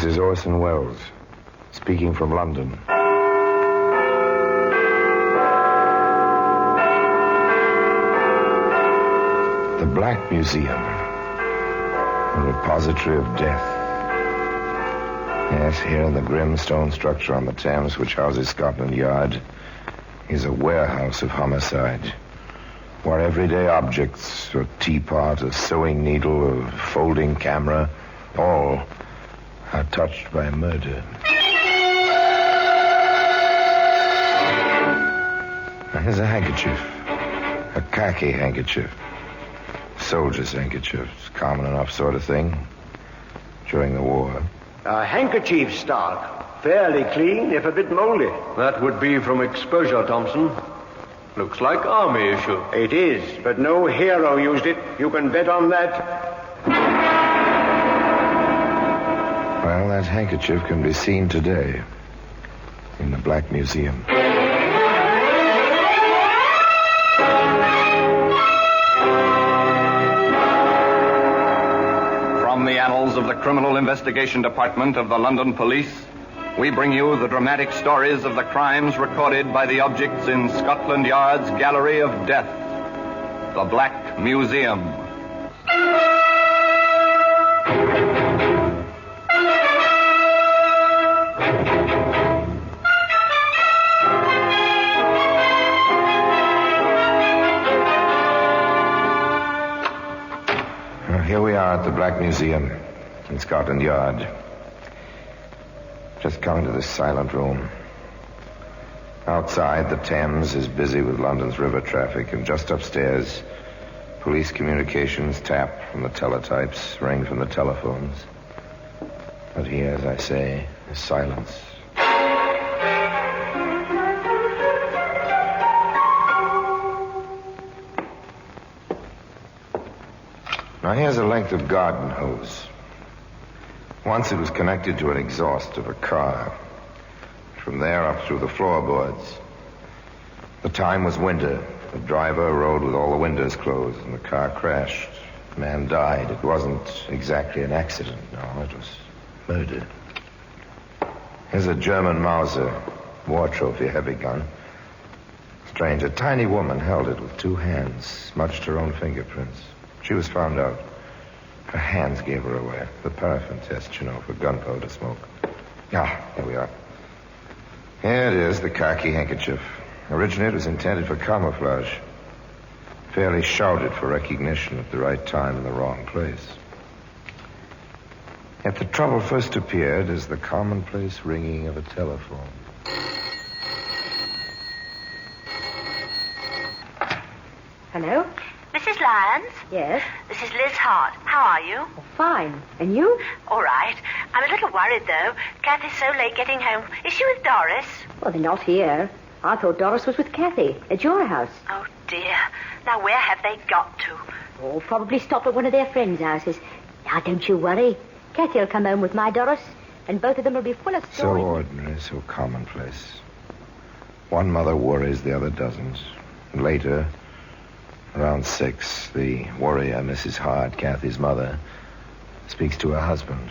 This is Orson Welles, speaking from London. The Black Museum, a repository of death. Yes, here in the grim stone structure on the Thames, which houses Scotland Yard, is a warehouse of homicide, where everyday objects, a teapot, a sewing needle, a folding camera, all are touched by murder. Now, here's a handkerchief, a khaki handkerchief, soldier's handkerchief, common enough sort of thing during the war. A handkerchief, Stark. Fairly clean, if a bit moldy. That would be from exposure, Thompson. Looks like army issue. It is, but no hero used it. You can bet on that. Well, that handkerchief can be seen today in the Black Museum. From the annals of the Criminal Investigation Department of the London Police, we bring you the dramatic stories of the crimes recorded by the objects in Scotland Yard's Gallery of Death, the Black Museum. Here we are at the Black Museum in Scotland Yard. Just come into this silent room. Outside, the Thames is busy with London's river traffic, and just upstairs, police communications tap from the teletypes, ring from the telephones. But here, as I say, is silence. Now, here's a length of garden hose. Once it was connected to an exhaust of a car. From there up through the floorboards. The time was winter. The driver rode with all the windows closed, and the car crashed. The man died. It wasn't exactly an accident, no. It was murder. Here's a German Mauser, war trophy heavy gun. Strange, a tiny woman held it with two hands, smudged her own fingerprints. She was found out. Her hands gave her away. The paraffin test, you know, for gunpowder smoke. Ah, here we are. Here it is, the khaki handkerchief. Originally, it was intended for camouflage. Fairly shouted for recognition at the right time in the wrong place. Yet the trouble first appeared as the commonplace ringing of a telephone. Hello? Mrs. Lyons? Yes? This is Liz Hart. How are you? Oh, fine. And you? All right. I'm a little worried, though. Kathy's so late getting home. Is she with Doris? Well, they're not here. I thought Doris was with Kathy at your house. Oh, dear. Now, where have they got to? Oh, probably stopped at one of their friends' houses. Now, don't you worry. Kathy will come home with my Doris, and both of them will be full of So stories. ordinary, so commonplace. One mother worries, the other doesn't. And later, around 6, the worrier, Mrs. Hart, Kathy's mother, speaks to her husband.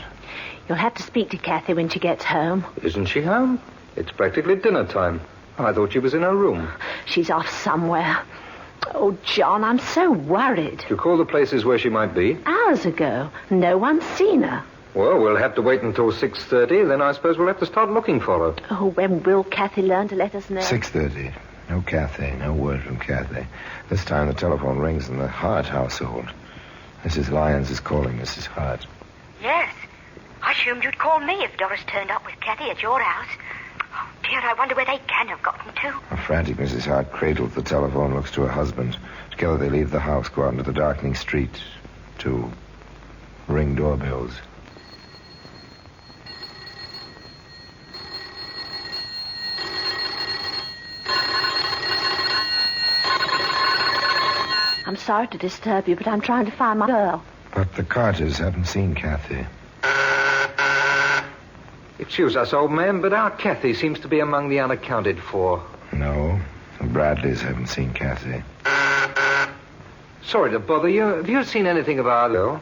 You'll have to speak to Kathy when she gets home. Isn't she home? It's practically dinner time. I thought she was in her room. She's off somewhere. Oh, John, I'm so worried. You call the places where she might be? Hours ago. No one's seen her. Well, we'll have to wait until 6:30. Then I suppose we'll have to start looking for her. Oh, when will Kathy learn to let us know? 6:30. No Kathy, no word from Kathy. This time the telephone rings in the Hart household. Mrs. Lyons is calling Mrs. Hart. Yes. I assumed you'd call me if Doris turned up with Kathy at your house. Oh, dear, I wonder where they can have gotten to. A frantic Mrs. Hart cradles the telephone, looks to her husband. Together they leave the house, go out into the darkening street to ring doorbells. I'm sorry to disturb you, but I'm trying to find my girl. But the Carters haven't seen Kathy. Excuse us, old man, but our Kathy seems to be among the unaccounted for. No, the Bradleys haven't seen Kathy. Sorry to bother you. Have you seen anything of our girl?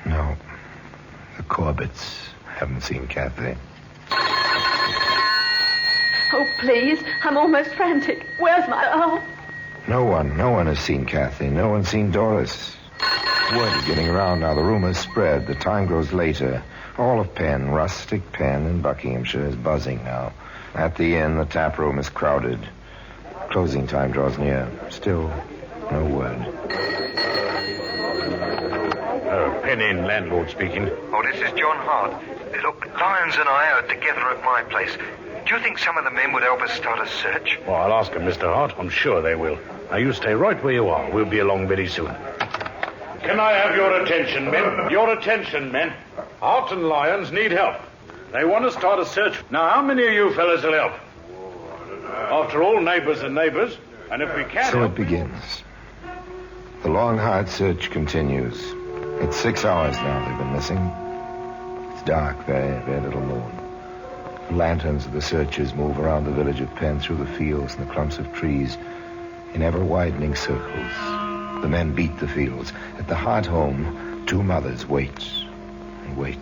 No, the Corbetts haven't seen Kathy. Oh, please. I'm almost frantic. Where's my... Oh. No one has seen Kathy. No one's seen Doris. Word is getting around now. The rumors spread. The time grows later. All of Penn, rustic Penn in Buckinghamshire, is buzzing now. At the inn, the tap room is crowded. Closing time draws near. Still, no word. Penn Inn, landlord speaking. Oh, this is John Hart. Look, Lyons and I are together at my place. Do you think some of the men would help us start a search? Well, I'll ask them, Mr. Hart. I'm sure they will. Now, you stay right where you are. We'll be along very soon. Can I have your attention, men? Your attention, men. Hart and Lyons need help. They want to start a search. Now, how many of you fellas will help? After all, neighbors are neighbors. And if we can... So it begins. The long, hard search continues. It's 6 hours now they've been missing. It's dark, very little moon. The lanterns of the searchers move around the village of Penn through the fields and the clumps of trees in ever-widening circles. The men beat the fields. At the Hart home, 2 mothers wait and wait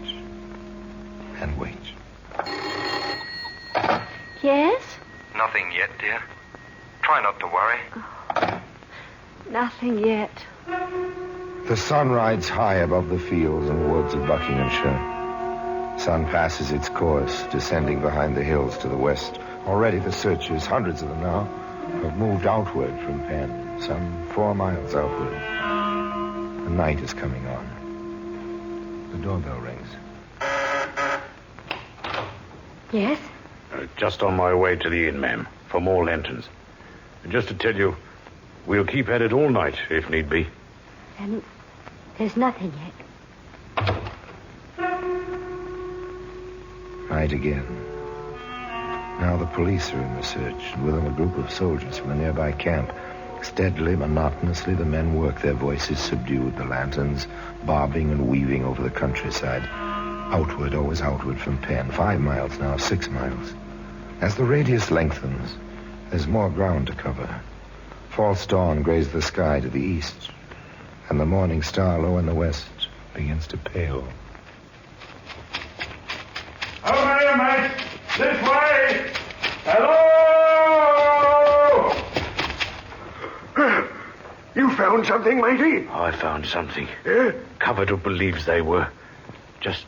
and wait. Yes? Nothing yet, dear. Try not to worry. Nothing yet. The sun rides high above the fields and woods of Buckinghamshire. Sun passes its course, descending behind the hills to the west. Already the searchers, hundreds of them now, have moved outward from Penn, some 4 miles outward. The night is coming on. The doorbell rings. Yes? Just on my way to the inn, ma'am, for more lanterns. And just to tell you, we'll keep at it all night, if need be. And there's nothing yet. Night again. Now the police are in the search, and with them a group of soldiers from a nearby camp. Steadily, monotonously, the men work, their voices subdued, the lanterns bobbing and weaving over the countryside. Outward, always outward from Penn. 5 miles now, 6 miles. As the radius lengthens, there's more ground to cover. False dawn grazes the sky to the east, and the morning star low in the west begins to pale. Over here, mate! This way! Hello! You found something, matey? I found something. Yeah? Covered up with leaves they were. Just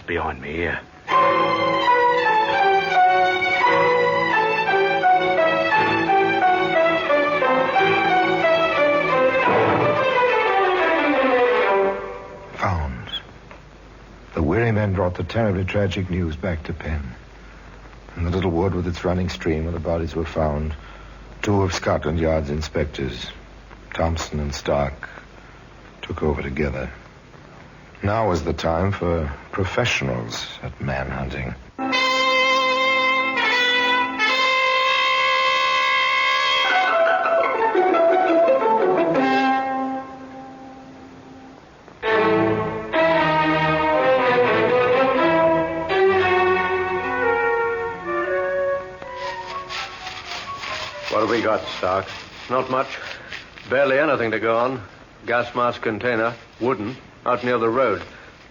behind me here. Found. The weary men brought the terribly tragic news back to Penn. In the little wood with its running stream where the bodies were found, 2 of Scotland Yard's inspectors, Thompson and Stark, took over together. Now was the time for professionals at manhunting. What have we got, Stark? Not much. Barely anything to go on. Gas mask container, wooden, out near the road.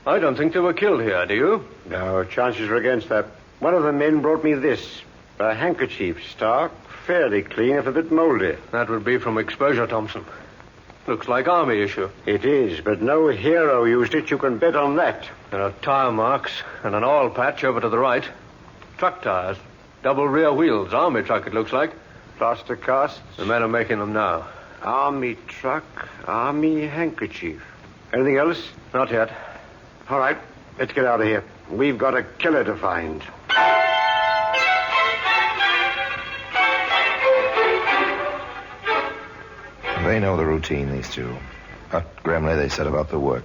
I don't think they were killed here, do you? No, chances are against that. One of the men brought me this. A handkerchief, Stark. Fairly clean, if a bit moldy. That would be from exposure, Thompson. Looks like army issue. It is, but no hero used it. You can bet on that. There are tire marks and an oil patch over to the right. Truck tires. Double rear wheels. Army truck, it looks like. Plaster casts. The men are making them now. Army truck, army handkerchief. Anything else? Not yet. All right, let's get out of here. We've got a killer to find. They know the routine, these 2. But grimly they set about the work.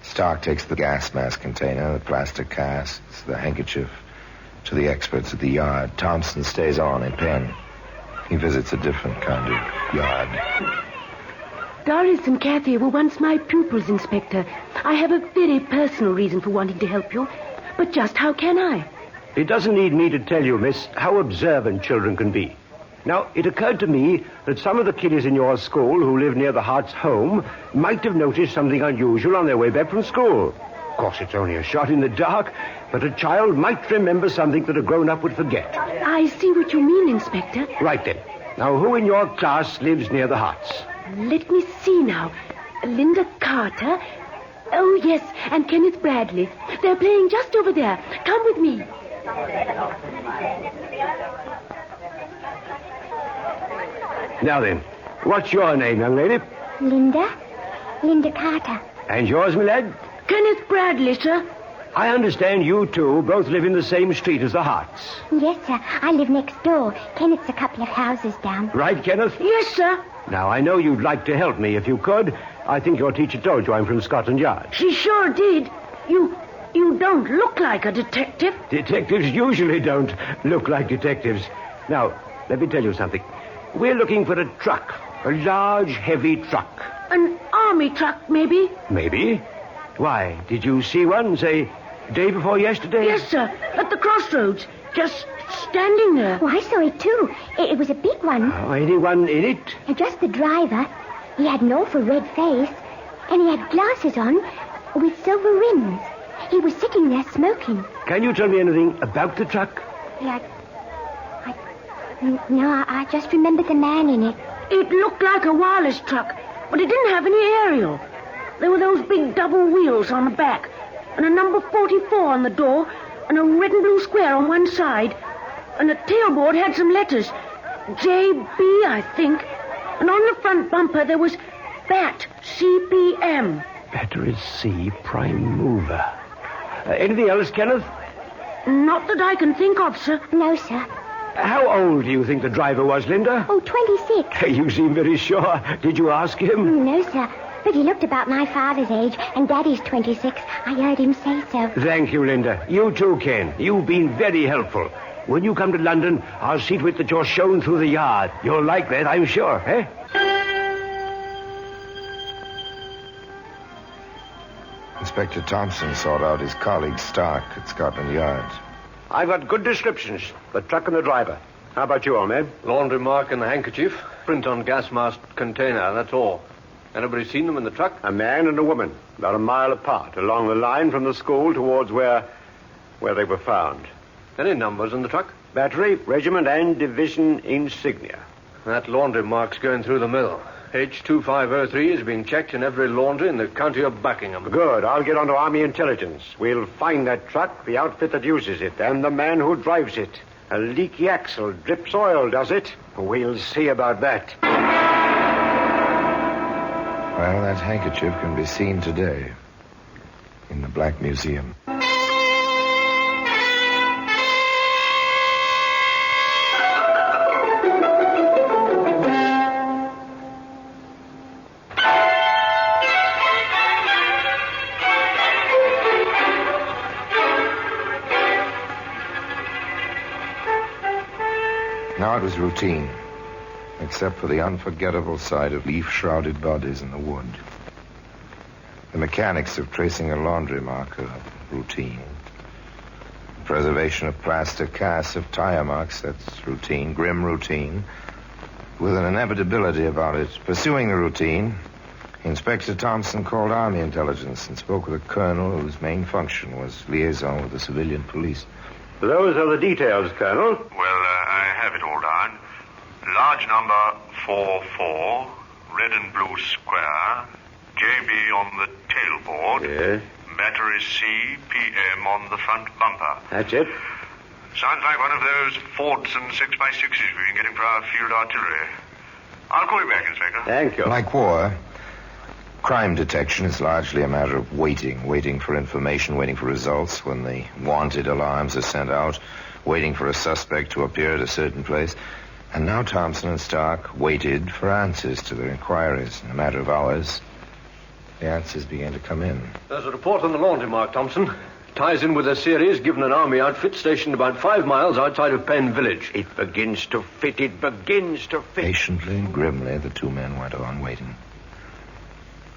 Stark takes the gas mask container, the plaster casts, the handkerchief to the experts at the yard. Thompson stays on in Penn. He visits a different kind of yard. Doris and Kathy were once my pupils, Inspector. I have a very personal reason for wanting to help you. But just how can I? It doesn't need me to tell you, miss, how observant children can be. Now, it occurred to me that some of the kiddies in your school who live near the Hart's home might have noticed something unusual on their way back from school. course, it's only a shot in the dark, but a child might remember something that a grown-up would forget. I see what you mean, Inspector. Right then. Now, who in your class lives near the huts? Let me see now. Linda Carter. Oh, yes, and Kenneth Bradley. They're playing just over there. Come with me. Now then, what's your name, young lady? Linda Carter. And yours, my lad? Kenneth Bradley, sir. I understand you two both live in the same street as the Harts. Yes, sir. I live next door. Kenneth's a couple of houses down. Right, Kenneth? Yes, sir. Now, I know you'd like to help me if you could. I think your teacher told you I'm from Scotland Yard. She sure did. You don't look like a detective. Detectives usually don't look like detectives. Now, let me tell you something. We're looking for a truck. A large, heavy truck. An army truck, maybe? Maybe. Why, did you see one, say, day before yesterday? Yes, sir. At the crossroads. Just standing there. Oh, I saw it, too. It was a big one. Oh, anyone in it? Just the driver. He had an awful red face, and he had glasses on with silver rims. He was sitting there smoking. Can you tell me anything about the truck? Yeah, I just remember the man in it. It looked like a wireless truck, but it didn't have any aerial. There were those big double wheels on the back, and a number 44 on the door, and a red and blue square on one side, and the tailboard had some letters. JB, I think. And on the front bumper there was BAT, CPM. Battery C prime mover. Anything else, Kenneth? Not that I can think of, sir. No, sir. How old do you think the driver was, Linda? Oh, 26. You seem very sure. Did you ask him? No, sir. But he looked about my father's age, and Daddy's 26. I heard him say so. Thank you, Linda. You too, Ken. You've been very helpful. When you come to London, I'll see to it that you're shown through the yard. You'll like that, I'm sure, eh? Inspector Thompson sought out his colleague Stark at Scotland Yard. I've got good descriptions. The truck and the driver. How about you, old man? Laundry mark and the handkerchief. Print on gas mask container, that's all. Anybody seen them in the truck? A man and a woman, about a mile apart, along the line from the school towards where they were found. Any numbers in the truck? Battery, regiment, and division insignia. That laundry mark's going through the mill. H2503 is being checked in every laundry in the county of Buckingham. Good. I'll get onto Army intelligence. We'll find that truck, the outfit that uses it, and the man who drives it. A leaky axle drips oil, does it? We'll see about that. Well, that handkerchief can be seen today in the Black Museum. Now it was routine, except for the unforgettable sight of leaf-shrouded bodies in the wood. The mechanics of tracing a laundry mark are routine. Preservation of plaster casts of tire marks, that's routine, grim routine, with an inevitability about it. Pursuing the routine, Inspector Thompson called Army intelligence and spoke with a colonel whose main function was liaison with the civilian police. Those are the details, Colonel. Well, I have it all down. Large number 44, red and blue square, JB on the tailboard. Yes. Battery C, PM on the front bumper. That's it. Sounds like one of those Fords and 6x6s we've been getting for our field artillery. I'll call you back, Inspector. Thank you. Like war, crime detection is largely a matter of waiting for information, waiting for results when the wanted alarms are sent out, waiting for a suspect to appear at a certain place. And now Thompson and Stark waited for answers to their inquiries. In a matter of hours, the answers began to come in. There's a report on the laundry mark, Thompson. Ties in with a series given an army outfit stationed about 5 miles outside of Penn Village. It begins to fit. Patiently and grimly, the two men went on waiting.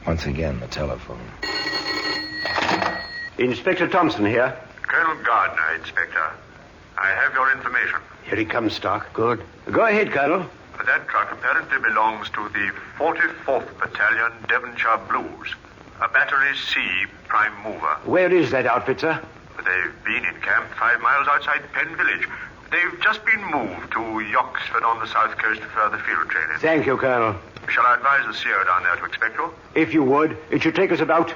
Once again, the telephone. Inspector Thompson here. Colonel Gardner, Inspector. I have your information. Here he comes, Stark. Good. Go ahead, Colonel. That truck apparently belongs to the 44th Battalion, Devonshire Blues. A Battery C prime mover. Where is that outfit, sir? They've been in camp 5 miles outside Penn Village. They've just been moved to Yoxford on the south coast for further field training. Thank you, Colonel. Shall I advise the CO down there to expect you? If you would, it should take us about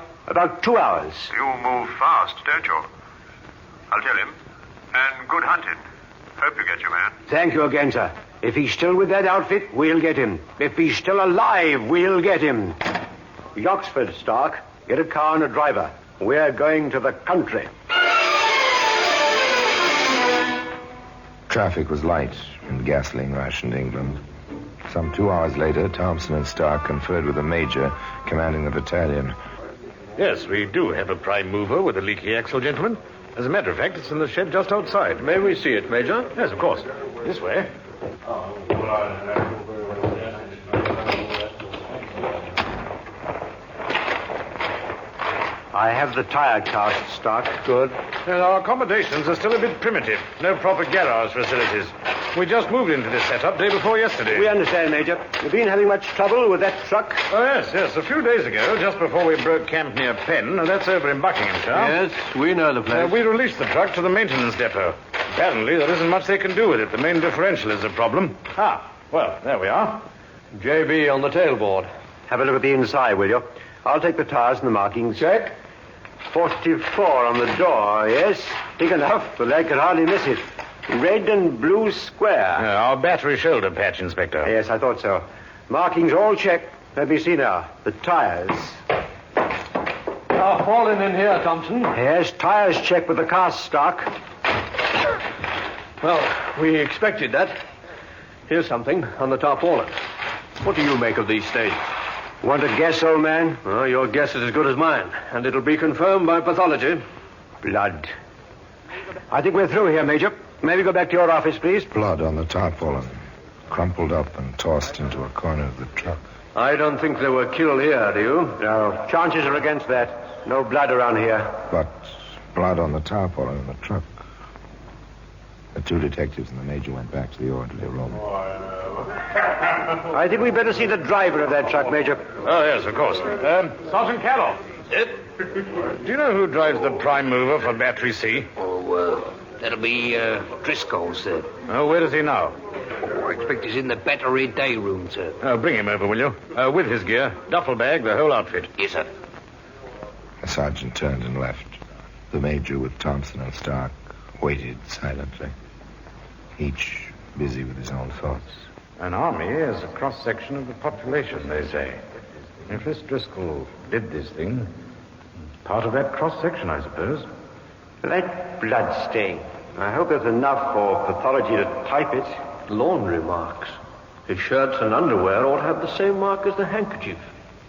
2 hours. You move fast, don't you? I'll tell him. And good hunting. Hope you get your man. Thank you again, sir. If he's still with that outfit, we'll get him. If he's still alive, we'll get him. Yoxford, Stark. Get a car and a driver. We're going to the country. Traffic was light in gasoline-rationed England. Some 2 hours later, Thompson and Stark conferred with the major commanding the battalion. Yes, we do have a prime mover with a leaky axle, gentlemen. As a matter of fact, it's in the shed just outside. May we see it, Major? Yes, of course. This way. I have the tire cast, Stark. Good. Yes, our accommodations are still a bit primitive. No proper garage facilities. We just moved into this setup day before yesterday. We understand, Major. You've been having much trouble with that truck? Oh, yes. A few days ago, just before we broke camp near Penn, and that's over in Buckinghamshire. Yes, we know the place. We released the truck to the maintenance depot. Apparently, there isn't much they can do with it. The main differential is a problem. Well, there we are. JB on the tailboard. Have a look at the inside, will you? I'll take the tires and the markings. Check. 44 on the door, yes. Big enough, the lad could hardly miss it. Red and blue square. Our battery shoulder patch, Inspector. Yes, I thought so. Markings all checked. Let me see now. The tires. Falling in here, Thompson. Yes, tires checked with the cast stock. Well, we expected that. Here's something on the tarpaulin. What do you make of these stains? Want a guess, old man? Well, your guess is as good as mine, and it'll be confirmed by pathology. Blood. I think we're through here, Major. May we go back to your office, please? Blood on the tarpaulin, crumpled up and tossed into a corner of the truck. I don't think they were killed here, do you? No, chances are against that. No blood around here. But blood on the tarpaulin in the truck. The two detectives and the major went back to the orderly room. I think we'd better see the driver of that truck, Major. Oh, yes, of course. Sergeant Carroll. Do you know who drives the prime mover for Battery C? That'll be Driscoll, sir. Oh, where is he now? I expect he's in the battery day room, sir. Oh, bring him over, will you? With his gear, duffel bag, the whole outfit. Yes, sir. The sergeant turned and left. The major, with Thompson and Stark, waited silently, each busy with his own thoughts. An army is a cross-section of the population, they say. If this Driscoll did this thing, part of that cross-section, I suppose. That blood stain. I hope there's enough for pathology to type it. Laundry marks. His shirts and underwear ought to have the same mark as the handkerchief,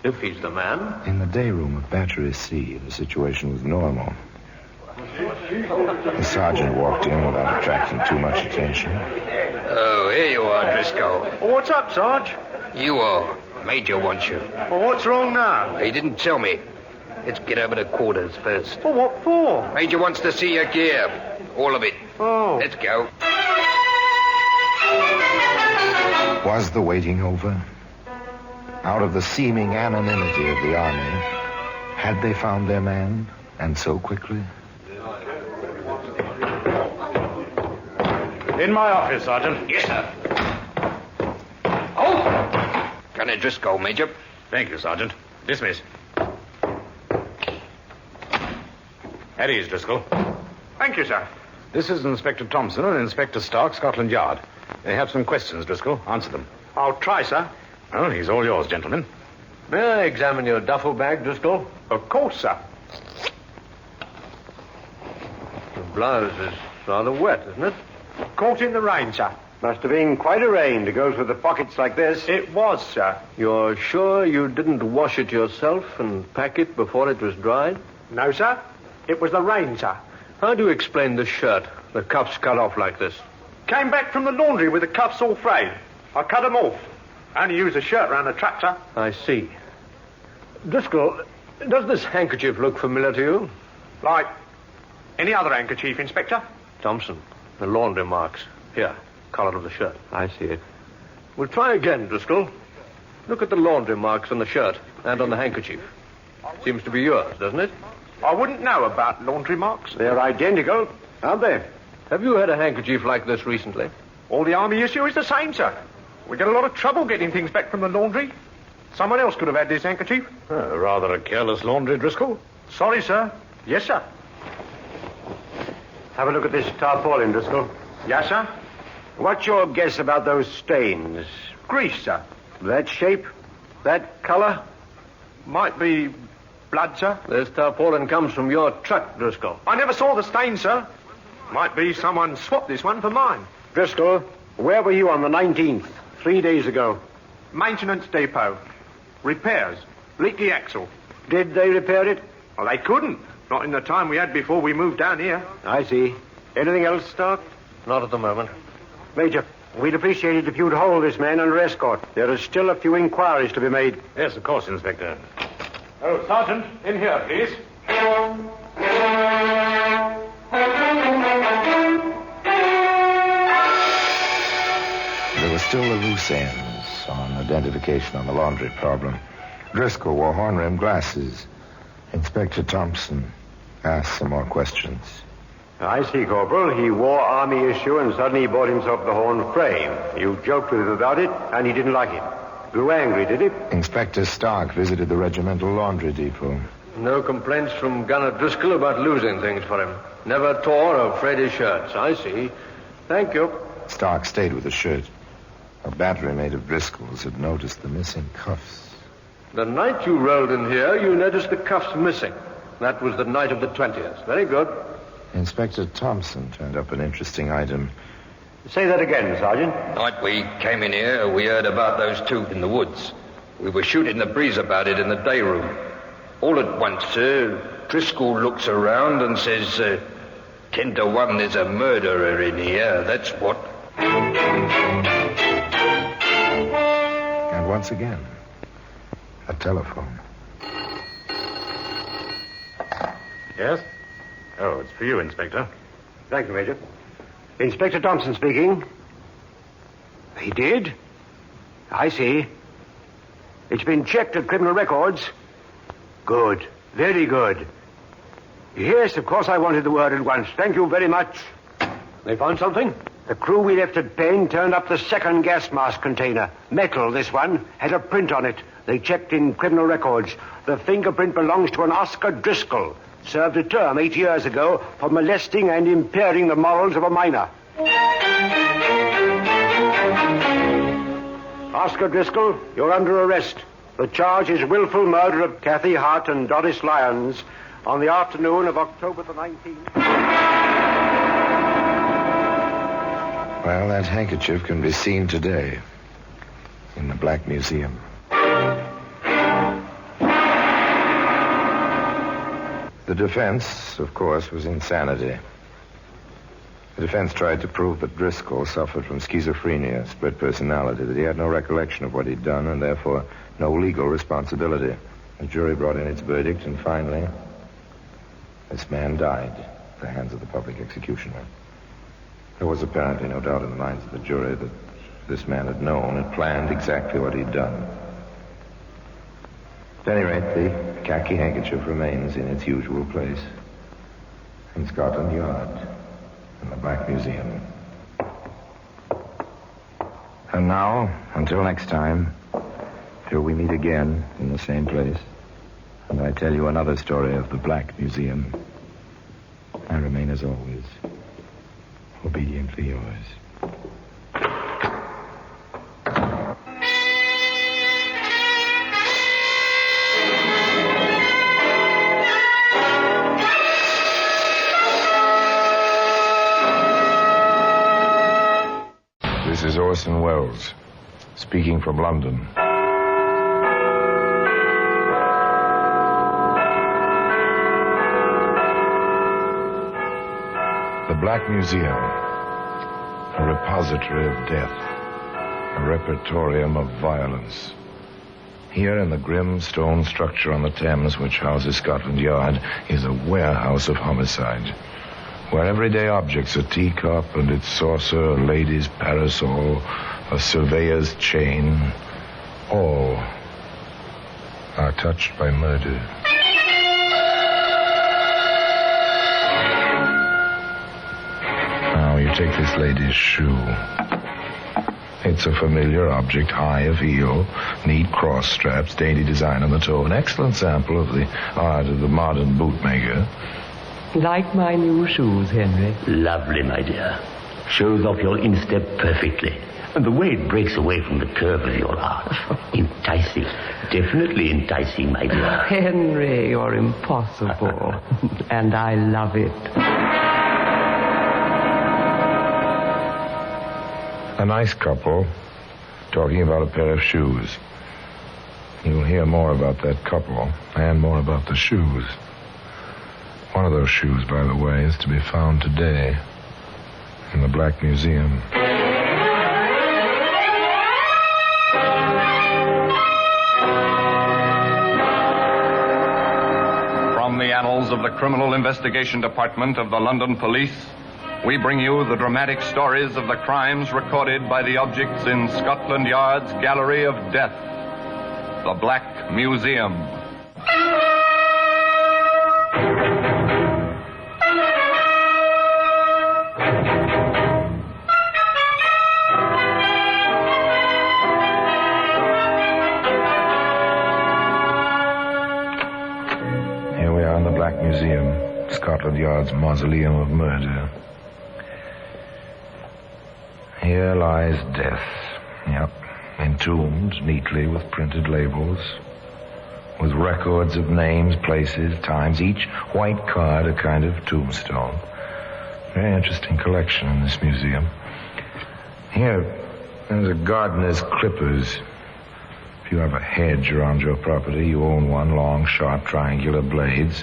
if he's the man. In the day room of Battery C, the situation was normal. The sergeant walked in without attracting too much attention. Oh, here you are, Driscoll. What's up, Sarge? You are. Major wants you. Well, what's wrong now? He didn't tell me. Let's get over to quarters first. Well, what for? Major wants to see your gear. All of it. Oh. Let's go. Was the waiting over? Out of the seeming anonymity of the army, had they found their man, and so quickly? In my office, Sergeant. Yes, sir. Oh! Colonel Driscoll, Major. Thank you, Sergeant. Dismiss. At ease, Driscoll. Thank you, sir. This is Inspector Thompson and Inspector Stark, Scotland Yard. They have some questions, Driscoll. Answer them. I'll try, sir. Well, he's all yours, gentlemen. May I examine your duffel bag, Driscoll? Of course, sir. The blouse is rather wet, isn't it? Caught in the rain, sir. Must have been quite a rain to go through the pockets like this. It was, sir. You're sure you didn't wash it yourself and pack it before it was dried? No, sir. It was the rain, sir. How do you explain this shirt? The cuffs cut off like this. Came back from the laundry with the cuffs all frayed. I cut them off. Only used a shirt round the truck, sir. I see. Driscoll, does this handkerchief look familiar to you? Like any other handkerchief, Inspector? Thompson, the laundry marks. Here, collar of the shirt. I see it. We'll try again, Driscoll. Look at the laundry marks on the shirt and on the handkerchief. Seems to be yours, doesn't it? I wouldn't know about laundry marks. They're identical, aren't they? Have you had a handkerchief like this recently? All the army issue is the same, sir. We get a lot of trouble getting things back from the laundry. Someone else could have had this handkerchief. Rather a careless laundry, Driscoll. Sorry, sir. Yes, sir. Have a look at this tarpaulin, Driscoll. Yes, sir. What's your guess about those stains? Grease, sir. That shape? That color? Might be blood, sir. This tarpaulin comes from your truck, Driscoll. I never saw the stain, sir. Might be someone swapped this one for mine. Driscoll, where were you on the 19th, 3 days ago? Maintenance depot. Repairs. Leaky axle. Did they repair it? Well, they couldn't. Not in the time we had before we moved down here. I see. Anything else, Stark? Not at the moment. Major, we'd appreciate it if you'd hold this man under escort. There are still a few inquiries to be made. Yes, of course, Inspector. Oh, Sergeant, in here, please. There were still the loose ends on identification on the laundry problem. Driscoll wore horn-rimmed glasses. Inspector Thompson asked some more questions. I see, Corporal. He wore Army issue and suddenly he bought himself the horn frame. You joked with him about it, and he didn't like it. Grew angry, did he? Inspector Stark visited the regimental laundry depot. No complaints from Gunner Driscoll about losing things for him. Never tore or frayed his shirts. I see. Thank you. Stark stayed with the shirt. A battery mate of Driscoll's had noticed the missing cuffs. The night you rolled in here, you noticed the cuffs missing. That was the night of the 20th. Very good. Inspector Thompson turned up an interesting item. Say that again, Sergeant. Night we came in here, we heard about those two in the woods. We were shooting the breeze about it in the day room. All at once, Driscoll looks around and says, 10 to 1, there's a murderer in here, that's what. And once again, a telephone. Yes? Oh, it's for you, Inspector. Thank you, Major. Inspector Thompson speaking. He did? I see. It's been checked at criminal records. Good. Very good. Yes, of course I wanted the word at once. Thank you very much. They found something? The crew we left at Payne turned up the second gas mask container. Metal, this one. Had a print on it. They checked in criminal records. The fingerprint belongs to an Oscar Driscoll. Served a term 8 years ago for molesting and impairing the morals of a minor. Oscar Driscoll, you're under arrest. The charge is willful murder of Kathy Hart and Doris Lyons on the afternoon of October the 19th. Well, that handkerchief can be seen today in the Black Museum. The defense, of course, was insanity. The defense tried to prove that Driscoll suffered from schizophrenia, split personality, that he had no recollection of what he'd done and therefore no legal responsibility. The jury brought in its verdict, and finally, this man died at the hands of the public executioner. There was apparently no doubt in the minds of the jury that this man had known and planned exactly what he'd done. At any rate, the khaki handkerchief remains in its usual place in Scotland Yard in the Black Museum. And now, until next time, till we meet again in the same place, and I tell you another story of the Black Museum, I remain, as always, obediently yours. This is Orson Welles, speaking from London. The Black Museum, a repository of death, a repertorium of violence. Here in the grim stone structure on the Thames, which houses Scotland Yard, is a warehouse of homicide, where everyday objects, a teacup and its saucer, a lady's parasol, a surveyor's chain, all are touched by murder. take this lady's shoe. It's a familiar object, high of heel, neat cross straps, dainty design on the toe. An excellent sample of the art of the modern bootmaker. Like my new shoes, Henry. Lovely, my dear. Shows off your instep perfectly. And the way it breaks away from the curve of your arch. Enticing. Definitely enticing, my dear. Henry, you're impossible. And I love it. A nice couple talking about a pair of shoes. You'll hear more about that couple and more about the shoes. One of those shoes, by the way, is to be found today in the Black Museum. From the annals of the Criminal Investigation Department of the London Police, we bring you the dramatic stories of the crimes recorded by the objects in Scotland Yard's Gallery of Death, the Black Museum. Here we are in the Black Museum, Scotland Yard's mausoleum of murder. Here lies death. Yep. Entombed neatly with printed labels, with records of names, places, times, each white card a kind of tombstone. Very interesting collection in this museum. Here, there's a gardener's clippers. If you have a hedge around your property, you own one, long, sharp, triangular blades.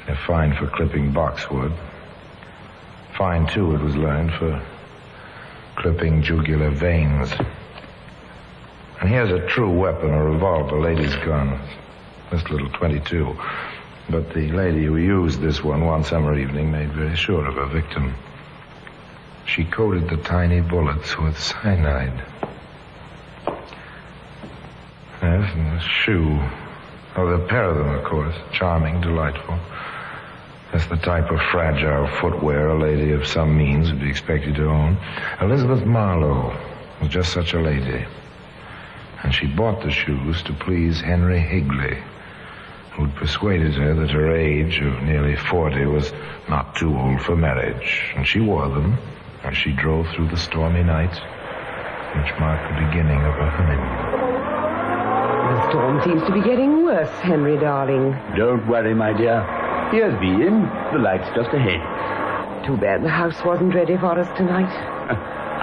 They're fine for clipping boxwood. Fine, too, it was learned, for clipping jugular veins. And here's a true weapon, a revolver, lady's gun. This little .22. But the lady who used this one summer evening made very sure of her victim. She coated the tiny bullets with cyanide. Yes, and the shoe. Oh, the pair of them, of course. Charming, delightful. That's the type of fragile footwear a lady of some means would be expected to own. Elizabeth Marlowe was just such a lady. And she bought the shoes to please Henry Higley, who'd persuaded her that her age of nearly 40 was not too old for marriage. And she wore them as she drove through the stormy night, which marked the beginning of her honeymoon. The storm seems to be getting worse, Henry, darling. Don't worry, my dear. Here's the inn. The light's just ahead. Too bad the house wasn't ready for us tonight.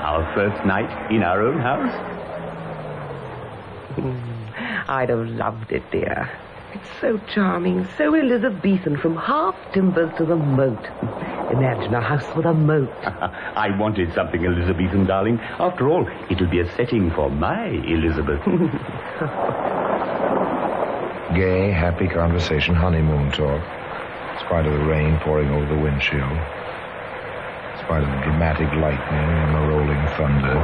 Our first night in our own house. I'd have loved it, dear. It's so charming, so Elizabethan, from half timbers to the moat. Imagine a house with a moat. I wanted something Elizabethan, darling. After all, it'll be a setting for my Elizabeth. Gay, happy conversation, honeymoon talk. In spite of the rain pouring over the windshield. In spite of the dramatic lightning and the rolling thunder.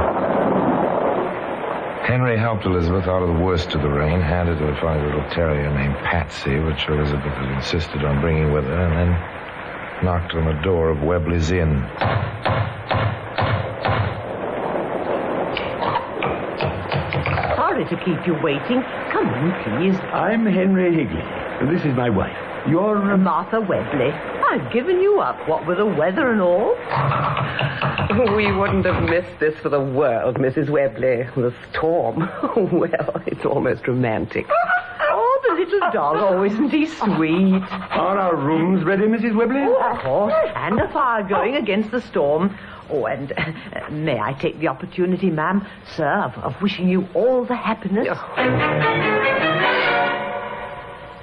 Henry helped Elizabeth out of the worst of the rain, handed her a funny little terrier named Patsy, which Elizabeth had insisted on bringing with her, and then knocked on the door of Webley's Inn. Sorry to keep you waiting. Come in, please. I'm Henry Higley. This is my wife. You're Martha Webley. I've given you up, what with the weather and all. We wouldn't have missed this for the world, Mrs. Webley. The storm. Well, it's almost romantic. Oh, the little dog. Oh, isn't he sweet? Are our rooms ready, Mrs. Webley? Of course. And a fire going against the storm. Oh, and may I take the opportunity, ma'am, sir, of wishing you all the happiness?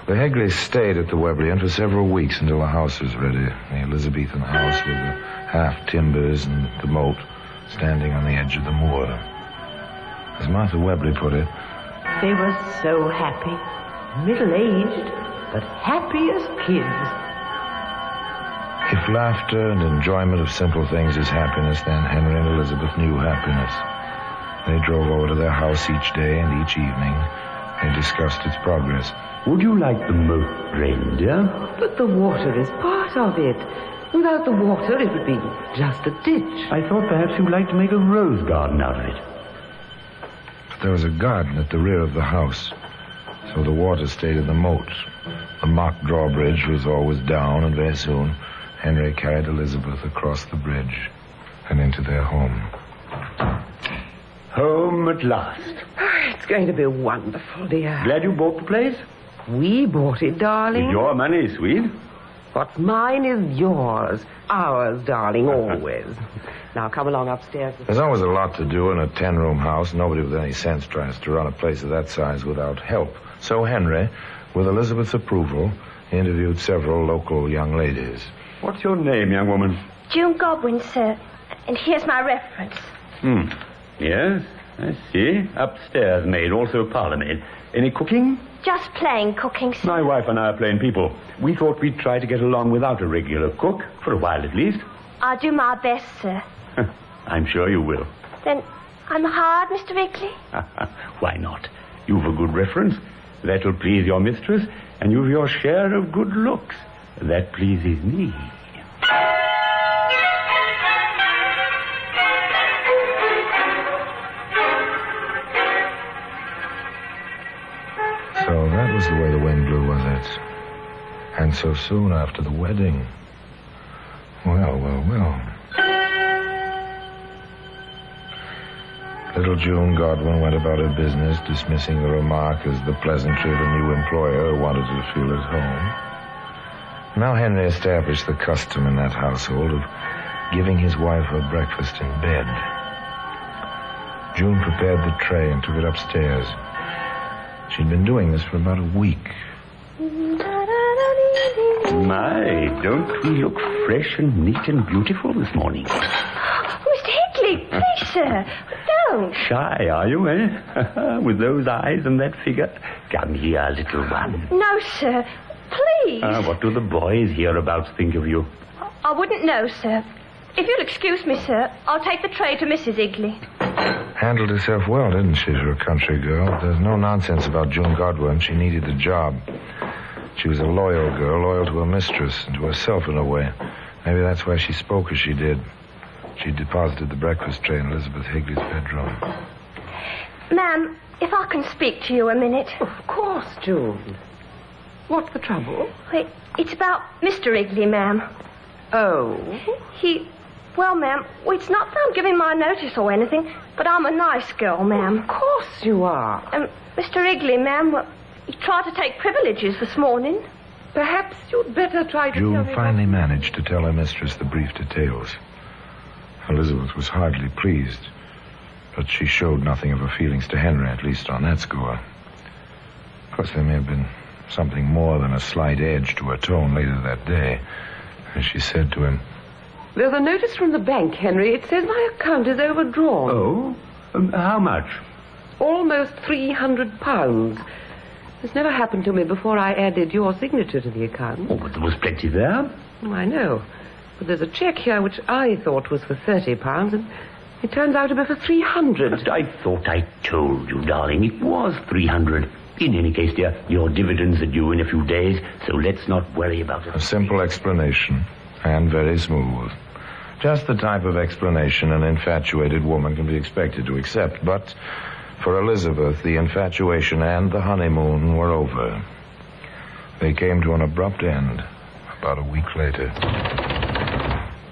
The Higleys stayed at the Webley Inn for several weeks until the house was ready. The Elizabethan house with the half timbers and the moat standing on the edge of the moor. As Martha Webley put it, they were so happy. Middle-aged, but happy as kids. If laughter and enjoyment of simple things is happiness, then Henry and Elizabeth knew happiness. They drove over to their house each day and each evening. They discussed its progress. Would you like the moat drained, dear? But the water is part of it. Without the water, it would be just a ditch. I thought perhaps you'd like to make a rose garden out of it. But there was a garden at the rear of the house, so the water stayed in the moat. The mock drawbridge was always down, and very soon Henry carried Elizabeth across the bridge and into their home. Home at last. It's going to be wonderful, dear. Glad you bought the place? We bought it, darling. With your money, sweet. What's mine is yours. Ours, darling, always. Now, come along upstairs. There's always a lot to do in a 10-room house. Nobody with any sense tries to run a place of that size without help. So Henry, with Elizabeth's approval, interviewed several local young ladies. What's your name, young woman? June Godwin, sir. And here's my reference. Yes, I see. Upstairs maid, also a parlour maid. Any cooking? Just plain cooking, sir. My wife and I are plain people. We thought we'd try to get along without a regular cook, for a while at least. I'll do my best, sir. I'm sure you will. Then I'm hard, Mr. Wrigley? Why not? You've a good reference. That'll please your mistress, and you've your share of good looks. That pleases me. So that was the way the wind blew, was it? And so soon after the wedding. Well, well, well. Little June Godwin went about her business, dismissing the remark as the pleasantry of a new employer who wanted her to feel at home. Now Henry established the custom in that household of giving his wife her breakfast in bed. June prepared the tray and took it upstairs. She'd been doing this for about a week. My, don't we look fresh and neat and beautiful this morning? Mr. Hickley, please, sir. Don't. Shy, are you, eh? With those eyes and that figure. Come here, little one. No, sir. Please. What do the boys hereabouts think of you? I wouldn't know, sir. If you'll excuse me, sir, I'll take the tray to Mrs. Igley. Handled herself well, didn't she, for a country girl? There's no nonsense about June Godwin. She needed the job. She was a loyal girl, loyal to her mistress and to herself in a way. Maybe that's why she spoke as she did. She deposited the breakfast tray in Elizabeth Higley's bedroom. Ma'am, if I can speak to you a minute. Of course, June. What's the trouble? It's about Mr. Igley, ma'am. Oh? Well, ma'am, it's not that I'm giving my notice or anything, but I'm a nice girl, ma'am. Of course you are. Mr. Igley, ma'am, he tried to take privileges this morning. Perhaps you'd better try to June finally managed to tell her mistress the brief details. Elizabeth was hardly pleased, but she showed nothing of her feelings to Henry, at least on that score. Of course, there may have been something more than a slight edge to her tone later that day, as she said to him, "There's a notice from the bank, Henry. It says my account is overdrawn." Oh? How much? Almost £300. This never happened to me before I added your signature to the account. Oh, but there was plenty there. I know. But there's a cheque here which I thought was for £30, and it turns out to be for 300. But I thought I told you, darling. It was 300. In any case, dear, your dividends are due in a few days, so let's not worry about it. A simple explanation, and very smooth. Just the type of explanation an infatuated woman can be expected to accept. But for Elizabeth, the infatuation and the honeymoon were over. They came to an abrupt end about a week later.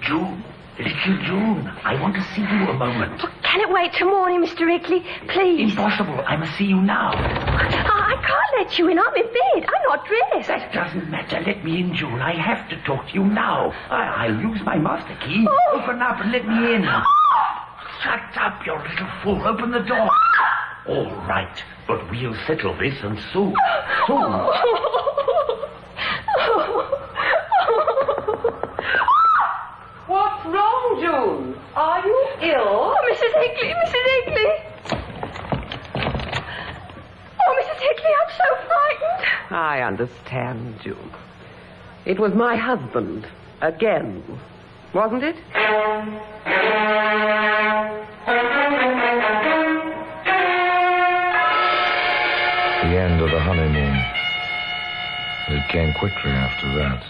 June, little June, I want to see you a moment. Can it wait till morning, Mr. Igley? Please. Impossible. I must see you now. I can't let you in. I'm in bed. I'm not dressed. That doesn't matter. Let me in, June. I have to talk to you now. I'll use my master key. Oh. Open up and let me in. Shut up, you little fool. Open the door. All right, but we'll settle this, and soon. Soon. What's wrong, June? Are you ill? Oh, Mrs. Higley, Mrs. Higley. Oh, Mrs. Higley, I'm so frightened. I understand, June. It was my husband. Again. Wasn't it? The end of the honeymoon. It came quickly after that.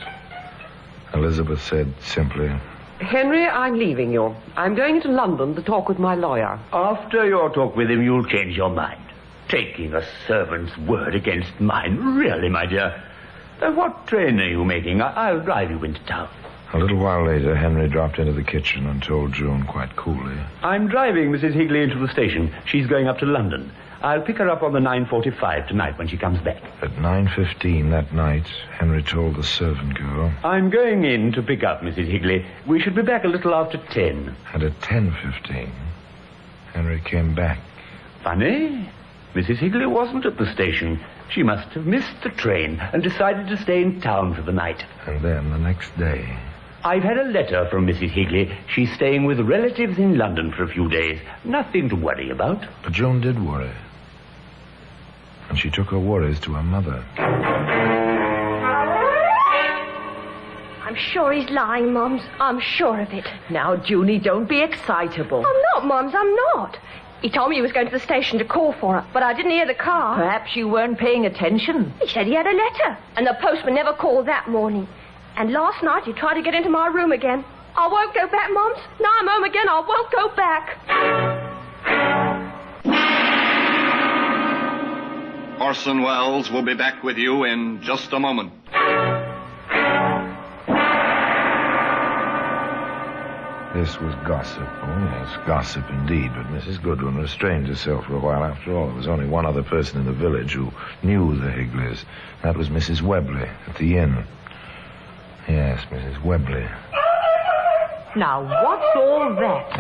Elizabeth said simply. Henry, I'm leaving you. I'm going to London to talk with my lawyer. After your talk with him, you'll change your mind. Taking a servant's word against mine. Really, my dear. What train are you making? I'll drive you into town. A little while later, Henry dropped into the kitchen and told June quite coolly. I'm driving Mrs. Higley into the station. She's going up to London. I'll pick her up on the 9:45 tonight when she comes back. At 9:15 that night, Henry told the servant girl. I'm going in to pick up Mrs. Higley. We should be back a little after 10. And at 10:15, Henry came back. Funny. Mrs. Higley wasn't at the station. She must have missed the train and decided to stay in town for the night. And then the next day... I've had a letter from Mrs. Higley. She's staying with relatives in London for a few days. Nothing to worry about. But June did worry. And she took her worries to her mother. I'm sure he's lying, Mums. I'm sure of it. Now, Junie, don't be excitable. I'm not, Mums. I'm not. He told me he was going to the station to call for her, but I didn't hear the car. Perhaps you weren't paying attention. He said he had a letter, and the postman never called that morning. And last night he tried to get into my room again. I won't go back, Mums. Now I'm home again, I won't go back. Orson Welles will be back with you in just a moment. This was gossip. Oh, yes, gossip indeed. But Mrs. Goodwin restrained herself for a while. After all, there was only one other person in the village who knew the Higleys. That was Mrs. Webley at the inn. Yes, Mrs. Webley. Now, what's all that?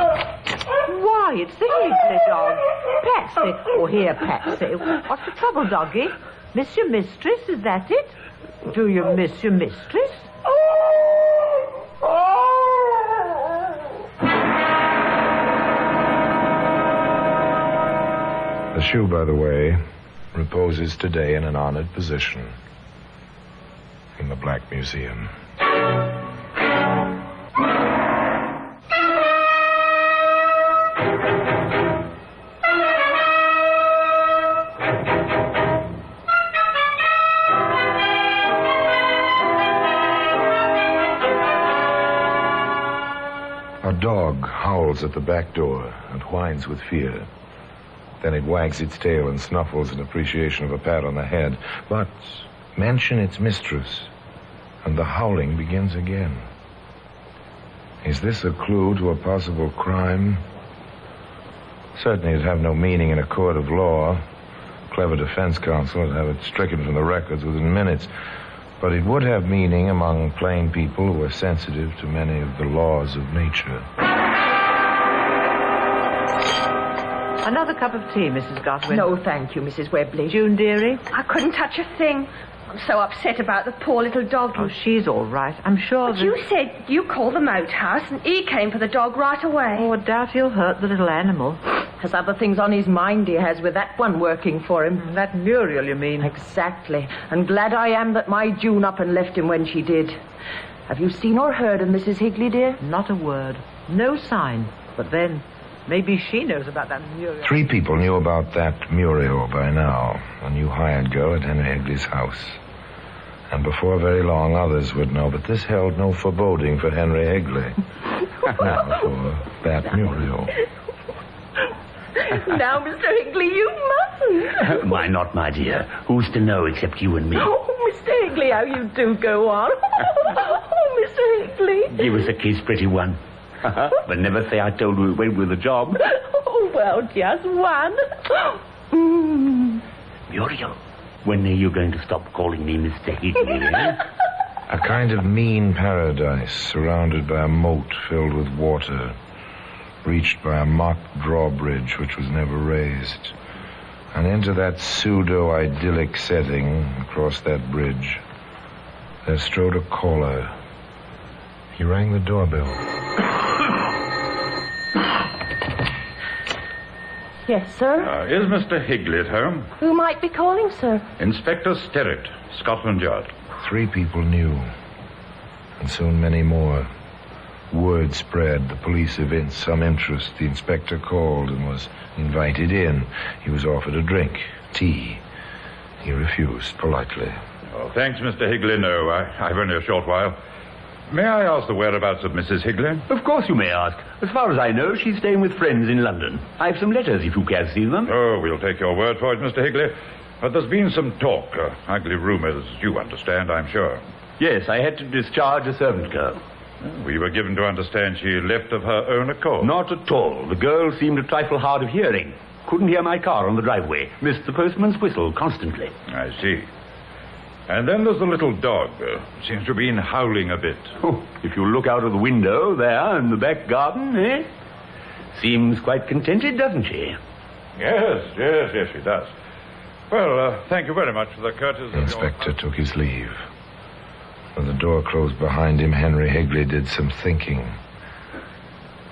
Why, it's the Higley dog. Patsy. Oh, here, Patsy. What's the trouble, doggy? Miss your mistress, is that it? Do you miss your mistress? The shoe, by the way, reposes today in an honored position in the Black Museum. A dog howls at the back door and whines with fear. Then it wags its tail and snuffles in appreciation of a pat on the head. But mention its mistress, and the howling begins again. Is this a clue to a possible crime? Certainly it'd have no meaning in a court of law. Clever defense counsel would have it stricken from the records within minutes. But it would have meaning among plain people who are sensitive to many of the laws of nature. Another cup of tea, Mrs. Godwin. No, thank you, Mrs. Webley. June, dearie? I couldn't touch a thing. I'm so upset about the poor little doggy. Oh, she's all right. I'm sure But you said you called the moat house and he came for the dog right away. Oh, I doubt he'll hurt the little animal. Has other things on his mind, he has, with that one working for him. That Muriel, you mean? Exactly. And glad I am that my June up and left him when she did. Have you seen or heard of Mrs. Higley, dear? Not a word. No sign. But then, maybe she knows about that Muriel. 3 people knew about that Muriel by now. A new hired girl at Henry Higley's house. And before very long, others would know. But this held no foreboding for Henry Higley. Now for that Muriel. Now, Mr. Higley, you mustn't. Why not, my dear? Who's to know except you and me? Oh, Mr. Higley, how you do go on. Oh, Mr. Higley. Give us a kiss, pretty one. But never say I told you it went with the job. Oh, well, just one. Muriel, when are you going to stop calling me Mr. Higley, eh? A kind of mean paradise surrounded by a moat filled with water, reached by a mock drawbridge which was never raised. And into that pseudo-idyllic setting, across that bridge, there strode a caller. He rang the doorbell. Yes, sir? Is Mr. Higley at home? Who might be calling, sir? Inspector Sterrett, Scotland Yard. 3 people knew, and soon many more. Word spread. The police evinced some interest. The inspector called and was invited in. He was offered a drink, tea. He refused politely. Oh, thanks, Mr. Higley. No, I've only a short while. May I ask the whereabouts of Mrs. Higley? Of course you may ask. As far as I know, she's staying with friends in London. I have some letters if you can see them. Oh, we'll take your word for it, Mr. Higley. But there's been some talk, ugly rumors, you understand, I'm sure. Yes, I had to discharge a servant girl. We were given to understand she left of her own accord. Not at all. The girl seemed a trifle hard of hearing. Couldn't hear my car on the driveway. Missed the postman's whistle constantly. I see. And then there's the little dog. Seems to have been howling a bit. Oh, if you look out of the window there in the back garden, Seems quite contented, doesn't she? Yes, she does. Well, thank you very much for the courtesy. The inspector took his leave. When the door closed behind him, Henry Higley did some thinking.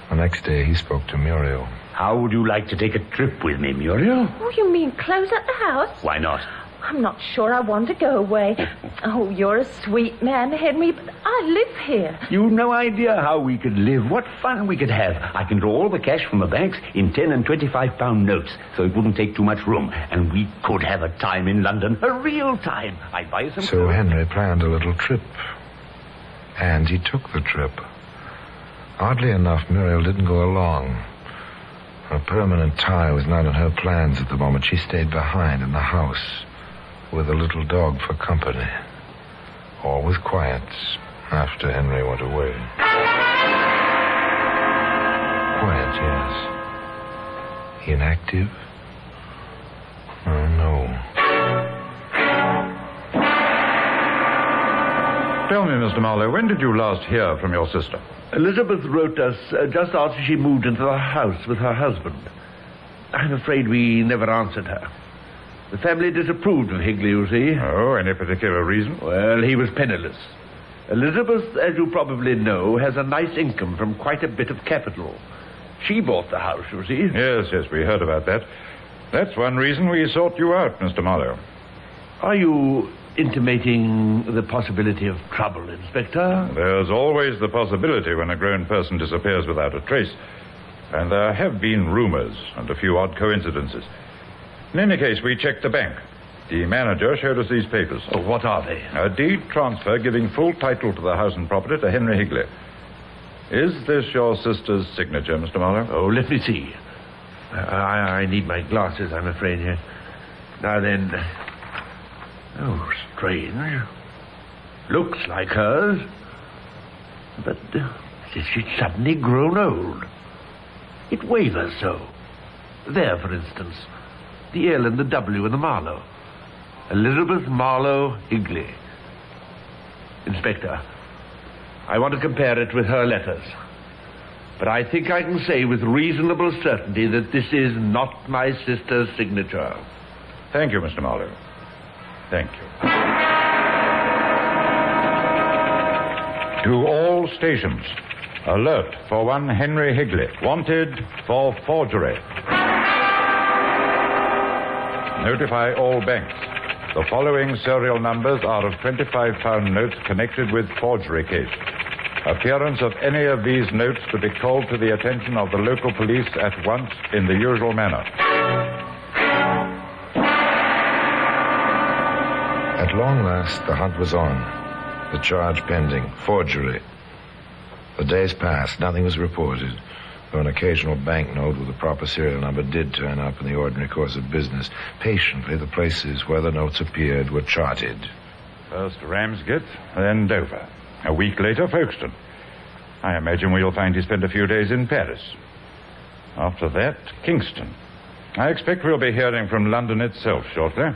The next day, he spoke to Muriel. How would you like to take a trip with me, Muriel? Oh, you mean close at the house? Why not? I'm not sure I want to go away. Oh, you're a sweet man, Henry, but I live here. You've no idea how we could live, what fun we could have. I can draw all the cash from the banks in 10 and 25-pound notes, so it wouldn't take too much room. And we could have a time in London, a real time. I'd buy some So clothes. Henry planned a little trip. And he took the trip. Oddly enough, Muriel didn't go along. A permanent tie was not in her plans at the moment. She stayed behind in the house with a little dog for company. All was quiet after Henry went away. Quiet, yes. Inactive? Oh, no. Tell me, Mr. Marlowe, when did you last hear from your sister? Elizabeth wrote us just after she moved into the house with her husband. I'm afraid we never answered her. The family disapproved of Higley, you see. Oh, any particular reason? Well, he was penniless. Elizabeth, as you probably know, has a nice income from quite a bit of capital. She bought the house, you see. Yes, we heard about that. That's one reason we sought you out, Mr. Marlowe. Are you intimating the possibility of trouble, Inspector? There's always the possibility when a grown person disappears without a trace. And there have been rumors and a few odd coincidences. In any case, we checked the bank. The manager showed us these papers. Oh, what are they? A deed transfer giving full title to the house and property to Henry Higley. Is this your sister's signature, Mr. Marlowe? Oh, let me see. I need my glasses, I'm afraid. Here. Now then. Oh, strange. Looks like hers. But she's suddenly grown old. It wavers so. There, for instance. The L and the W and the Marlowe. Elizabeth Marlowe Higley. Inspector, I want to compare it with her letters. But I think I can say with reasonable certainty that this is not my sister's signature. Thank you, Mr. Marlowe. Thank you. To all stations, alert for one Henry Higley, wanted for forgery. Notify all banks. The following serial numbers are of 25-pound notes connected with forgery case. Appearance of any of these notes to be called to the attention of the local police at once in the usual manner. At long last, the hunt was on. The charge pending. Forgery. The days passed. Nothing was reported. Though an occasional banknote with a proper serial number did turn up in the ordinary course of business. Patiently, the places where the notes appeared were charted. First Ramsgate, then Dover. A week later, Folkestone. I imagine we'll find he spent a few days in Paris. After that, Kingston. I expect we'll be hearing from London itself shortly.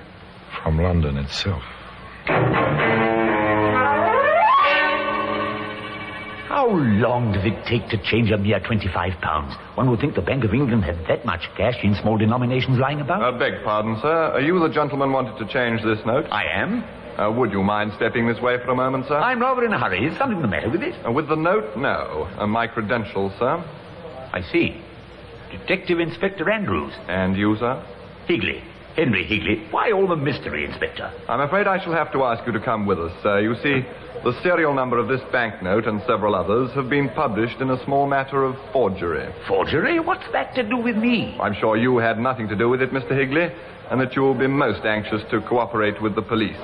From London itself. How long does it take to change a mere 25 pounds? One would think the Bank of England had that much cash in small denominations lying about. Beg pardon, sir. Are you the gentleman wanted to change this note? I am. Would you mind stepping this way for a moment, sir? I'm rather in a hurry. Is something the matter with it? With the note? No. My credentials, sir. I see. Detective Inspector Andrews. And you, sir? Higley. Henry Higley. Why all the mystery, Inspector? I'm afraid I shall have to ask you to come with us, sir. You see, the serial number of this banknote and several others have been published in a small matter of forgery. Forgery? What's that to do with me? I'm sure you had nothing to do with it, Mr. Higley, and that you will be most anxious to cooperate with the police.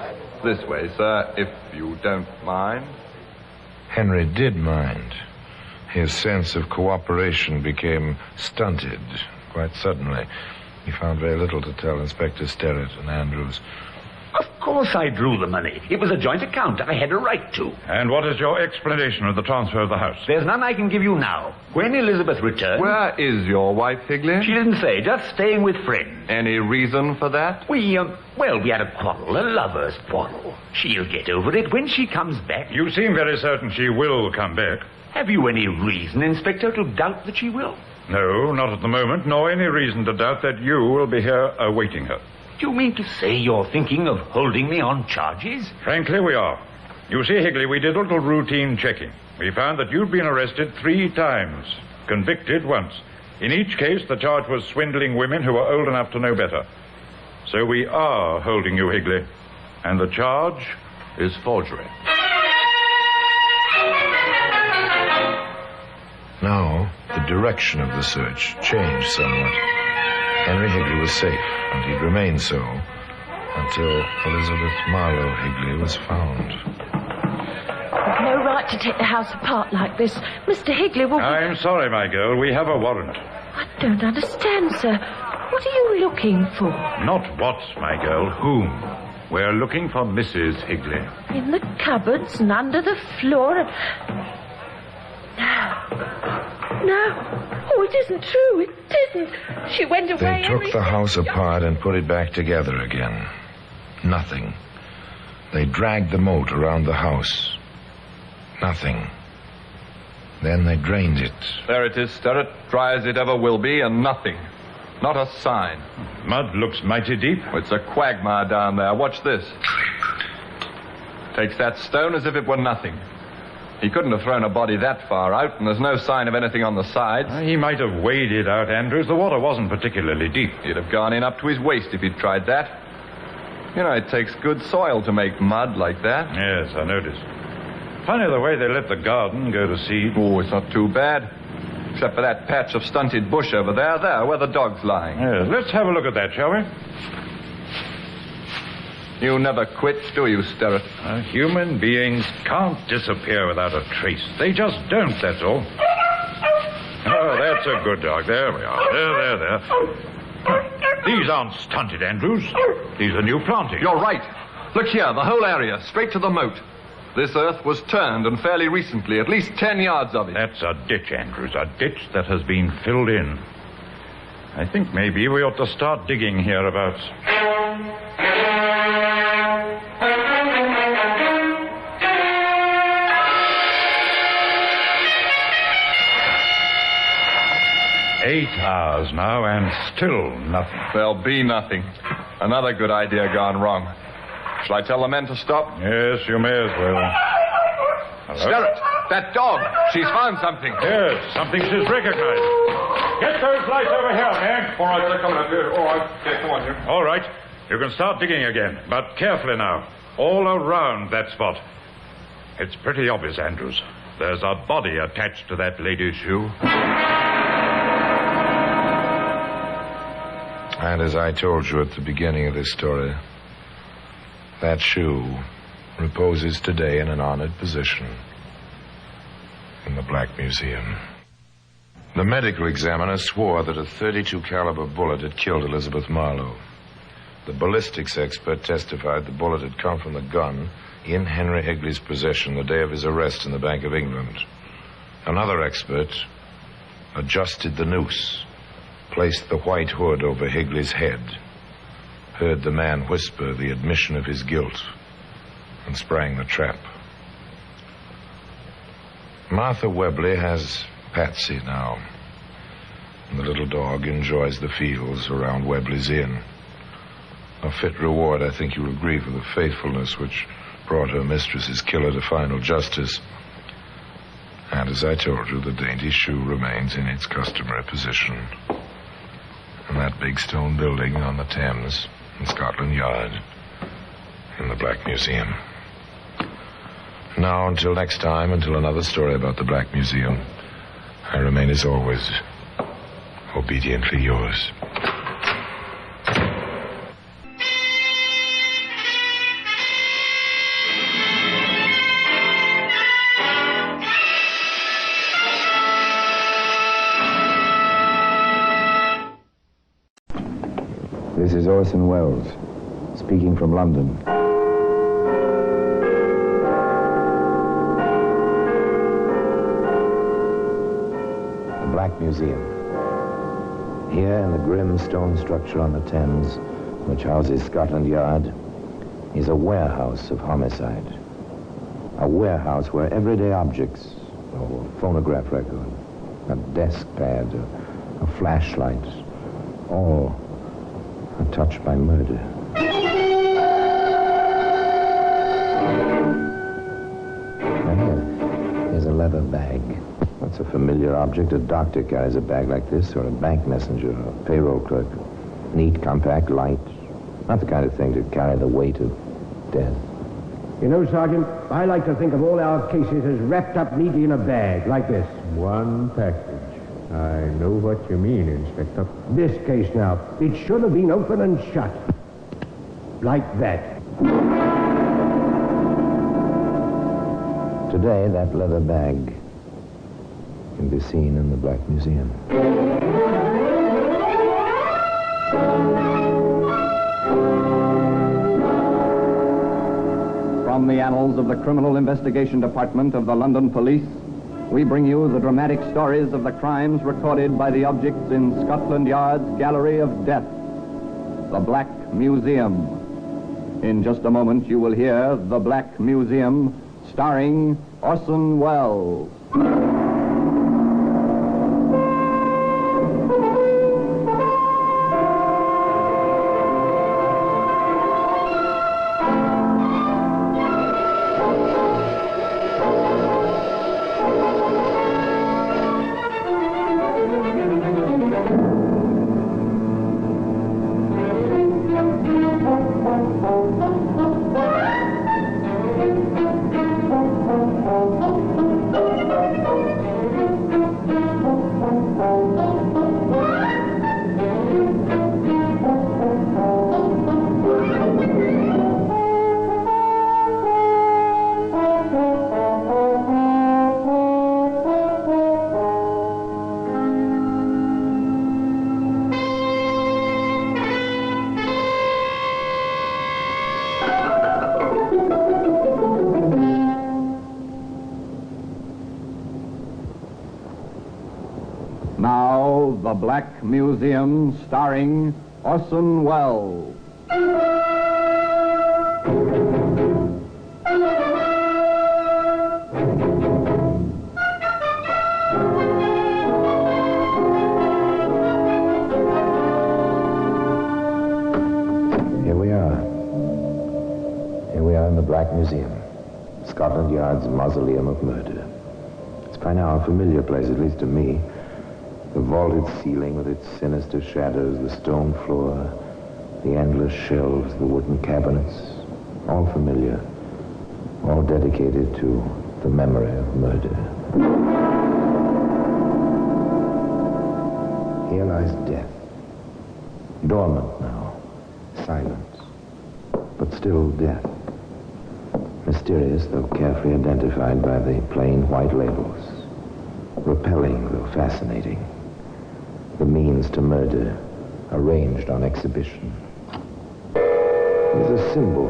This way, sir, if you don't mind. Henry did mind. His sense of cooperation became stunted quite suddenly. He found very little to tell Inspector Sterrett and Andrews. Of course I drew the money. It was a joint account. I had a right to. And what is your explanation of the transfer of the house? There's none I can give you now. When Elizabeth returns... Where is your wife, Higley? She didn't say. Just staying with friends. Any reason for that? We had a quarrel. A lover's quarrel. She'll get over it when she comes back. You seem very certain she will come back. Have you any reason, Inspector, to doubt that she will? No, not at the moment, nor any reason to doubt that you will be here awaiting her. Do you mean to say you're thinking of holding me on charges? Frankly, we are. You see, Higley, we did a little routine checking. We found that you'd been arrested 3 times, convicted once. In each case, the charge was swindling women who were old enough to know better. So we are holding you, Higley. And the charge is forgery. Now, the direction of the search changed somewhat. Henry Higley was safe, and he'd remain so until Elizabeth Marlowe Higley was found. We've no right to take the house apart like this. Mr. Higley will... I'm sorry, my girl. We have a warrant. I don't understand, sir. What are you looking for? Not what, my girl. Whom? We're looking for Mrs. Higley. In the cupboards and under the floor and... No. Oh, it isn't true. It isn't. She went away. They took the house apart and put it back together again. Nothing. They dragged the moat around the house. Nothing. Then they drained it. There it is, Sterrett. Dry as it ever will be, and nothing. Not a sign. Mud looks mighty deep. It's a quagmire down there. Watch this. Takes that stone as if it were nothing. He couldn't have thrown a body that far out, and there's no sign of anything on the sides. He might have waded out, Andrews. The water wasn't particularly deep. He'd have gone in up to his waist if he'd tried that. You know, it takes good soil to make mud like that. Yes, I noticed. Funny the way they let the garden go to seed. Oh, it's not too bad. Except for that patch of stunted bush over there, where the dog's lying. Yes, let's have a look at that, shall we? You never quit, do you, Sterrett? Human beings can't disappear without a trace. They just don't, that's all. Oh, that's a good dog. There we are. There. These aren't stunted, Andrews. These are new plantings. You're right. Look here, the whole area, straight to the moat. This earth was turned, and fairly recently, at least 10 yards of it. That's a ditch, Andrews, a ditch that has been filled in. I think maybe we ought to start digging hereabouts. 8 hours now, and still nothing. There'll be nothing. Another good idea gone wrong. Shall I tell the men to stop? Yes, you may as well. Hello? Sterrett, that dog. She's found something. Yes, something she's recognized. Get those lights over here, man. All right, they're coming up here. All right, yeah, come on here. All right, you can start digging again, but carefully now. All around that spot. It's pretty obvious, Andrews. There's a body attached to that lady's shoe. And as I told you at the beginning of this story, that shoe reposes today in an honored position in the Black Museum. The medical examiner swore that a .32 caliber bullet had killed Elizabeth Marlowe. The ballistics expert testified the bullet had come from the gun in Henry Higley's possession the day of his arrest in the Bank of England. Another expert adjusted the noose, placed the white hood over Higley's head, heard the man whisper the admission of his guilt, and sprang the trap. Martha Webley has Patsy now, and the little dog enjoys the fields around Webley's Inn. A fit reward, I think you'll agree, for the faithfulness which brought her mistress's killer to final justice. And as I told you, the dainty shoe remains in its customary position in that big stone building on the Thames in Scotland Yard in the Black Museum. Now, until next time, until another story about the Black Museum, I remain as always obediently yours. Orson Welles, speaking from London. The Black Museum. Here in the grim stone structure on the Thames, which houses Scotland Yard, is a warehouse of homicide. A warehouse where everyday objects, a phonograph record, a desk pad, a flashlight, all are touched by murder. Now here's a leather bag. That's a familiar object. A doctor carries a bag like this, or a bank messenger, or a payroll clerk. Neat, compact, light. Not the kind of thing to carry the weight of death. You know, Sergeant, I like to think of all our cases as wrapped up neatly in a bag, like this. One package. I know what you mean, Inspector. This case now, it should have been open and shut. Like that. Today, that leather bag can be seen in the Black Museum. From the annals of the Criminal Investigation Department of the London Police, we bring you the dramatic stories of the crimes recorded by the objects in Scotland Yard's Gallery of Death, the Black Museum. In just a moment, you will hear The Black Museum, starring Orson Welles. Now, The Black Museum, starring Orson Welles. Here we are. Here we are in the Black Museum, Scotland Yard's mausoleum of murder. It's by now a familiar place, at least to me. The vaulted ceiling with its sinister shadows, the stone floor, the endless shelves, the wooden cabinets, all familiar, all dedicated to the memory of murder. Here lies death, dormant now, silent, but still death. Mysterious, though carefully identified by the plain white labels. Repelling, though fascinating. The means to murder, arranged on exhibition. It is a symbol,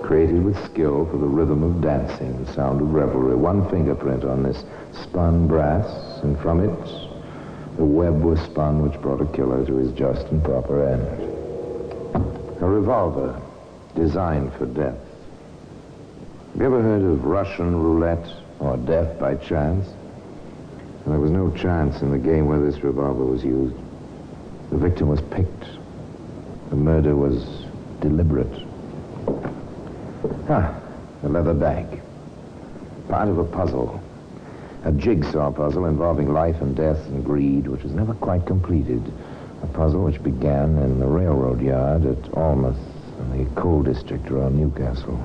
created with skill for the rhythm of dancing, the sound of revelry. One fingerprint on this spun brass, and from it, the web was spun which brought a killer to his just and proper end. A revolver designed for death. Have you ever heard of Russian roulette or death by chance? There was no chance in the game where this revolver was used. The victim was picked. The murder was deliberate. The leather bag. Part of a puzzle. A jigsaw puzzle involving life and death and greed, which was never quite completed. A puzzle which began in the railroad yard at Almouth in the coal district around Newcastle.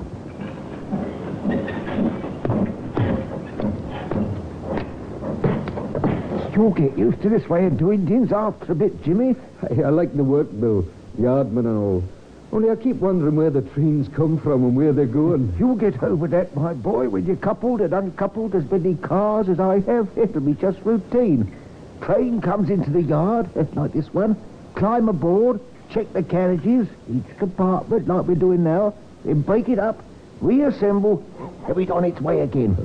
You'll get used to this way of doing things after a bit, Jimmy. Hey, I like the work, Bill. Yardman and all. Only I keep wondering where the trains come from and where they're going. You'll get over that, my boy, when you're coupled and uncoupled as many cars as I have. It'll be just routine. Train comes into the yard, like this one. climb aboard, check the carriages, each compartment like we're doing now, then break it up, reassemble, have it on its way again.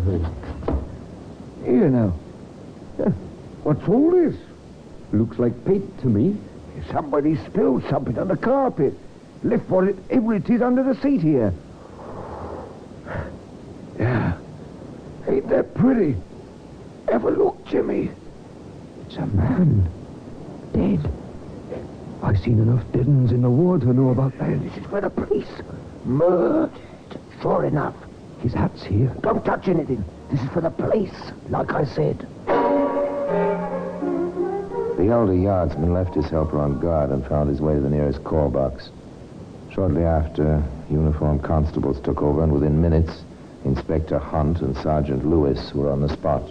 Here now. What's all this? Looks like paint to me. Somebody spilled something on the carpet. Left whatever it is under the seat here. Yeah. Ain't that pretty? Have a look, Jimmy. It's a man. Dead. I've seen enough dead uns in the war to know about that. This is for the police. Murdered. Sure enough. His hat's here. Don't touch anything. This is for the police, like I said. The elder yardsman left his helper on guard and found his way to the nearest call box. Shortly after, uniformed constables took over, and within minutes, Inspector Hunt and Sergeant Lewis were on the spot.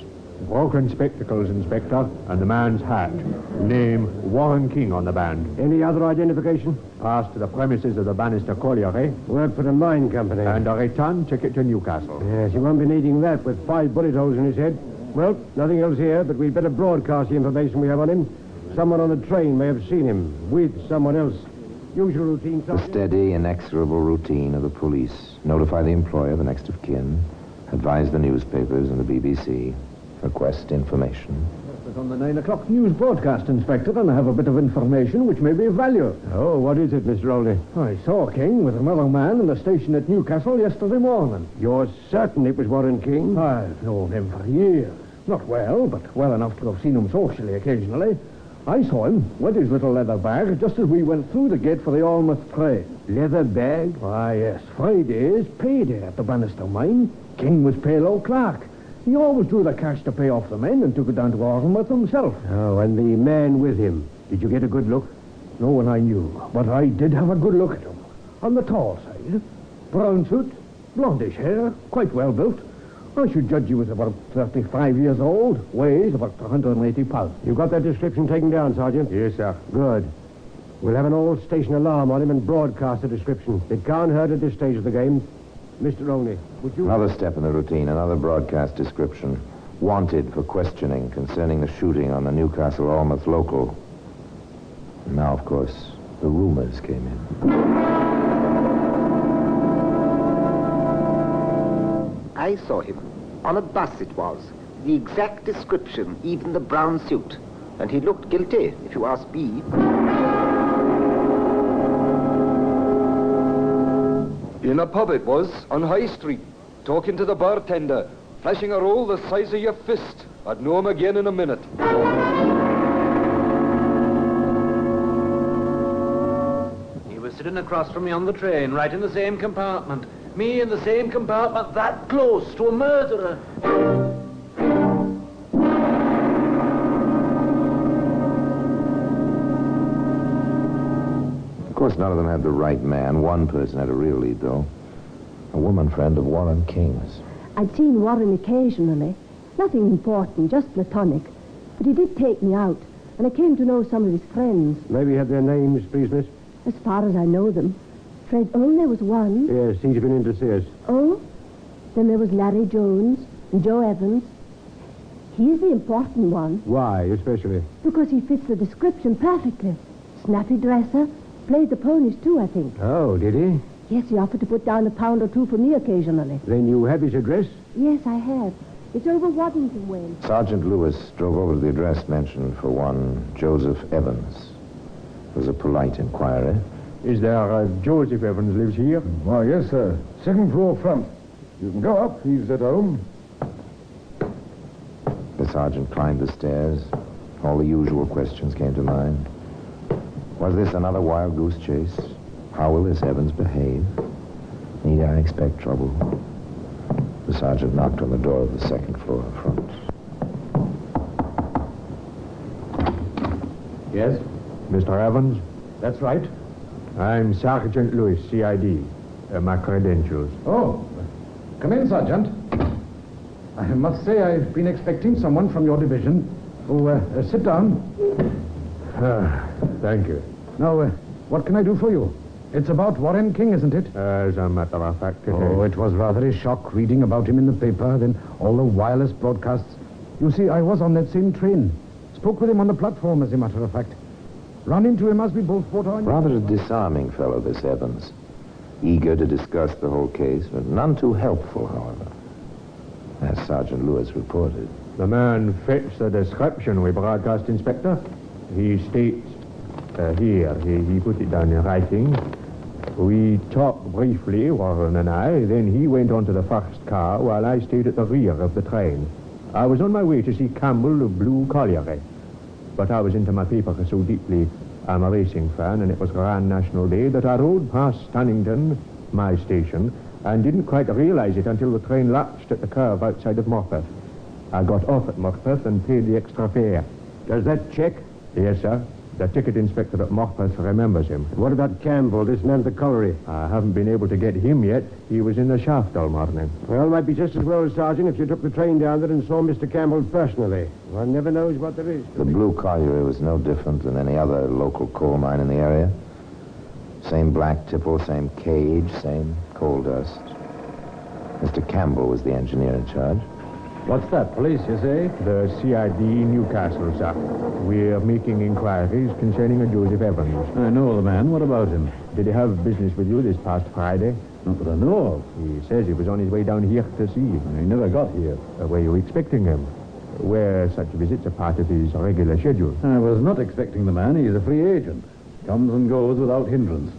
Walking spectacles, Inspector, and the man's hat. Name, Warren King on the band. Any other identification? Pass to the premises of the Bannister Colliery. Work for the mine company. And a return ticket to Newcastle. Yes, he won't be needing that with 5 bullet holes in his head. Well, nothing else here, but we'd better broadcast the information we have on him. Someone on the train may have seen him with someone else. Usual routine, The steady, inexorable routine of the police. Notify the employer, the next of kin. Advise the newspapers and the BBC. Request information. It's on the 9 o'clock news broadcast, Inspector, and I have a bit of information which may be of value. Oh, what is it, Mr. Olney? I saw King with another man in the station at Newcastle yesterday morning. You're certain it was Warren King? I've known him for years. Not well, but well enough to have seen him socially occasionally. I saw him with his little leather bag just as we went through the gate for the Almouth train. Leather bag? Why, yes. Friday's payday at the Bannister mine. King was payroll clerk. He always drew the cash to pay off the men and took it down to Almouth himself. Oh, and the man with him. Did you get a good look? No one I knew, but I did have a good look at him. On the tall side. Brown suit, blondish hair, quite well built. I should judge he was about 35 years old, weighs about 180 pounds. You got that description taken down, Sergeant? Yes, sir. Good. We'll have an old station alarm on him and broadcast the description. It can't hurt at this stage of the game. Mr. Olney, would you... Another step in the routine, another broadcast description. Wanted for questioning concerning the shooting on the Newcastle Almouth local. And now, of course, the rumors came in. I saw him. On a bus it was. The exact description, even the brown suit. And he looked guilty, if you ask me. In a pub it was, on High Street, talking to the bartender, flashing a roll the size of your fist. I'd know him again in a minute. He was sitting across from me on the train, right in the same compartment. Me in the same compartment, that close to a murderer. Of course, none of them had the right man. One person had a real lead, though. A woman friend of Warren King's. I'd seen Warren occasionally. Nothing important, just platonic. But he did take me out, and I came to know some of his friends. Maybe you have their names, please, miss? As far as I know them. Fred Olney was one. Yes, he's been in to see us. Oh? Then there was Larry Jones and Joe Evans. He's the important one. Why, especially? Because he fits the description perfectly. Snappy dresser. Played the ponies, too, I think. Oh, did he? Yes, he offered to put down a pound or two for me occasionally. Then you have his address? Yes, I have. It's over Waddington Way. Sergeant Lewis drove over to the address mentioned for one Joseph Evans. It was a polite inquiry. Is there Joseph Evans lives here? Why, yes, sir. Second floor front. You can go up. He's at home. The sergeant climbed the stairs. All the usual questions came to mind. Was this another wild goose chase? How will this Evans behave? Need I expect trouble? The sergeant knocked on the door of the second floor front. Yes? Mr. Evans? That's right. I'm Sergeant Lewis, CID. My credentials. Oh, come in, Sergeant. I must say I've been expecting someone from your division. Oh, sit down. Thank you. Now, what can I do for you? It's about Warren King, isn't it? As a matter of fact, it Oh, is. it was rather a shock reading about him in the paper, then all the wireless broadcasts. You see, I was on that same train. Spoke with him on the platform, as a matter of fact. Run into him as we both put on. Rather a disarming fellow, this Evans. Eager to discuss the whole case, but none too helpful, however. As Sergeant Lewis reported. The man fits the description we broadcast, Inspector. He states, here, he put it down in writing. We talked briefly, Warren and I, then he went on to the first car while I stayed at the rear of the train. I was on my way to see Campbell of Blue Colliery, but I was into my paper so deeply. I'm a racing fan, and it was Grand National Day that I rode past Stunnington, my station, and didn't quite realize it until the train latched at the curve outside of Morpeth. I got off at Morpeth and paid the extra fare. Does that check? Yes, sir. The ticket inspector at Morpeth remembers him. What about Campbell, this man at the colliery? I haven't been able to get him yet. He was in the shaft all morning. Well, it might be just as well, Sergeant, if you took the train down there and saw Mr. Campbell personally. One never knows what there is. The Blue Colliery was no different than any other local coal mine in the area. Same black tipple, same cage, same coal dust. Mr. Campbell was the engineer in charge. What's that, police, you say? The CID Newcastle, sir. We're making inquiries concerning a Joseph Evans. I know the man. What about him? Did he have business with you this past Friday? Not that I know of. He says he was on his way down here to see you. He never got here. Were you expecting him? Were such visits a part of his regular schedule? I was not expecting the man. He's a free agent. Comes and goes without hindrance.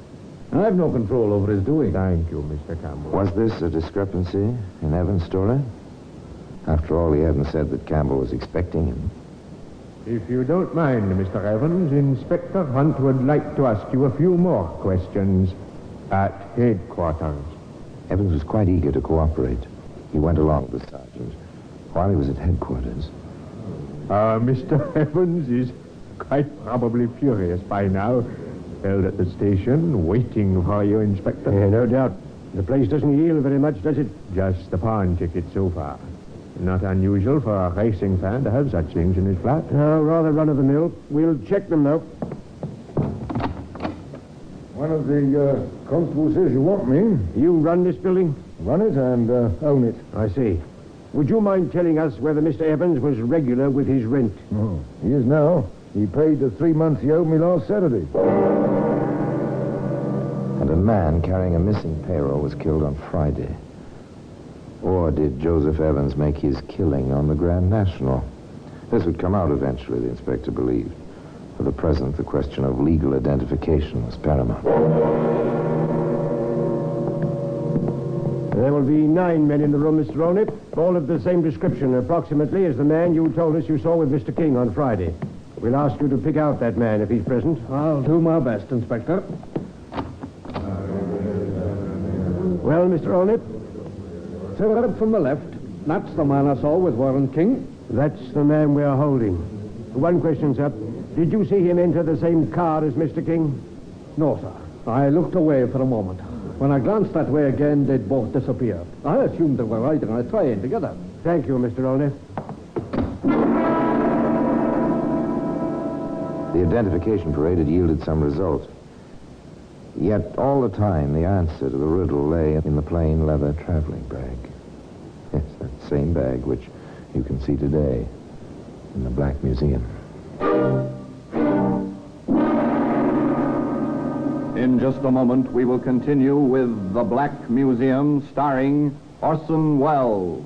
I've no control over his doing. Thank you, Mr. Campbell. Was this a discrepancy in Evans' story? After all, he hadn't said that Campbell was expecting him. If you don't mind, Mr. Evans, Inspector Hunt would like to ask you a few more questions at headquarters. Evans was quite eager to cooperate. He went along with the sergeant while he was at headquarters. Mr. Evans is quite probably furious by now. Held at the station, waiting for you, Inspector. Yeah, no doubt. The place doesn't yield very much, does it? Just the pawn ticket so far. Not unusual for a racing fan to have such things in his flat. No, rather run-of-the-mill. We'll check them, though. One of the constables says you want me. You run this building? Run it and own it. I see. Would you mind telling us whether Mr. Evans was regular with his rent? Oh, he is now. He paid the 3 months he owed me last Saturday. And a man carrying a missing payroll was killed on Friday. Or did Joseph Evans make his killing on the Grand National? This would come out eventually, the inspector believed. For the present, the question of legal identification was paramount. There will be 9 men in the room, Mr. Olnip, all of the same description, approximately, as the man you told us you saw with Mr. King on Friday. We'll ask you to pick out that man if he's present. I'll do my best, Inspector. Well, Mr. Olnip? Sir, from the left. That's the man I saw with Warren King. That's the man we're holding. One question, sir. Did you see him enter the same car as Mr. King? No, sir. I looked away for a moment. When I glanced that way again, they'd both disappeared. I assumed they were riding on a train together. Thank you, Mr. Olnip. The identification parade had yielded some result. Yet all the time, the answer to the riddle lay in the plain leather traveling bag. Yes, that same bag which you can see today in the Black Museum. In just a moment, we will continue with The Black Museum, starring Orson Welles.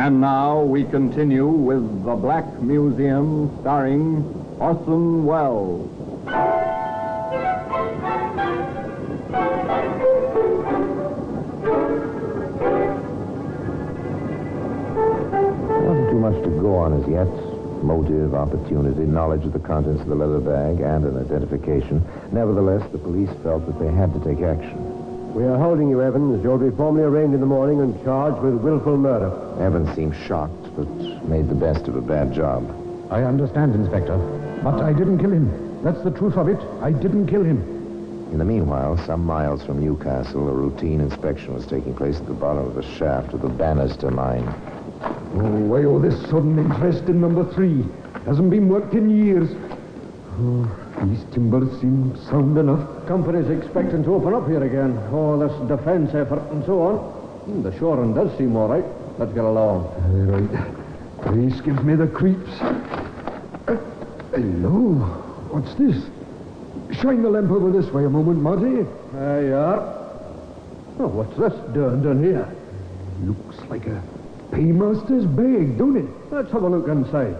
And now we continue with The Black Museum, starring Orson Welles. Wasn't too much to go on as yet. Motive, opportunity, knowledge of the contents of the leather bag, and an identification. Nevertheless, the police felt that they had to take action. We are holding you, Evans. You'll be formally arraigned in the morning and charged with willful murder. Evans seemed shocked, but made the best of a bad job. I understand, Inspector. But I didn't kill him. That's the truth of it. I didn't kill him. In the meanwhile, some miles from Newcastle, a routine inspection was taking place at the bottom of a shaft of the Bannister mine. Oh, why all this sudden interest in number 3? Hasn't been worked in years. Oh, these timbers seem sound enough. Company's expecting to open up here again. All this defense effort and so on. The shoring does seem all right. Let's get along. Right. Police gives me the creeps. Hello. What's this? Shine the lamp over this way a moment, Marty. There you are. Oh, what's this done here? Looks like a paymaster's bag, don't it? Let's have a look inside.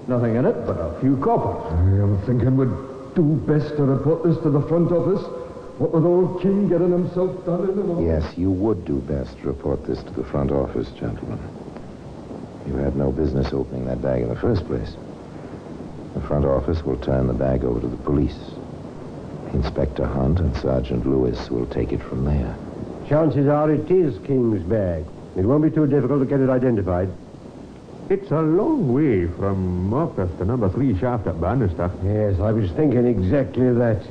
Nothing in it but a few coppers. I am thinking we'd do best to report this to the front office. What with old King getting himself done in the morning. Yes, you would do best to report this to the front office, gentlemen. You had no business opening that bag in the first place. The front office will turn the bag over to the police. Inspector Hunt and Sergeant Lewis will take it from there. Chances are it is King's bag. It won't be too difficult to get it identified. It's a long way from Marcus to number 3 shaft at Bannister. Yes, I was thinking exactly that.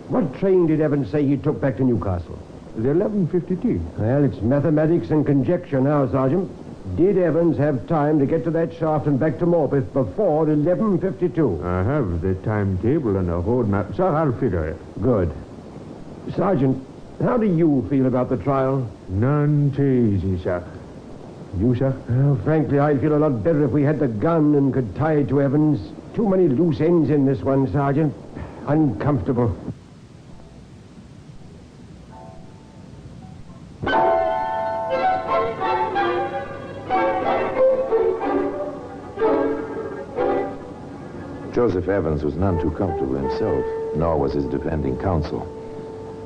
What train did Evans say he took back to Newcastle? The 11:52. Well, it's mathematics and conjecture now, Sergeant. Did Evans have time to get to that shaft and back to Morpeth before 11:52? I have the timetable and the road map, sir. I'll figure it. Good. Sergeant, how do you feel about the trial? None too easy, sir. You, sir? Well, frankly, I'd feel a lot better if we had the gun and could tie it to Evans. Too many loose ends in this one, Sergeant. Uncomfortable. Joseph Evans was none too comfortable himself, nor was his defending counsel.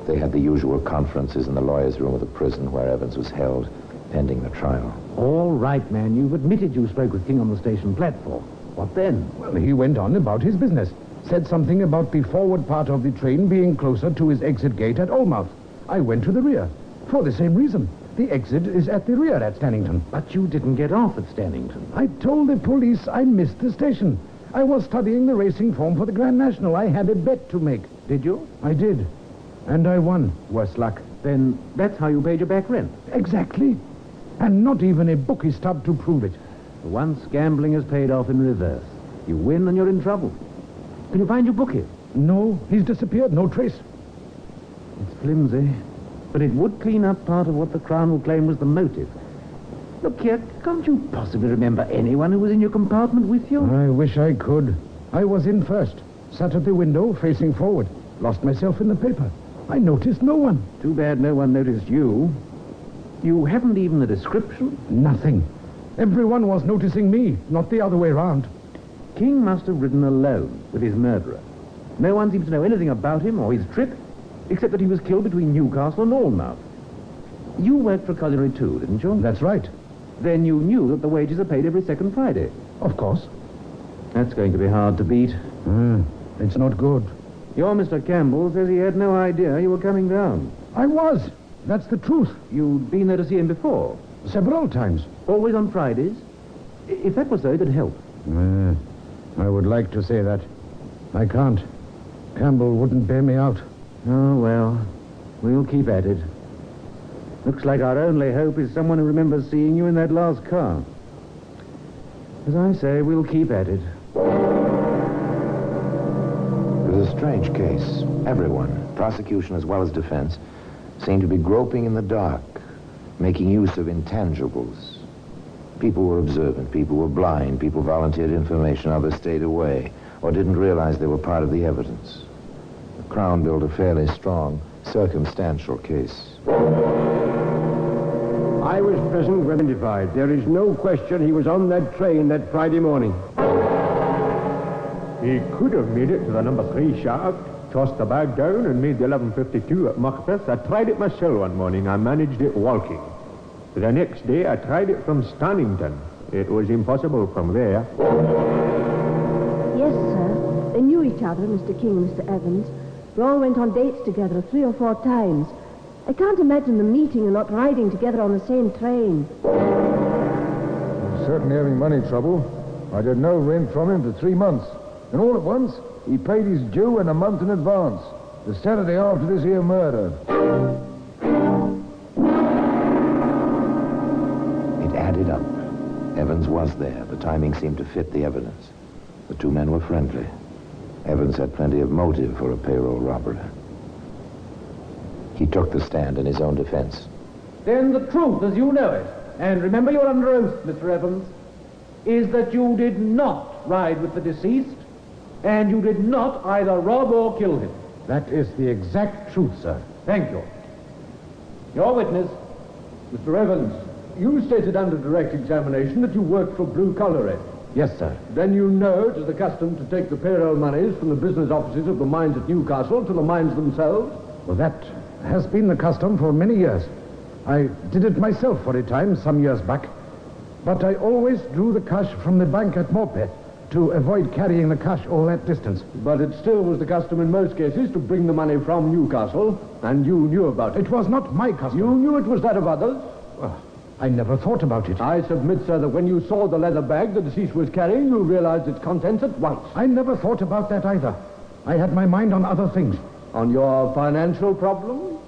They had the usual conferences in the lawyer's room of the prison where Evans was held, pending the trial. All right, man. You've admitted you spoke with King on the station platform. What then? Well, he went on about his business. Said something about the forward part of the train being closer to his exit gate at Almouth. I went to the rear. For the same reason. The exit is at the rear at Stannington. But you didn't get off at Stannington. I told the police I missed the station. I was studying the racing form for the Grand National. I had a bet to make. Did you? I did. And I won. Worse luck. Then that's how you paid your back rent. Exactly. And not even a bookie stub to prove it. Once gambling has paid off in reverse. You win and you're in trouble. Can you find your bookie? No, he's disappeared. No trace. It's flimsy. But it would clean up part of what the Crown will claim was the motive. Look here, can't you possibly remember anyone who was in your compartment with you? I wish I could. I was in first. Sat at the window, facing forward. Lost myself in the paper. I noticed no one. Too bad no one noticed you. You haven't even a description? Nothing. Everyone was noticing me, not the other way round. King must have ridden alone with his murderer. No one seems to know anything about him or his trip, except that he was killed between Newcastle and Almouth. You worked for colliery too, didn't you? That's right. Then you knew that the wages are paid every second Friday. Of course. That's going to be hard to beat. It's not good. Your Mr. Campbell says he had no idea you were coming down. I was. That's the truth. You'd been there to see him before? Several times. Always on Fridays? If that was so, it'd help. I would like to say that. I can't. Campbell wouldn't bear me out. Oh, well, we'll keep at it. Looks like our only hope is someone who remembers seeing you in that last car. As I say, we'll keep at it. It was a strange case. Everyone, prosecution as well as defense, seemed to be groping in the dark, making use of intangibles. People were observant, people were blind, people volunteered information, others stayed away, or didn't realize they were part of the evidence. The Crown built a fairly strong, circumstantial case. I was present when identified. There is no question he was on that train that Friday morning. He could have made it to the number 3 shaft, tossed the bag down, and made the 11:52 at Macbeth. I tried it myself one morning. I managed it walking. The next day, I tried it from Stannington. It was impossible from there. Yes, sir. They knew each other, Mr. King and Mr. Evans. They all went on dates together 3 or 4 times. I can't imagine them meeting and not riding together on the same train. He's certainly having money trouble. I had no rent from him for 3 months. And all at once, he paid his due in a month in advance. The Saturday after this here murder. It added up. Evans was there. The timing seemed to fit the evidence. The two men were friendly. Evans had plenty of motive for a payroll robbery. He took the stand in his own defense. Then the truth, as you know it, and remember you're under oath, Mr. Evans, is that you did not ride with the deceased, and you did not either rob or kill him. That is the exact truth, sir. Thank you. Your witness, Mr. Evans, you stated under direct examination that you worked for Blue Collar Ed. Yes, sir. Then you know it is the custom to take the payroll monies from the business offices of the mines at Newcastle to the mines themselves? Well, that has been the custom for many years. I did it myself for a time, some years back. But I always drew the cash from the bank at Morpeth to avoid carrying the cash all that distance. But it still was the custom in most cases to bring the money from Newcastle, and you knew about it. It was not my custom. You knew it was that of others? Well, I never thought about it. I submit, sir, that when you saw the leather bag the deceased was carrying, you realized its contents at once. I never thought about that either. I had my mind on other things. On your financial problem?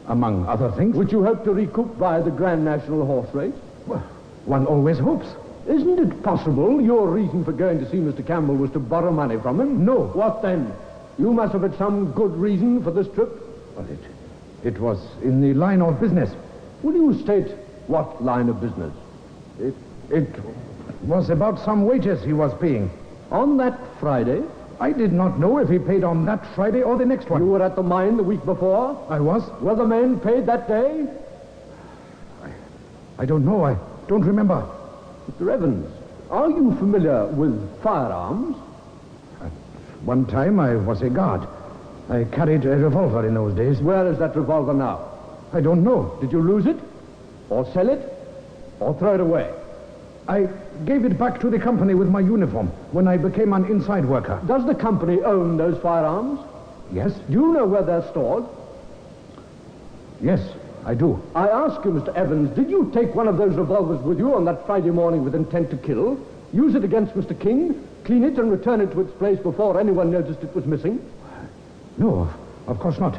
Among other things. Which you hope to recoup via the Grand National Horse Race? Well, one always hopes. Isn't it possible your reason for going to see Mr. Campbell was to borrow money from him? No. What then? You must have had some good reason for this trip? Well, it was in the line of business. Will you state what line of business? It was about some wages he was paying. On that Friday? I did not know if he paid on that Friday or the next one. You were at the mine the week before? I was. Were the men paid that day? I don't know. I don't remember. Mr. Evans, are you familiar with firearms? At one time I was a guard. I carried a revolver in those days. Where is that revolver now? I don't know. Did you lose it? Or sell it? Or throw it away? I gave it back to the company with my uniform when I became an inside worker. Does the company own those firearms? Yes. Do you know where they're stored? Yes, I do. I ask you, Mr. Evans, did you take one of those revolvers with you on that Friday morning with intent to kill, use it against Mr. King, clean it and return it to its place before anyone noticed it was missing? No, of course not.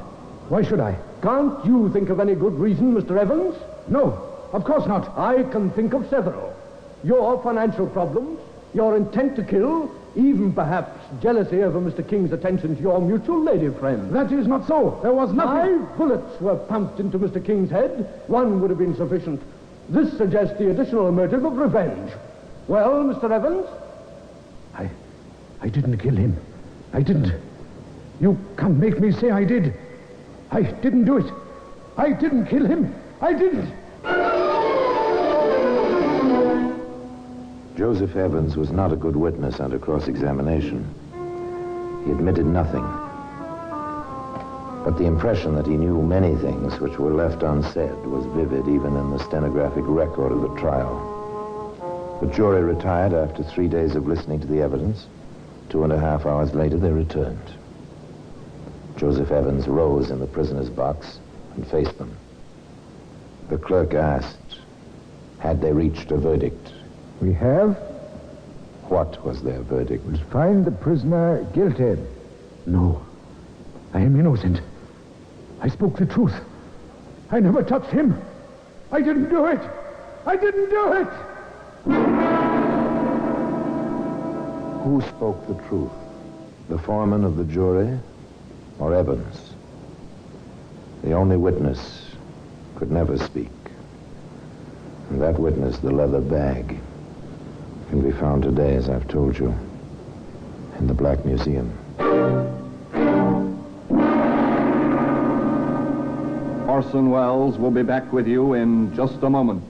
Why should I? Can't you think of any good reason, Mr. Evans? No, of course not. I can think of several. Your financial problems, your intent to kill, even perhaps jealousy over Mr. King's attention to your mutual lady friend. That is not so. There was nothing. 5 bullets were pumped into Mr. King's head. 1 would have been sufficient. This suggests the additional motive of revenge. Well, Mr. Evans? I didn't kill him. I didn't. You can't make me say I did. I didn't do it. I didn't kill him. I didn't. Joseph Evans was not a good witness under cross-examination. He admitted nothing. But the impression that he knew many things which were left unsaid was vivid even in the stenographic record of the trial. The jury retired after 3 days of listening to the evidence. 2.5 hours later, they returned. Joseph Evans rose in the prisoner's box and faced them. The clerk asked, had they reached a verdict? We have. What was their verdict? We find the prisoner guilty. No, I am innocent. I spoke the truth. I never touched him. I didn't do it. I didn't do it. Who spoke the truth? The foreman of the jury or Evans? The only witness could never speak. And that witness, the leather bag, can be found today, as I've told you, in the Black Museum. Orson Welles will be back with you in just a moment.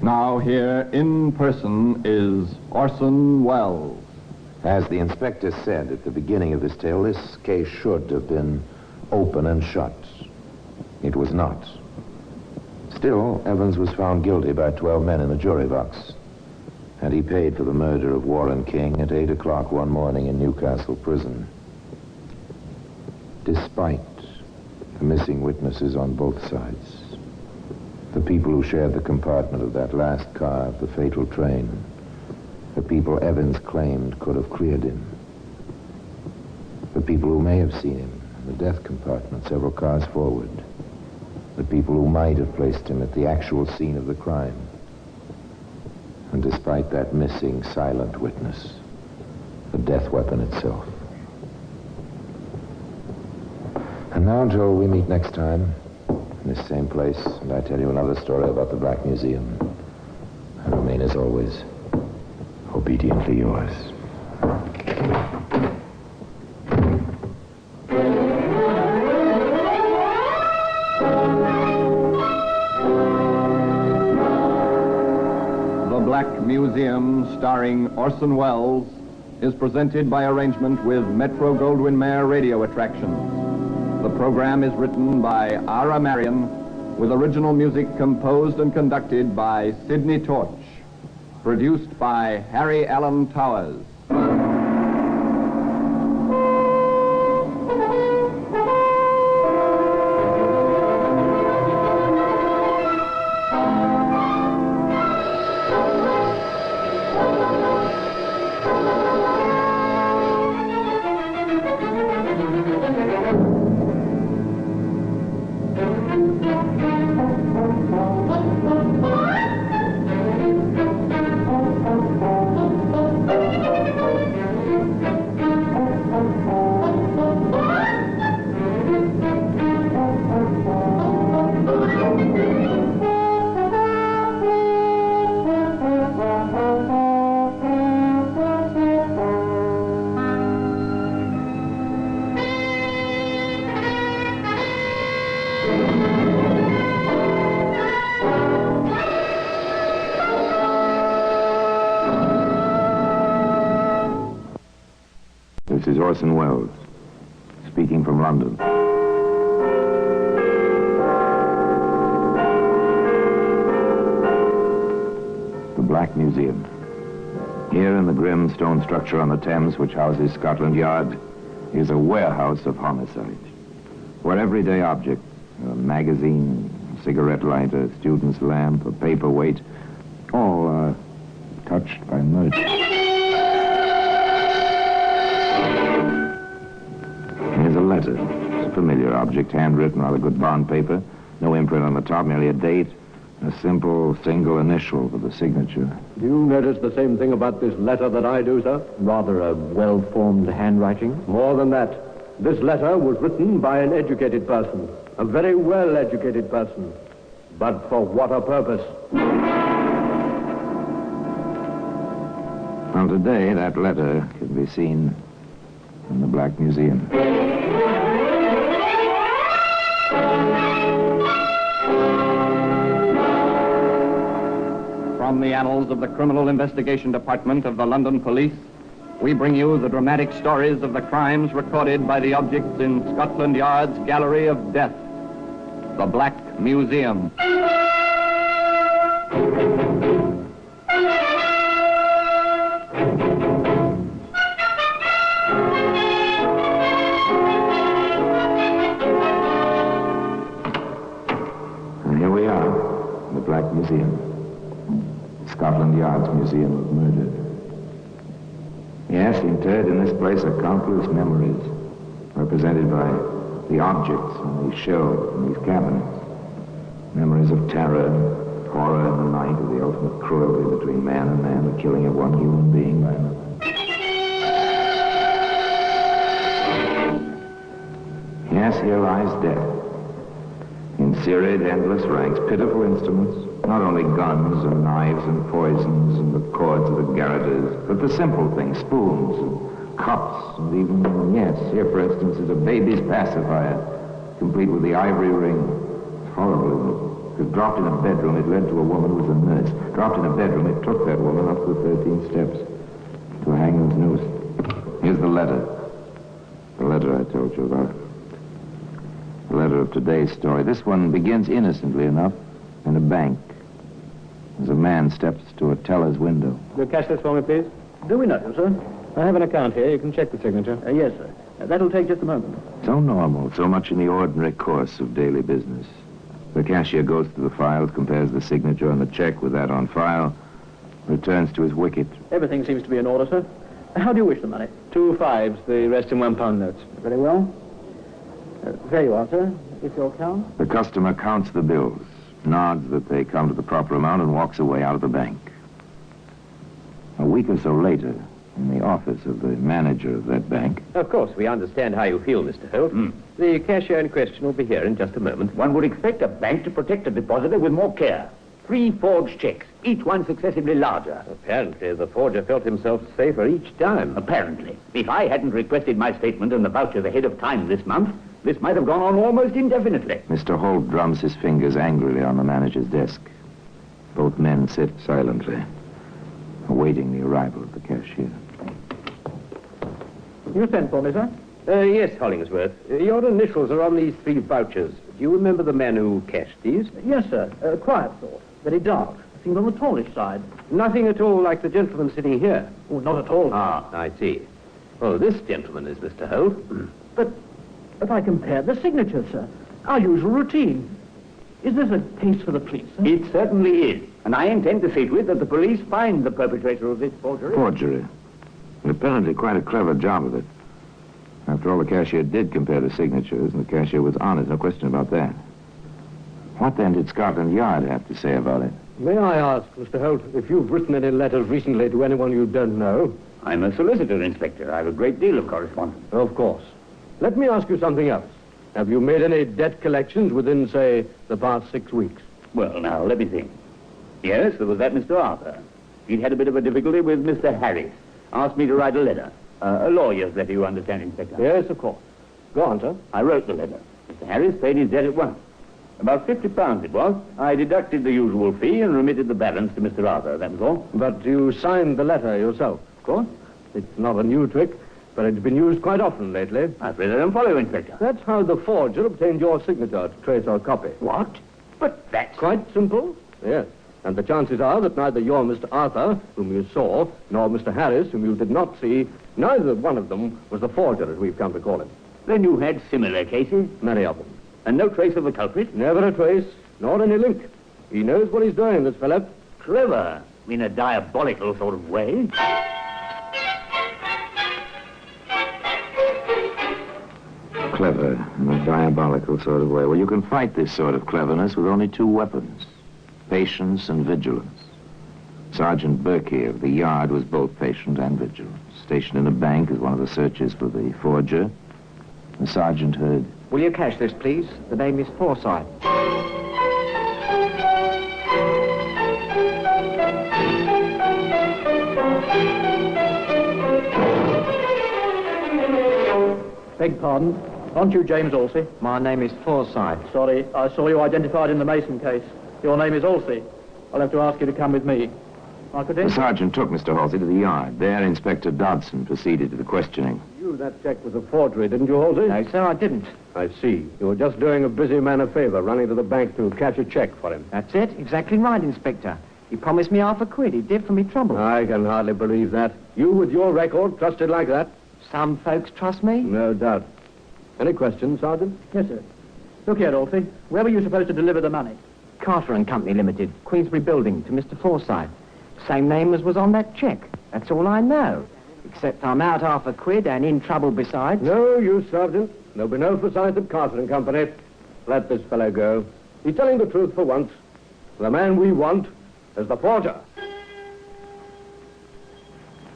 Now here in person is Orson Welles. As the inspector said at the beginning of this tale, this case should have been open and shut. It was not. Still, Evans was found guilty by 12 men in the jury box, and he paid for the murder of Warren King at 8 o'clock one morning in Newcastle prison. Despite the missing witnesses on both sides, the people who shared the compartment of that last car of the fatal train, the people Evans claimed could have cleared him, the people who may have seen him in the death compartment several cars forward, the people who might have placed him at the actual scene of the crime. And despite that missing silent witness, the death weapon itself. And now, Joel, we meet next time in this same place, and I tell you another story about the Black Museum. I remain, as always, obediently yours. The Black Museum, starring Orson Welles, is presented by arrangement with Metro-Goldwyn-Mayer Radio Attractions. The program is written by Ara Marion, with original music composed and conducted by Sidney Torch. Produced by Harry Allen Towers. This is Orson Welles, speaking from London. The Black Museum. Here in the grim stone structure on the Thames, which houses Scotland Yard, is a warehouse of homicide, where everyday objects, a magazine, a cigarette lighter, a student's lamp, a paperweight, all are touched by murder. Here's a letter. It's a familiar object, handwritten, rather good bond paper. No imprint on the top, merely a date. A simple single initial for the signature. Do you notice the same thing about this letter that I do, sir? Rather a well-formed handwriting. More than that. This letter was written by an educated person. A very well-educated person. But for what a purpose? Well, today, that letter can be seen in the Black Museum. From the annals of the Criminal Investigation Department of the London Police, we bring you the dramatic stories of the crimes recorded by the objects in Scotland Yard's Gallery of Death. the Black Museum. And here we are, in the Black Museum. Scotland Yard's Museum of Murder. Yes, interred in this place are countless memories, represented by the objects on these shelves and these cabinets. Memories of terror, horror in the night, of the ultimate cruelty between man and man, the killing of one human being by another. Yes, here lies death. In serried, endless ranks, pitiful instruments, not only guns and knives and poisons and the cords of the garroters, but the simple things, spoons and cups and even, yes, here for instance is a baby's pacifier, complete with the ivory ring. It's horrible. It was dropped in a bedroom, it led to a woman who was a nurse. Dropped in a bedroom, it took that woman up the 13 steps to a hangman's noose. Here's the letter. The letter I told you about. The letter of today's story. This one begins innocently enough in a bank. As a man steps to a teller's window. Will you cash this for me, please? Do we know him, sir? I have an account here. You can check the signature. Yes, sir. That'll take just a moment. So normal, so much in the ordinary course of daily business. The cashier goes to the files, compares the signature on the check with that on file, returns to his wicket. Everything seems to be in order, sir. How do you wish the money? 2 5s, the rest in £1 notes. Very well. There you are, sir. It's your account. The customer counts the bills, nods that they come to the proper amount, and walks away out of the bank. A week or so later, in the office of the manager of that bank. Of course, we understand how you feel, Mr. Holt. The cashier in question will be here in just a moment. One would expect a bank to protect a depositor with more care. 3 forged checks, each one successively larger. Apparently, the forger felt himself safer each time. Apparently. If I hadn't requested my statement and the vouchers ahead of time this month, this might have gone on almost indefinitely. Mr. Holt drums his fingers angrily on the manager's desk. Both men sit silently, awaiting the arrival of the cashier. You sent for me, sir? Yes, Hollingsworth. Your initials are on these 3 vouchers. Do you remember the man who cashed these? Yes, sir. Quiet sort. Very dark. Seemed on the tallish side. Nothing at all like the gentleman sitting here. Oh, not at all. Ah, I see. Oh, this gentleman is Mr. Holt. But I compared the signatures, sir. Our usual routine. Is this a case for the police, sir? It certainly is. And I intend to see to it that the police find the perpetrator of this forgery. Forgery. And apparently quite a clever job of it. After all, the cashier did compare the signatures, and the cashier was honest, no question about that. What then did Scotland Yard have to say about it? May I ask, Mr. Holt, if you've written any letters recently to anyone you don't know? I'm a solicitor, Inspector. I have a great deal of correspondence. Of course. Let me ask you something else. Have you made any debt collections within, say, the past 6 weeks? Well, now, let me think. Yes, there was that Mr. Arthur. He'd had a bit of a difficulty with Mr. Harris. Asked me to write a letter. A lawyer's letter, you understand, Inspector? Yes, of course. Go on, sir. I wrote the letter. Mr. Harris paid his debt at once. About £50 it was. I deducted the usual fee and remitted the balance to Mr. Arthur, that was all. But you signed the letter yourself? Of course. It's not a new trick, but it's been used quite often lately. I really don't follow, Inspector. That's how the forger obtained your signature to trace our copy. What? But that's... Quite simple, yes. And the chances are that neither your Mr. Arthur, whom you saw, nor Mr. Harris, whom you did not see, neither one of them was the forger, as we've come to call him. Then you had similar cases? Many of them. And no trace of the culprit? Never a trace, nor any link. He knows what he's doing, this fellow. Clever, in a diabolical sort of way. Clever in a diabolical sort of way. Well, you can fight this sort of cleverness with only 2 weapons. Patience and vigilance. Sergeant Berkey of the Yard was both patient and vigilant. Stationed in a bank as one of the searchers for the forger, the sergeant heard... Will you cash this, please? The name is Forsyth. Beg pardon. Aren't you James Alsey? My name is Forsyth. Sorry, I saw you identified in the Mason case. Your name is Alsey. I'll have to ask you to come with me. Marketing? The sergeant took Mr. Halsey to the yard. There, Inspector Dodson proceeded to the questioning. You, that check was a forgery, didn't you, Halsey? No, sir, I didn't. I see. You were just doing a busy man a favor, running to the bank to cash a check for him. That's it. Exactly right, Inspector. He promised me £50. He did for me trouble. I can hardly believe that. You, with your record, trusted like that? Some folks trust me. No doubt. Any questions, Sergeant? Yes, sir. Look here, Alfie. Where were you supposed to deliver the money? Carter and Company Limited, Queensbury Building, to Mr. Forsyth. Same name as was on that cheque. That's all I know. Except I'm out £50 and in trouble besides. No use, Sergeant. There'll be no Forsyth at Carter and Company. Let this fellow go. He's telling the truth for once. The man we want is the forger.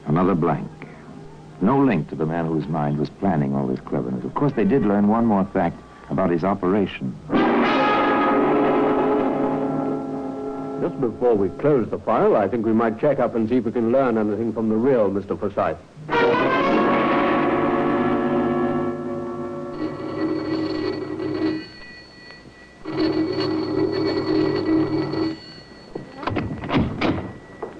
Another blank. No link to the man whose mind was planning all this cleverness. Of course, they did learn one more fact about his operation. Just before we close the file, I think we might check up and see if we can learn anything from the real Mr. Forsyth.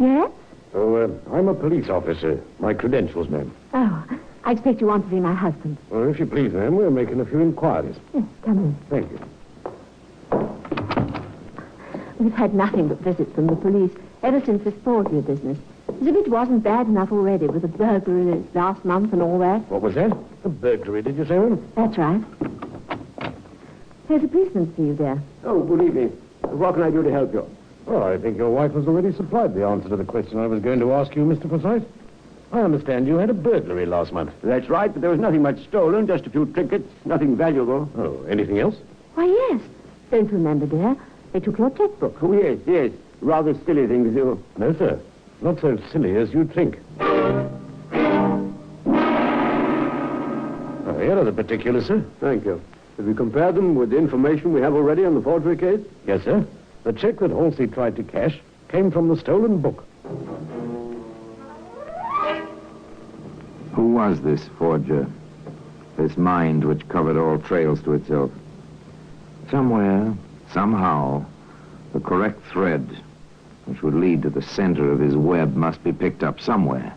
Yes? Oh, I'm a police officer. My credentials, ma'am. Oh, I expect you want to see my husband. Well, if you please, ma'am, we're making a few inquiries. Yes, come in. Thank you. We've had nothing but visits from the police ever since this forgery business. As if it wasn't bad enough already with the burglary last month and all that. What was that? A burglary, did you say, ma'am? That's right. Here's a policeman for you there. Oh, good evening. What can I do to help you? Well, I think your wife has already supplied the answer to the question I was going to ask you, Mr. Forsyth. I understand you had a burglary last month. That's right, but there was nothing much stolen, just a few trinkets, nothing valuable. Oh, anything else? Why, yes. Don't you remember, dear? They took your checkbook. Oh, yes. Rather silly thing to do. No, sir. Not so silly as you'd think. Here are the particulars, sir. Thank you. Have you compared them with the information we have already on the forgery case? Yes, sir. The check that Halsey tried to cash came from the stolen book. Who was this forger? This mind which covered all trails to itself? Somewhere, somehow, the correct thread which would lead to the center of his web must be picked up somewhere.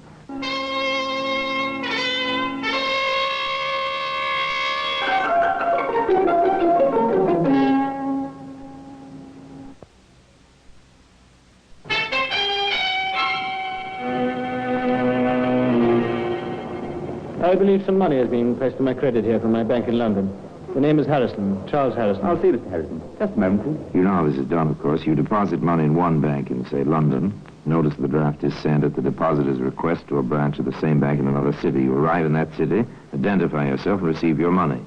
I believe some money has been placed to my credit here from my bank in London. The name is Harrison, Charles Harrison. I'll see Mr. Harrison. Just a moment, please. You know how this is done, of course. You deposit money in one bank in, say, London. Notice the draft is sent at the depositor's request to a branch of the same bank in another city. You arrive in that city, identify yourself, and receive your money.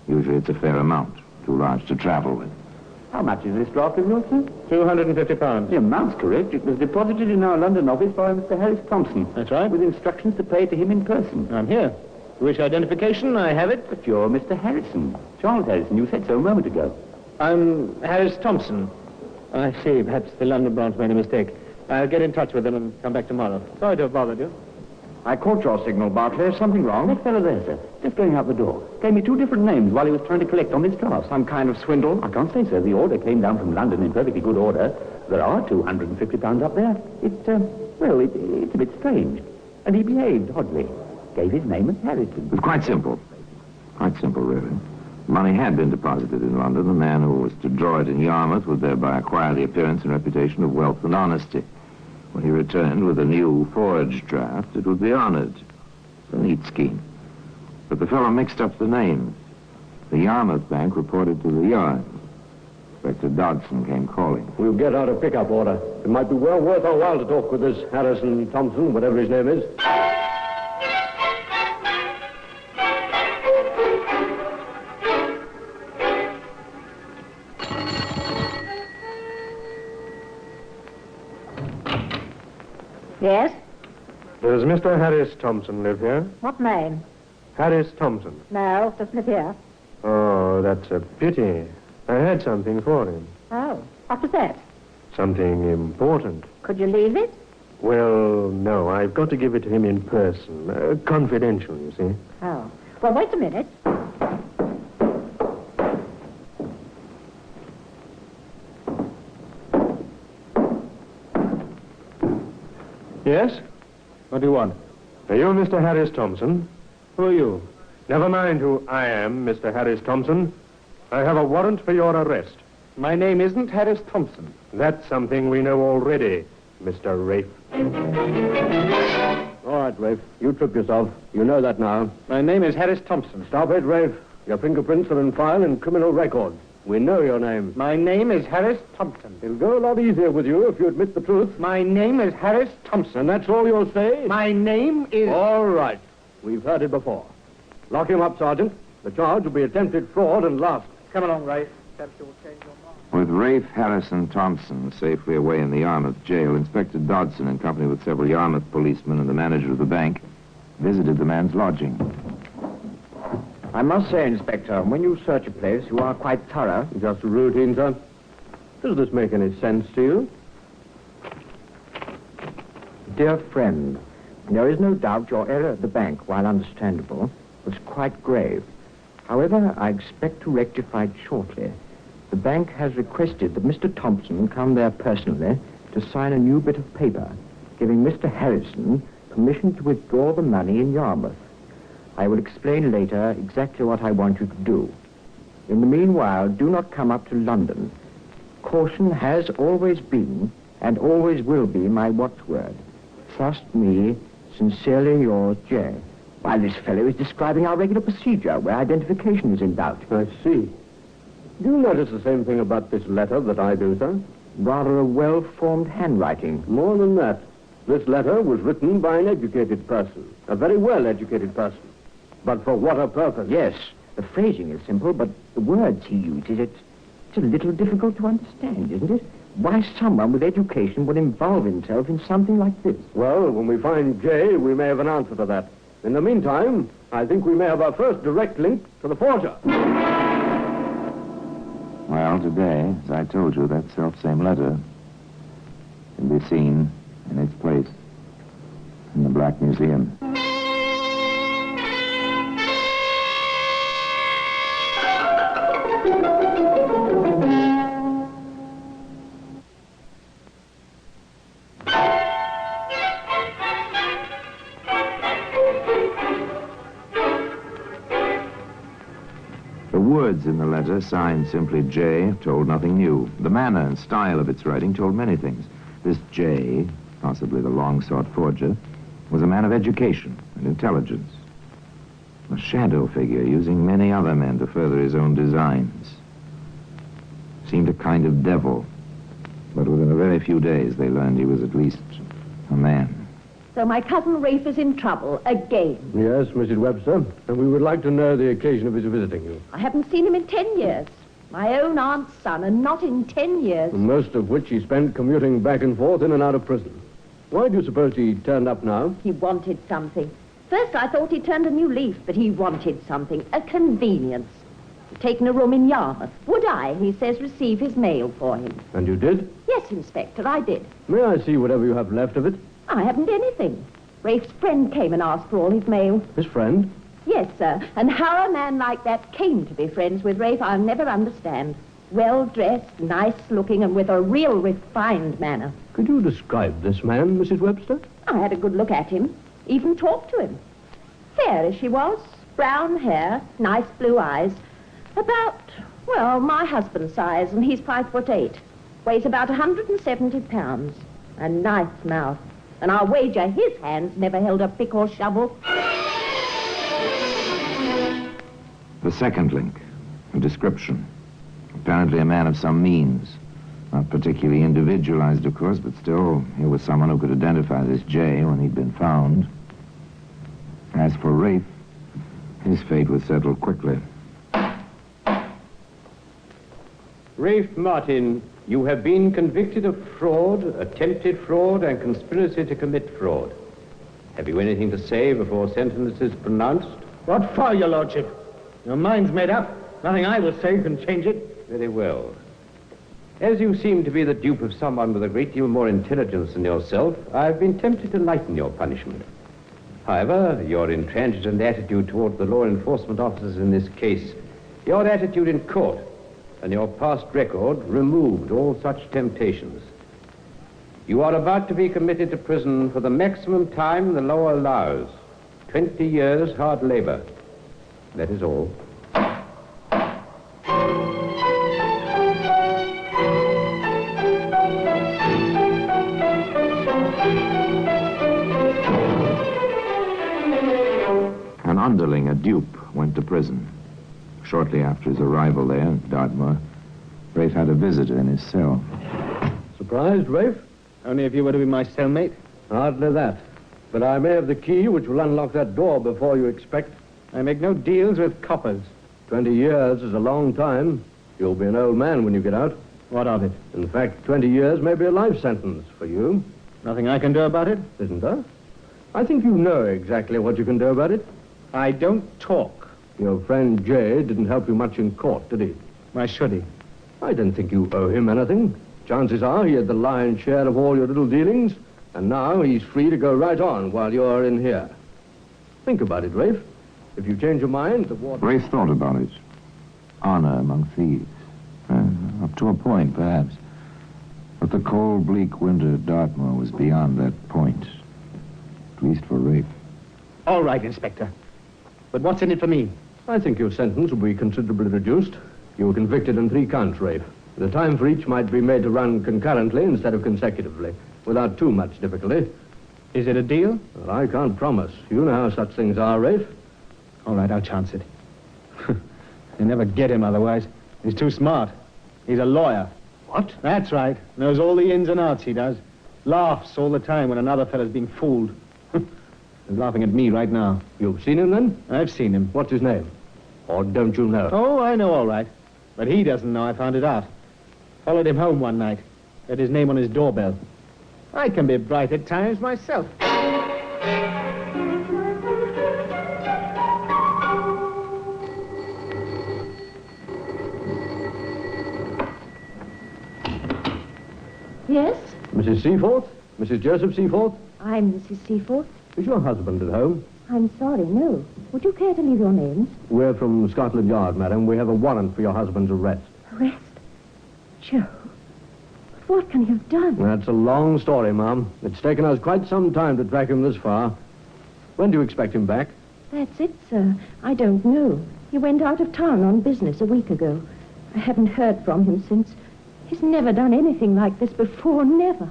Usually it's a fair amount, too large to travel with. How much is this draft of yours, sir? £250. The amount's correct. It was deposited in our London office by Mr. Harris Thompson. That's right. With instructions to pay to him in person. I'm here. You wish identification? I have it. But you're Mr. Harrison. Charles Harrison. You said so a moment ago. I'm Harris Thompson. I see. Perhaps the London branch made a mistake. I'll get in touch with them and come back tomorrow. Sorry to have bothered you. I caught your signal, Barclay. Something wrong? That fellow there, sir. Just going out the door. Gave me two different names while he was trying to collect on this draft. Some kind of swindle? I can't say, sir. The order came down from London in perfectly good order. There are £250 up there. It's a bit strange. And he behaved oddly. Gave his name as Harrison. It was quite simple. Quite simple, really. Money had been deposited in London. The man who was to draw it in Yarmouth would thereby acquire the appearance and reputation of wealth and honesty. When he returned with a new forged draft, it would be honored. It's a neat scheme. But the fellow mixed up the names. The Yarmouth bank reported to the Yard. Inspector Dodson came calling. We'll get out a pickup order. It might be well worth our while to talk with this Harrison Thompson, whatever his name is. Yes? Does Mr. Harris Thompson live here? What name? Harris Thompson. No, doesn't live here. Oh, that's a pity. I had something for him. Oh, what was that? Something important. Could you leave it? Well, no, I've got to give it to him in person. Confidential, you see. Oh. Well, wait a minute. Yes? What do you want? Are you Mr. Harris Thompson? Who are you? Never mind who I am, Mr. Harris Thompson. I have a warrant for your arrest. My name isn't Harris Thompson. That's something we know already, Mr. Rafe. All right, Rafe. You trip yourself. You know that now. My name is Harris Thompson. Stop it, Rafe. Your fingerprints are in file in criminal records. We know your name. My name is Harris Thompson. It'll go a lot easier with you if you admit the truth. My name is Harris Thompson. And that's all you'll say? My name is... All right. We've heard it before. Lock him up, Sergeant. The charge will be attempted fraud and larceny. Come along, Rafe. Perhaps you'll change your mind. With Rafe, Harrison, Thompson safely away in the Yarmouth jail, Inspector Dodson, in company with several Yarmouth policemen and the manager of the bank, visited the man's lodging. I must say, Inspector, when you search a place, you are quite thorough. Just a routine, sir. Does this make any sense to you? Dear friend, there is no doubt your error at the bank, while understandable, was quite grave. However, I expect to rectify it shortly. The bank has requested that Mr. Thompson come there personally to sign a new bit of paper, giving Mr. Harrison permission to withdraw the money in Yarmouth. I will explain later exactly what I want you to do. In the meanwhile, do not come up to London. Caution has always been and always will be my watchword. Trust me, sincerely yours, J. While this fellow is describing our regular procedure where identification is in doubt. I see. Do you notice the same thing about this letter that I do, sir? Rather a well-formed handwriting. More than that. This letter was written by an educated person. A very well-educated person. But for what a purpose? Yes, the phrasing is simple, but the words he uses, it's a little difficult to understand, isn't it? Why someone with education would involve himself in something like this? Well, when we find Jay, we may have an answer to that. In the meantime, I think we may have our first direct link to the forger. Well, today, as I told you, that self-same letter can be seen in its place in the Black Museum. The words in the letter, signed simply J, told nothing new. The manner and style of its writing told many things. This J, possibly the long-sought forger, was a man of education and intelligence. A shadow figure using many other men to further his own designs. Seemed a kind of devil, but within a very few days they learned he was at least a man. So my cousin Rafe is in trouble again. Yes, Mrs. Webster, and we would like to know the occasion of his visiting you. I haven't seen him in 10 years. My own aunt's son, and not in 10 years. Most of which he spent commuting back and forth in and out of prison. Why do you suppose he turned up now? He wanted something. First I thought he turned a new leaf, but he wanted something. A convenience. He'd taken a room in Yarmouth. Would I, he says, receive his mail for him? And you did? Yes, Inspector, I did. May I see whatever you have left of it? I haven't anything. Rafe's friend came and asked for all his mail. His friend? Yes, sir. And how a man like that came to be friends with Rafe, I'll never understand. Well-dressed, nice-looking, and with a real refined manner. Could you describe this man, Mrs. Webster? I had a good look at him. Even talked to him. Fair as she was. Brown hair, nice blue eyes. About, well, my husband's size, and he's 5'8". Weighs about 170 pounds. A nice mouth. And I'll wager his hands never held a pick or shovel. The second link, a description. Apparently a man of some means. Not particularly individualized, of course, but still, here was someone who could identify this J when he'd been found. As for Rafe, his fate was settled quickly. Rafe Martin, you have been convicted of fraud, attempted fraud, and conspiracy to commit fraud. Have you anything to say before sentence is pronounced? What for, your lordship? Your mind's made up. Nothing I will say can change it. Very well. As you seem to be the dupe of someone with a great deal more intelligence than yourself, I've been tempted to lighten your punishment. However, your intransigent attitude toward the law enforcement officers in this case, your attitude in court, and your past record removed all such temptations. You are about to be committed to prison for the maximum time the law allows. 20 years hard labor. That is all. An underling, a dupe, went to prison. Shortly after his arrival there, Dartmoor, Rafe had a visitor in his cell. Surprised, Rafe? Only if you were to be my cellmate. Hardly that. But I may have the key which will unlock that door before you expect. I make no deals with coppers. 20 years is a long time. You'll be an old man when you get out. What of it? In fact, 20 years may be a life sentence for you. Nothing I can do about it? Isn't there? I think you know exactly what you can do about it. I don't talk. Your friend Jay didn't help you much in court, did he? Why should he? I don't think you owe him anything. Chances are he had the lion's share of all your little dealings, and now he's free to go right on while you're in here. Think about it, Rafe. If you change your mind, the war... Rafe thought about it. Honor among thieves. Up to a point, perhaps. But the cold, bleak winter at Dartmoor was beyond that point. At least for Rafe. All right, Inspector. But what's in it for me? I think your sentence will be considerably reduced. You were convicted on 3 counts, Rafe. The time for each might be made to run concurrently instead of consecutively, without too much difficulty. Is it a deal? Well, I can't promise. You know how such things are, Rafe. All right, I'll chance it. They never get him otherwise. He's too smart. He's a lawyer. What? That's right. Knows all the ins and outs, he does. Laughs all the time when another fella's being fooled. He's laughing at me right now. You've seen him, then? I've seen him. What's his name? Or don't you know? Oh, I know all right. But he doesn't know I found it out. Followed him home one night. Read his name on his doorbell. I can be bright at times myself. Yes? Mrs. Seaforth? Mrs. Joseph Seaforth? I'm Mrs. Seaforth. Is your husband at home? I'm sorry, no. Would you care to leave your names? We're from Scotland Yard, madam. We have a warrant for your husband's arrest. Arrest? Joe. But what can he have done? That's a long story, Ma'am. It's taken us quite some time to track him this far. When do you expect him back? That's it, sir. I don't know. He went out of town on business a week ago. I haven't heard from him since. He's never done anything like this before, never.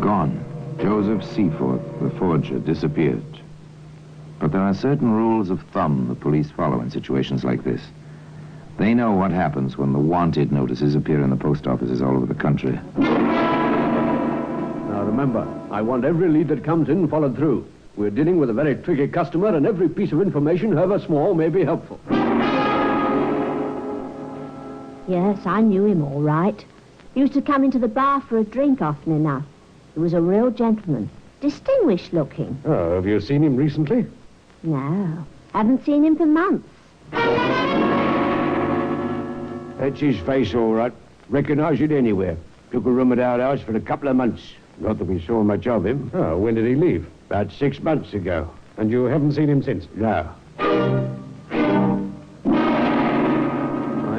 Gone. Joseph Seaforth, the forger, disappeared. But there are certain rules of thumb the police follow in situations like this. They know what happens when the wanted notices appear in the post offices all over the country. Now remember, I want every lead that comes in followed through. We're dealing with a very tricky customer, and every piece of information, however small, may be helpful. Yes, I knew him all right. He used to come into the bar for a drink often enough. He was a real gentleman. Distinguished looking. Oh, have you seen him recently? No, haven't seen him for months. That's his face, all right. Recognize it anywhere. Took a room at our house for a couple of months. Not that we saw much of him. Oh, when did he leave? About 6 months ago. And you haven't seen him since? No. I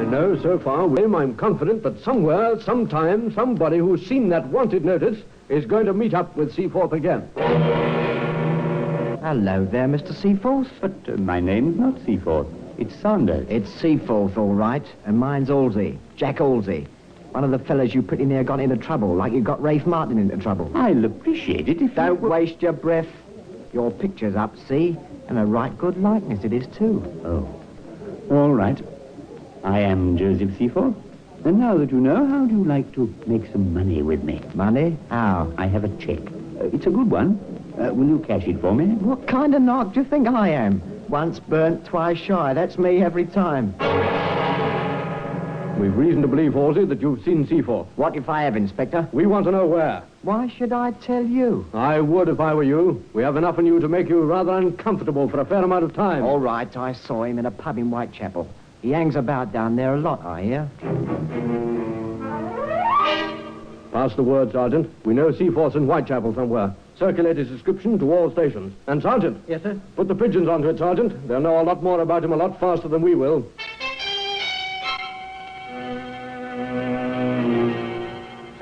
know so far, William, I'm confident that somewhere, sometime, somebody who's seen that wanted notice is going to meet up with Seaforth again. Hello there, Mr. Seaforth. But my name's not Seaforth. It's Saunders. It's Seaforth, all right. And mine's Halsey. Jack Halsey. One of the fellas you pretty near got into trouble, like you got Rafe Martin into trouble. I'll appreciate it if Don't waste your breath. Your picture's up, see? And a right good likeness it is, too. Oh. All right. I am Joseph Seaforth. And now that you know, how do you like to make some money with me? Money? How? I have a check. It's a good one. Will you cash it for me? What kind of knock do you think I am? Once burnt, twice shy. That's me every time. We've reason to believe, Halsey, that you've seen Seaforth. What if I have, Inspector? We want to know where. Why should I tell you? I would if I were you. We have enough in you to make you rather uncomfortable for a fair amount of time. All right, I saw him in a pub in Whitechapel. He hangs about down there a lot, I hear. Pass the word, Sergeant. We know Seaforth's in Whitechapel somewhere. Circulate his description to all stations. And, Sergeant. Yes, sir? Put the pigeons onto it, Sergeant. They'll know a lot more about him a lot faster than we will.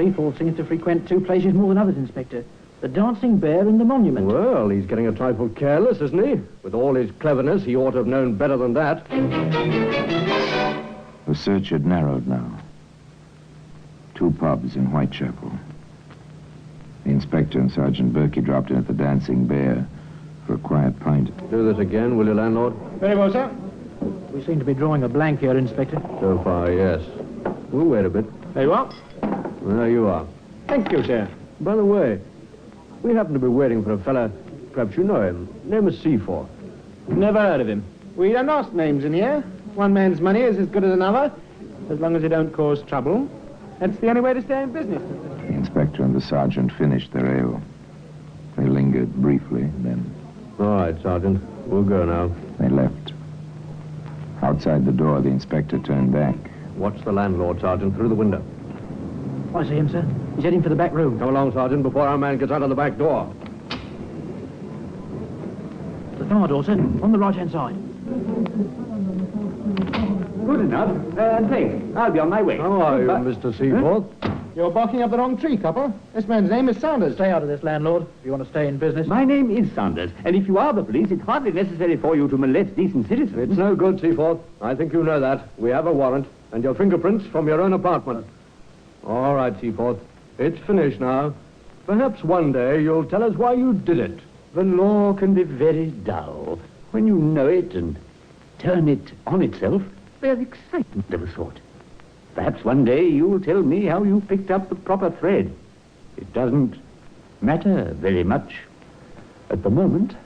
Seaforth seems to frequent two places more than others, Inspector. The Dancing Bear and the Monument. Well, he's getting a trifle careless, isn't he? With all his cleverness, he ought to have known better than that. The search had narrowed now. 2 pubs in Whitechapel. The inspector and Sergeant Berkey dropped in at the Dancing Bear for a quiet pint. Do this again, will you, landlord? Very well, sir. We seem to be drawing a blank here, Inspector. So far, yes. We'll wait a bit. There you are. There you are. Thank you, sir. By the way, we happen to be waiting for a fella, perhaps you know him, name is Seaforth. Never heard of him. We don't ask names in here. One man's money is as good as another, as long as they don't cause trouble. That's the only way to stay in business. The inspector and the sergeant finished their ale. They lingered briefly, then... All right, Sergeant. We'll go now. They left. Outside the door, the inspector turned back. Watch the landlord, Sergeant, through the window. I see him, sir. He's heading for the back room. Come along, Sergeant, before our man gets out of the back door. The far door, sir. On the right-hand side. Good enough. Think. I'll be on my way. How are you, Mr. Seaforth? You're barking up the wrong tree, copper. This man's name is Saunders. Stay out of this, landlord, if you want to stay in business. My name is Saunders, and if you are the police, it's hardly necessary for you to molest decent citizens. It's no good, Seaforth. I think you know that. We have a warrant, and your fingerprints from your own apartment. All right, Seaforth. It's finished now. Perhaps one day you'll tell us why you did it. The law can be very dull. When you know it and turn it on itself, there's excitement of a sort. Perhaps one day you'll tell me how you picked up the proper thread. It doesn't matter very much at the moment.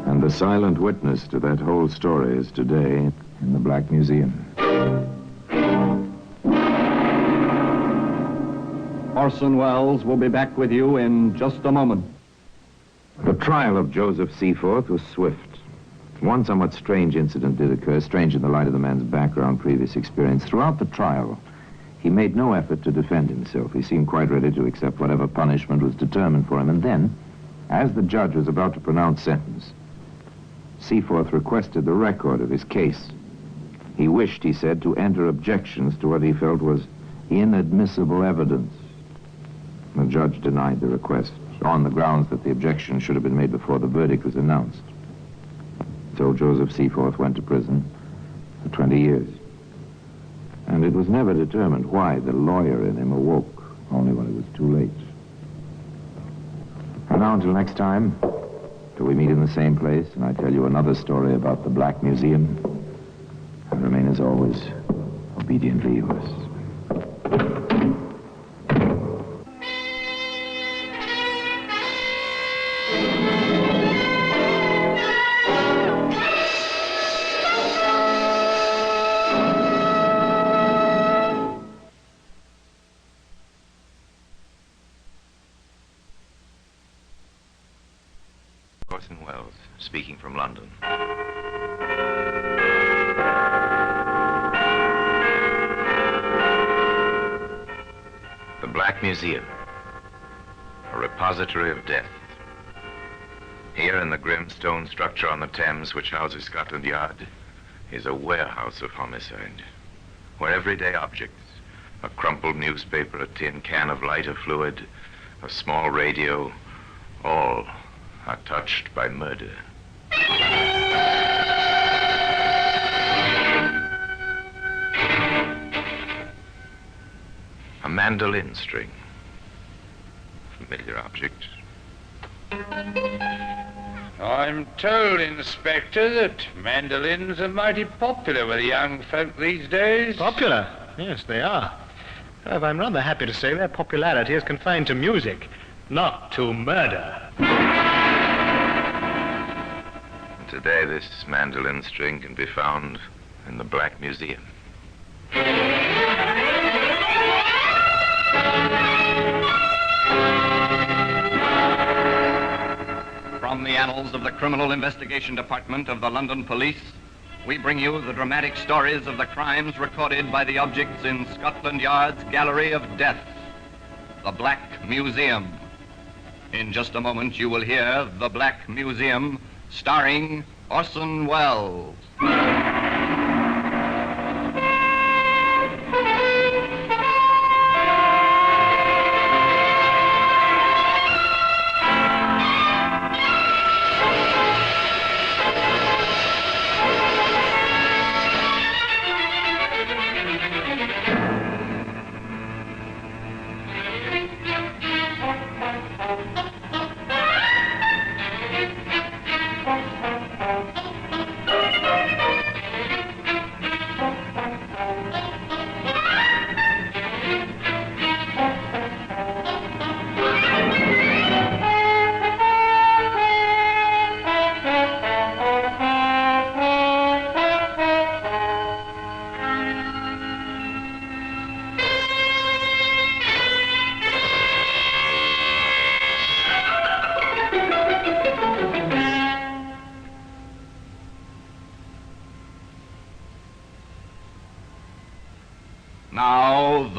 And the silent witness to that whole story is today in the Black Museum. Orson Welles will be back with you in just a moment. The trial of Joseph Seaforth was swift. One somewhat strange incident did occur, strange in the light of the man's background, previous experience. Throughout the trial, he made no effort to defend himself. He seemed quite ready to accept whatever punishment was determined for him. And then, as the judge was about to pronounce sentence, Seaforth requested the record of his case. He wished, he said, to enter objections to what he felt was inadmissible evidence. The judge denied the request on the grounds that the objection should have been made before the verdict was announced. So Joseph Seaforth went to prison for 20 years. And it was never determined why the lawyer in him awoke, only when it was too late. And now until next time, till we meet in the same place and I tell you another story about the Black Museum, I remain as always obediently yours. Orson Welles, speaking from London. The Black Museum, a repository of death. Here in the grim stone structure on the Thames, which houses Scotland Yard, is a warehouse of homicide, where everyday objects, a crumpled newspaper, a tin can of lighter fluid, a small radio, all are touched by murder. A mandolin string. Familiar object. I'm told, Inspector, that mandolins are mighty popular with young folk these days. Popular? Yes, they are. However, I'm rather happy to say their popularity is confined to music, not to murder. Today, this mandolin string can be found in the Black Museum. From the annals of the Criminal Investigation Department of the London Police, we bring you the dramatic stories of the crimes recorded by the objects in Scotland Yard's Gallery of Death, the Black Museum. In just a moment, you will hear The Black Museum, starring Orson Welles.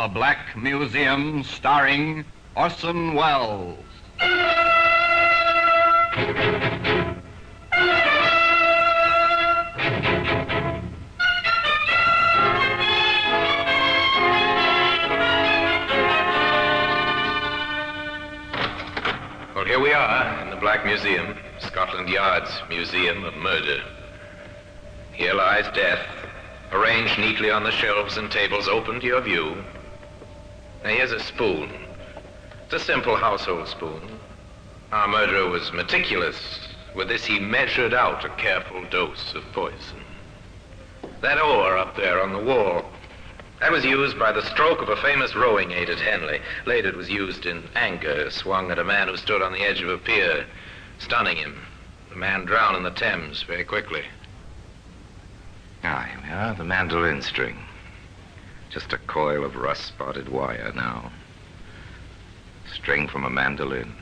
The Black Museum, starring Orson Welles. Well, here we are in the Black Museum, Scotland Yard's Museum of Murder. Here lies death, arranged neatly on the shelves and tables open to your view. Now, here's a spoon. It's a simple household spoon. Our murderer was meticulous. With this, he measured out a careful dose of poison. That oar up there on the wall, that was used by the stroke of a famous rowing aid at Henley. Later, it was used in anger, swung at a man who stood on the edge of a pier, stunning him. The man drowned in the Thames very quickly. Ah, here we are, the mandolin string. Just a coil of rust-spotted wire now. String from a mandolin.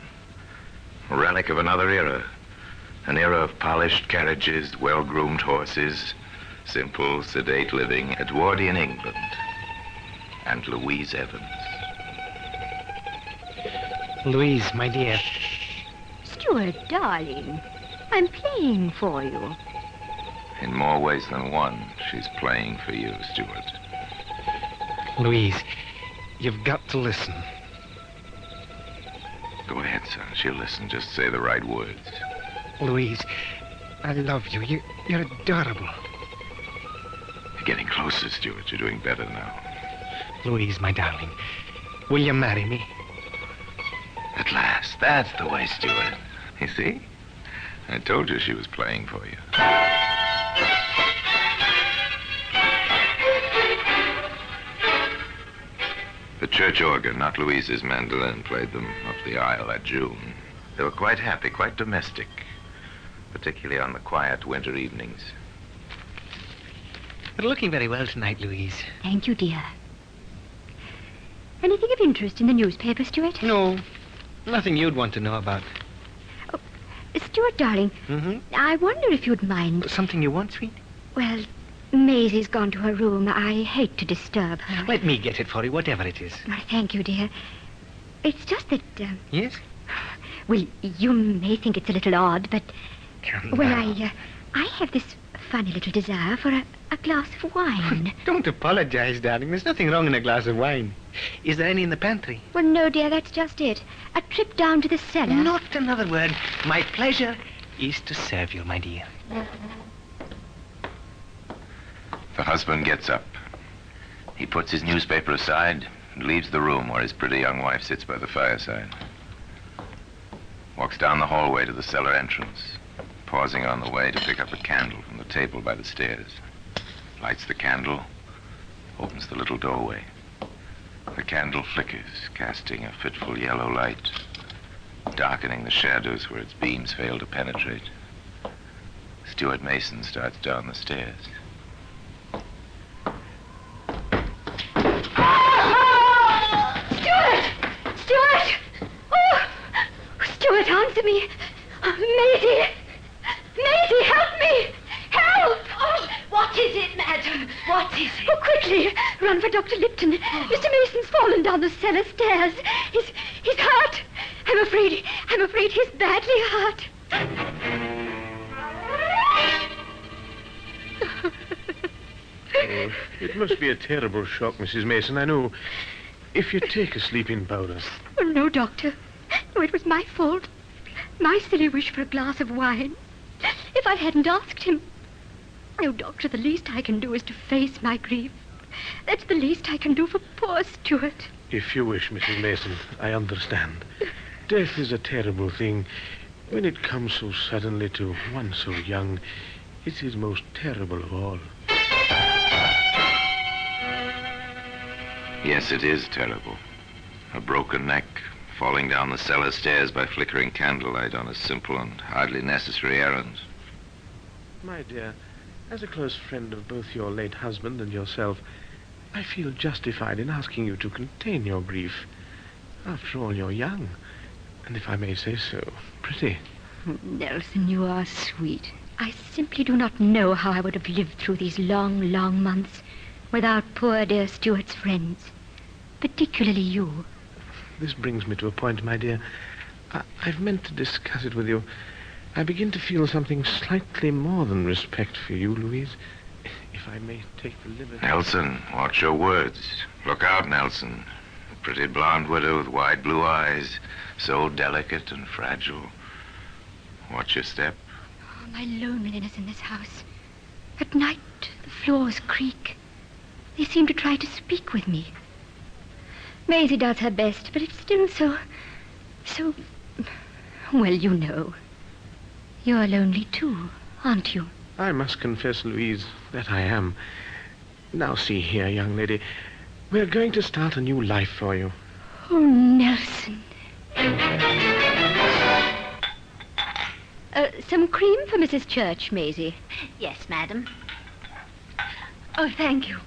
A relic of another era. An era of polished carriages, well-groomed horses, simple, sedate living, Edwardian England. And Louise Evans. Louise, my dear. Stuart, darling, I'm playing for you. In more ways than one, she's playing for you, Stuart. Louise, you've got to listen. Go ahead, son. She'll listen. Just say the right words. Louise, I love you. You're adorable. You're getting closer, Stuart. You're doing better now. Louise, my darling, will you marry me? At last. That's the way, Stuart. You see? I told you she was playing for you. The church organ, not Louise's mandolin, played them up the aisle that June. They were quite happy, quite domestic, particularly on the quiet winter evenings. You're looking very well tonight, Louise. Thank you, dear. Anything of interest in the newspaper, Stuart? No, nothing you'd want to know about. Oh, Stuart, darling, I wonder if you'd mind... Something you want, sweet? Well, Maisie's gone to her room. I hate to disturb her. Let me get it for you, whatever it is. Well, thank you, dear. It's just that... Yes? Well, you may think it's a little odd, but... Well, I have this funny little desire for a glass of wine. Don't apologize, darling. There's nothing wrong in a glass of wine. Is there any in the pantry? Well, no, dear, that's just it. A trip down to the cellar. Not another word. My pleasure is to serve you, my dear. The husband gets up. He puts his newspaper aside and leaves the room where his pretty young wife sits by the fireside. Walks down the hallway to the cellar entrance, pausing on the way to pick up a candle from the table by the stairs. Lights the candle, opens the little doorway. The candle flickers, casting a fitful yellow light, darkening the shadows where its beams fail to penetrate. Stuart Mason starts down the stairs. Stuart! Oh! Stuart, answer me! Maisie! Maisie, help me! Help! Oh, what is it, madam? What is it? Oh, quickly! Run for Dr. Lipton. Mr. Mason's fallen down the cellar stairs. He's hurt. I'm afraid he's badly hurt. Oh, it must be a terrible shock, Mrs. Mason, I know. If you take a sleeping powder. Oh, no, Doctor. No, it was my fault. My silly wish for a glass of wine. If I hadn't asked him... Oh, Doctor, the least I can do is to face my grief. That's the least I can do for poor Stuart. If you wish, Mrs. Mason, I understand. Death is a terrible thing. When it comes so suddenly to one so young, it is most terrible of all. Yes, it is terrible. A broken neck, falling down the cellar stairs by flickering candlelight on a simple and hardly necessary errand. My dear, as a close friend of both your late husband and yourself, I feel justified in asking you to contain your grief. After all, you're young, and if I may say so, pretty. Nelson, you are sweet. I simply do not know how I would have lived through these long, long months without poor dear Stuart's friends. particularly you. This brings me to a point, my dear. I've meant to discuss it with you. I begin to feel something slightly more than respect for you, Louise. If I may take the liberty... Nelson, watch your words. Look out, Nelson. A pretty blonde widow with wide blue eyes, so delicate and fragile. Watch your step. Oh, my loneliness in this house. At night, the floors creak. They seem to try to speak with me. Maisie does her best, but it's still so... Well, you know. You're lonely too, aren't you? I must confess, Louise, that I am. Now, see here, young lady. We're going to start a new life for you. Oh, Nelson. Some cream for Mrs. Church, Maisie. Yes, madam. Oh, thank you.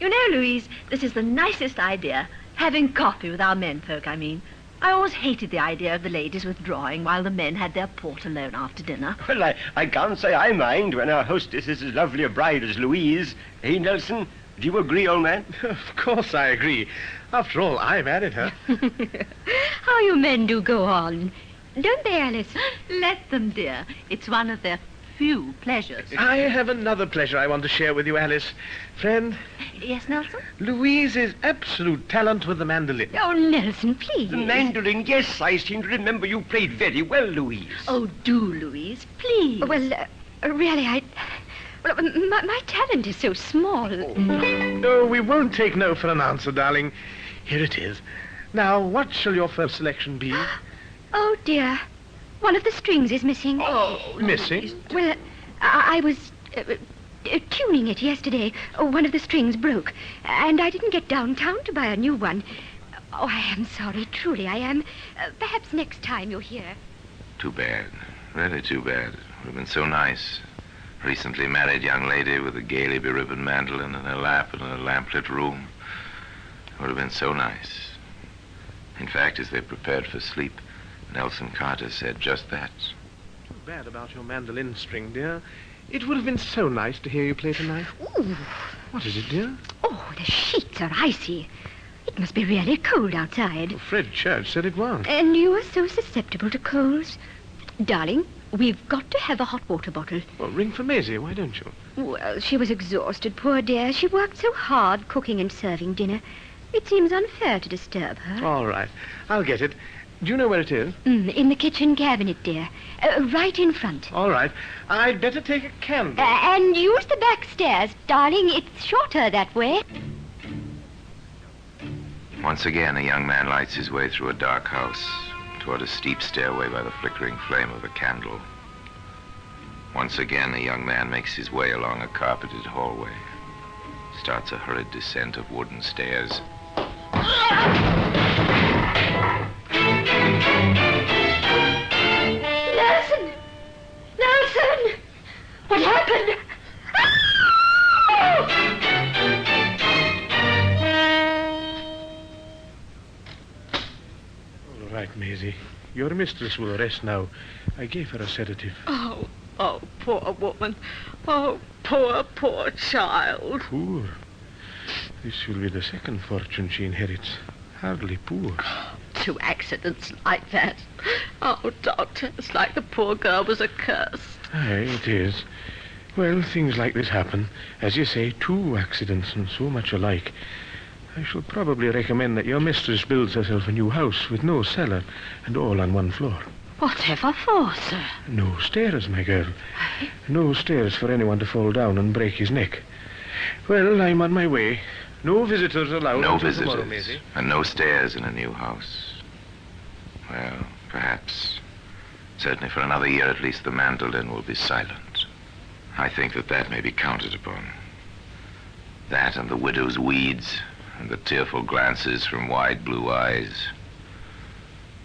You know, Louise, this is the nicest idea. Having coffee with our menfolk, I mean. I always hated the idea of the ladies withdrawing while the men had their port alone after dinner. Well, I can't say I mind when our hostess is as lovely a bride as Louise. Hey, Nelson, do you agree, old man? Of course I agree. After all, I married her. How you men do go on. Don't they, Alice? Let them, dear. It's one of their few pleasures. I have another pleasure I want to share with you, Alice. Friend? Yes, Nelson? Louise is absolute talent with the mandolin. Oh, Nelson, please. The mandolin, yes, I seem to remember you played very well, Louise. Oh, do, Louise, please. Well, really, my talent is so small. No, we won't take no for an answer, darling. Here it is. Now, what shall your first selection be? Oh, dear. One of the strings is missing. Oh, missing? Well, I was tuning it yesterday. One of the strings broke, and I didn't get downtown to buy a new one. Oh, I am sorry. Truly, I am. Perhaps next time you're here. Too bad. Really too bad. Would have been so nice. Recently married young lady with a gaily beribboned mandolin in her lap in a lamplit room. Would have been so nice. In fact, as they prepared for sleep, Nelson Carter said just that. Too bad about your mandolin string, dear. It would have been so nice to hear you play tonight. Ooh. What is it, dear? Oh, the sheets are icy. It must be really cold outside. Well, Fred Church said it was. And you are so susceptible to colds. Darling, we've got to have a hot water bottle. Well, ring for Maisie, why don't you? Well, she was exhausted, poor dear. She worked so hard cooking and serving dinner. It seems unfair to disturb her. All right. I'll get it. Do you know where it is? In the kitchen cabinet, dear. Right in front. All right. I'd better take a candle. And use the back stairs, darling. It's shorter that way. Once again, a young man lights his way through a dark house toward a steep stairway by the flickering flame of a candle. Once again, a young man makes his way along a carpeted hallway, starts a hurried descent of wooden stairs. Nelson! Nelson! What happened? All right, Maisie. Your mistress will rest now. I gave her a sedative. Oh, poor woman. Oh, poor child. Poor? This will be the second fortune she inherits. Hardly poor. 2 accidents like that. Oh, doctor, it's like the poor girl was a curse. Aye, it is. Well, things like this happen. As you say, 2 accidents and so much alike. I shall probably recommend that your mistress builds herself a new house with no cellar and all on one floor. Whatever for, sir? No stairs, my girl. No stairs for anyone to fall down and break his neck. Well, I'm on my way. No visitors allowed. No until visitors. Tomorrow, Maisie. And no stairs in a new house. Well, perhaps. Certainly for another year at least the mandolin will be silent. I think that may be counted upon. That and the widow's weeds and the tearful glances from wide blue eyes.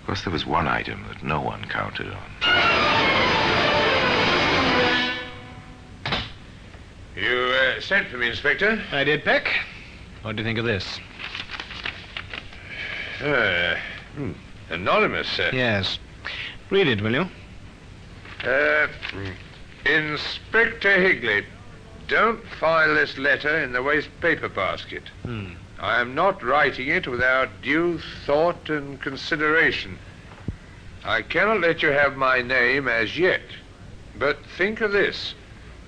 Of course, there was one item that no one counted on. You sent for me, Inspector? I did, Peck. What do you think of this? Anonymous, sir. Yes. Read it, will you? Inspector Higley, don't file this letter in the waste paper basket. I am not writing it without due thought and consideration. I cannot let you have my name as yet. But think of this.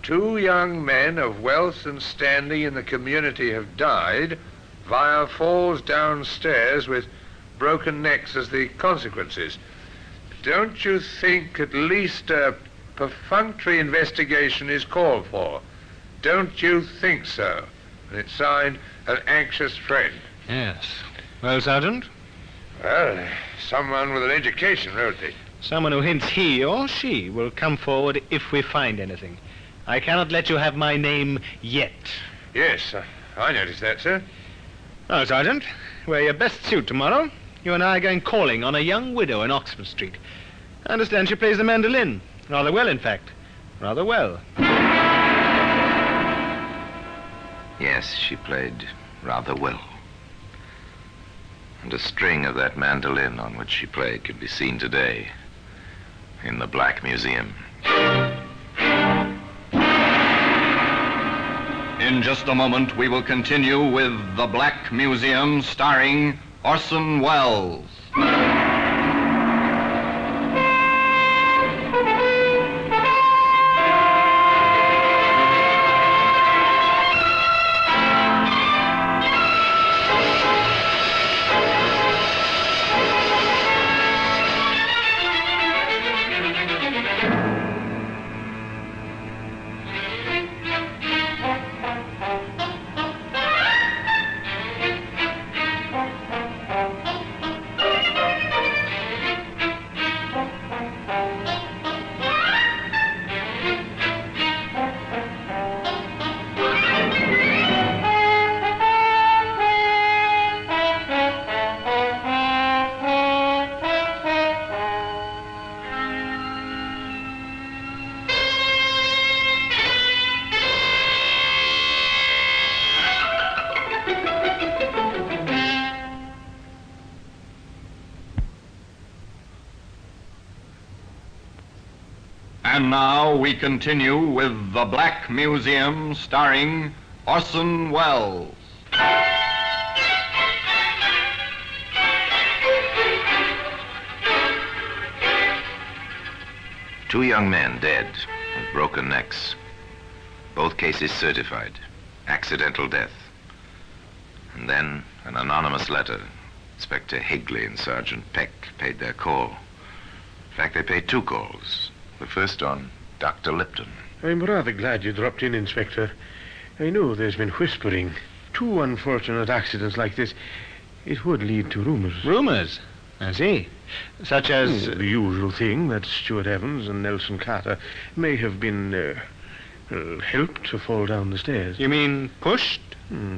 2 young men of wealth and standing in the community have died via falls downstairs with broken necks as the consequences. Don't you think at least a perfunctory investigation is called for? Don't you think so? And it's signed An Anxious Friend. Yes. Well, Sergeant? Well, someone with an education wrote it. Someone who hints he or she will come forward if we find anything. I cannot let you have my name yet. Yes, I noticed that, sir. Well, Sergeant, wear your best suit tomorrow. You and I are going calling on a young widow in Oxford Street. I understand she plays the mandolin. Rather well, in fact. Rather well. Yes, she played rather well. And a string of that mandolin on which she played can be seen today in the Black Museum. In just a moment, we will continue with The Black Museum, starring Orson Welles. And now we continue with The Black Museum, starring Orson Welles. Two young men dead with broken necks. Both cases certified. Accidental death. And then an anonymous letter. Inspector Higley and Sergeant Peck paid their call. In fact, they paid 2 calls. The first on Dr. Lipton. I'm rather glad you dropped in, Inspector. I know there's been whispering. 2 unfortunate accidents like this, it would lead to rumors. Rumors? I see. Such as... The usual thing, that Stuart Evans and Nelson Carter may have been, helped to fall down the stairs. You mean pushed?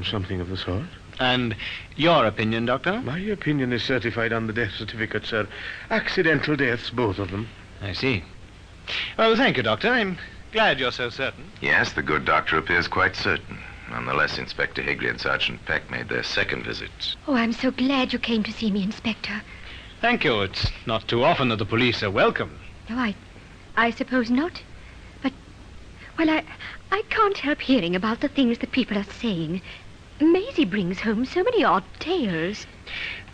Something of the sort. And your opinion, Doctor? My opinion is certified on the death certificate, sir. Accidental deaths, both of them. I see. Well, thank you, Doctor. I'm glad you're so certain. Yes, the good doctor appears quite certain. Nonetheless, Inspector Higley and Sergeant Peck made their second visit. Oh, I'm so glad you came to see me, Inspector. Thank you. It's not too often that the police are welcome. No, I suppose not. But, well, I can't help hearing about the things that people are saying. Maisie brings home so many odd tales.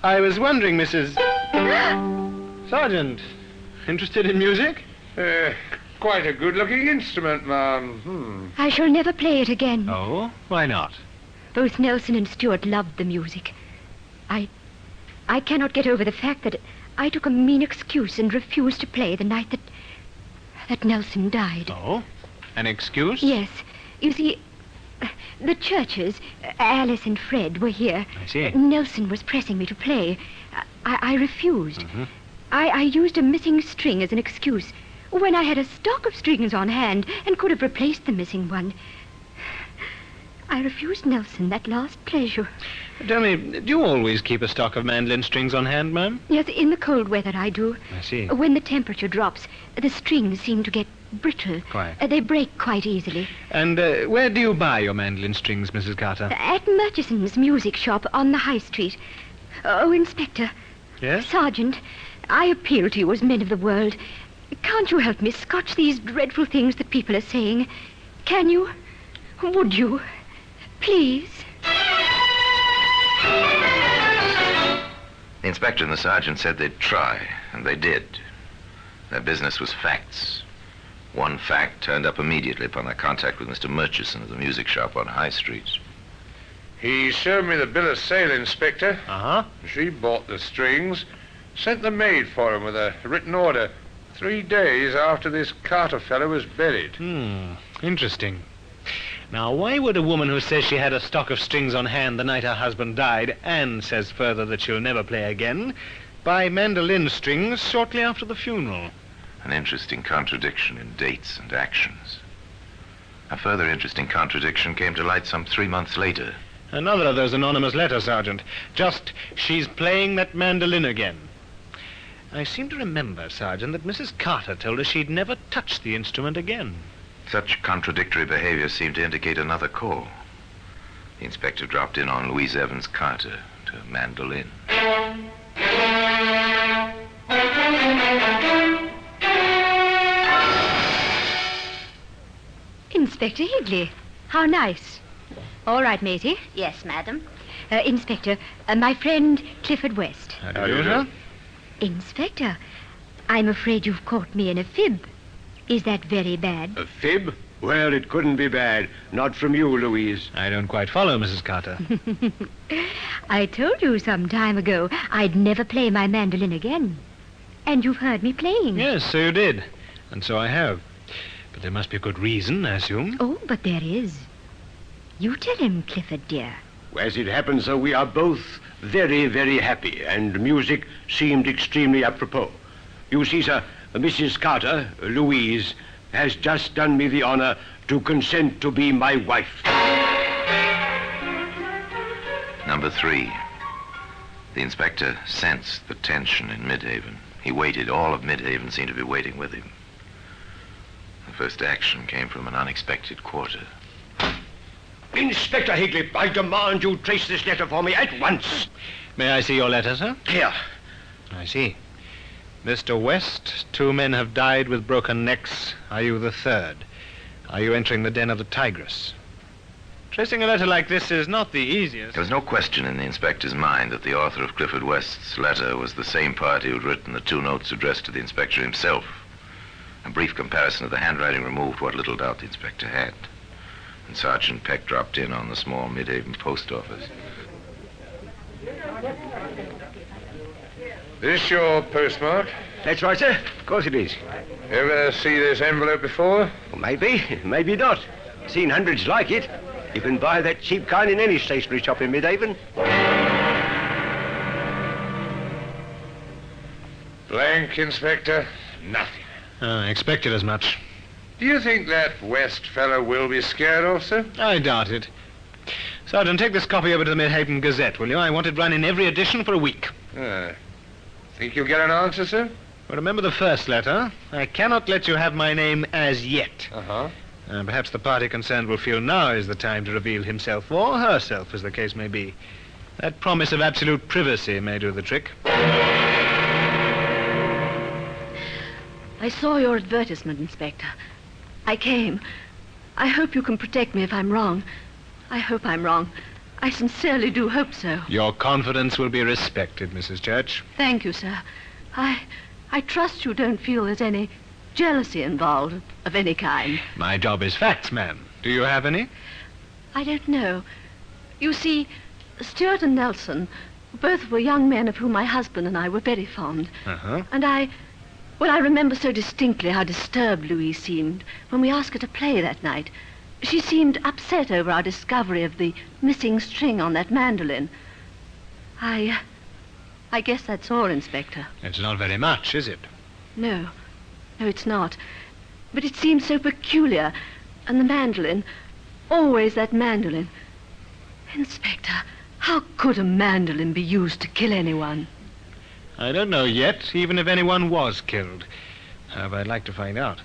I was wondering, Mrs... Sergeant, interested in music? Quite a good-looking instrument, ma'am. I shall never play it again. Oh? Why not? Both Nelson and Stuart loved the music. I cannot get over the fact that I took a mean excuse and refused to play the night that Nelson died. Oh? An excuse? Yes. You see, the Churches, Alice and Fred, were here. I see. Nelson was pressing me to play. I refused. I used a missing string as an excuse when I had a stock of strings on hand and could have replaced the missing one. I refused Nelson that last pleasure. Tell me, do you always keep a stock of mandolin strings on hand, ma'am? Yes, in the cold weather I do. I see. When the temperature drops, the strings seem to get brittle. Quite. They break quite easily. And where do you buy your mandolin strings, Mrs. Carter? At Murchison's music shop on the High Street. Oh, Inspector. Yes? Sergeant, I appeal to you as men of the world. Can't you help me scotch these dreadful things that people are saying? Can you? Would you? Please? The inspector and the sergeant said they'd try, and they did. Their business was facts. One fact turned up immediately upon their contact with Mr. Murchison at the music shop on High Street. He showed me the bill of sale, Inspector. Uh-huh. She bought the strings, sent the maid for him with a written order 3 days after this Carter fellow was buried. Interesting. Now, why would a woman who says she had a stock of strings on hand the night her husband died, and says further that she'll never play again, buy mandolin strings shortly after the funeral? An interesting contradiction in dates and actions. A further interesting contradiction came to light some 3 months later. Another of those anonymous letters, Sergeant. Just, she's playing that mandolin again. I seem to remember, Sergeant, that Mrs. Carter told us she'd never touch the instrument again. Such contradictory behavior seemed to indicate another call. The inspector dropped in on Louise Evans Carter to mandolin. Inspector Higley, how nice. All right, matey. Yes, madam. Inspector, my friend Clifford West. How do you do, sir? Inspector, I'm afraid you've caught me in a fib. Is that very bad? A fib? Well, it couldn't be bad. Not from you, Louise. I don't quite follow, Mrs. Carter. I told you some time ago I'd never play my mandolin again. And you've heard me playing. Yes, so you did. And so I have. But there must be a good reason, I assume. Oh, but there is. You tell him, Clifford, dear. As it happens, sir, we are both very, very happy, and music seemed extremely apropos. You see, sir, Mrs. Carter, Louise, has just done me the honor to consent to be my wife. Number 3. The inspector sensed the tension in Midhaven. He waited. All of Midhaven seemed to be waiting with him. The first action came from an unexpected quarter. Inspector Higley, I demand you trace this letter for me at once. May I see your letter, sir? Here. I see. Mr. West, 2 men have died with broken necks. Are you the third? Are you entering the den of the tigress? Tracing a letter like this is not the easiest. There was no question in the inspector's mind that the author of Clifford West's letter was the same party who'd written the 2 notes addressed to the inspector himself. A brief comparison of the handwriting removed what little doubt the inspector had. And Sergeant Peck dropped in on the small Midhaven post office. This your postmark? That's right, sir. Of course it is. Ever see this envelope before? Well, maybe not. Seen hundreds like it. You can buy that cheap kind in any stationery shop in Midhaven. Blank, Inspector. Nothing. I expected as much. Do you think that West fellow will be scared off, sir? I doubt it. Sergeant, take this copy over to the Midhaven Gazette, will you? I want it run in every edition for a week. Think you'll get an answer, sir? Well, remember the first letter. I cannot let you have my name as yet. Uh-huh. Perhaps the party concerned will feel now is the time to reveal himself, or herself, as the case may be. That promise of absolute privacy may do the trick. I saw your advertisement, Inspector. I came. I hope you can protect me if I'm wrong. I hope I'm wrong. I sincerely do hope so. Your confidence will be respected, Mrs. Church. Thank you, sir. I trust you don't feel there's any jealousy involved of any kind. My job is facts, ma'am. Do you have any? I don't know. You see, Stuart and Nelson both were young men of whom my husband and I were very fond. Uh-huh. And I remember so distinctly how disturbed Louise seemed when we asked her to play that night. She seemed upset over our discovery of the missing string on that mandolin. I guess that's all, Inspector. It's not very much, is it? No, it's not. But it seems so peculiar. And the mandolin, always that mandolin. Inspector, how could a mandolin be used to kill anyone? I don't know yet, even if anyone was killed. However, I'd like to find out.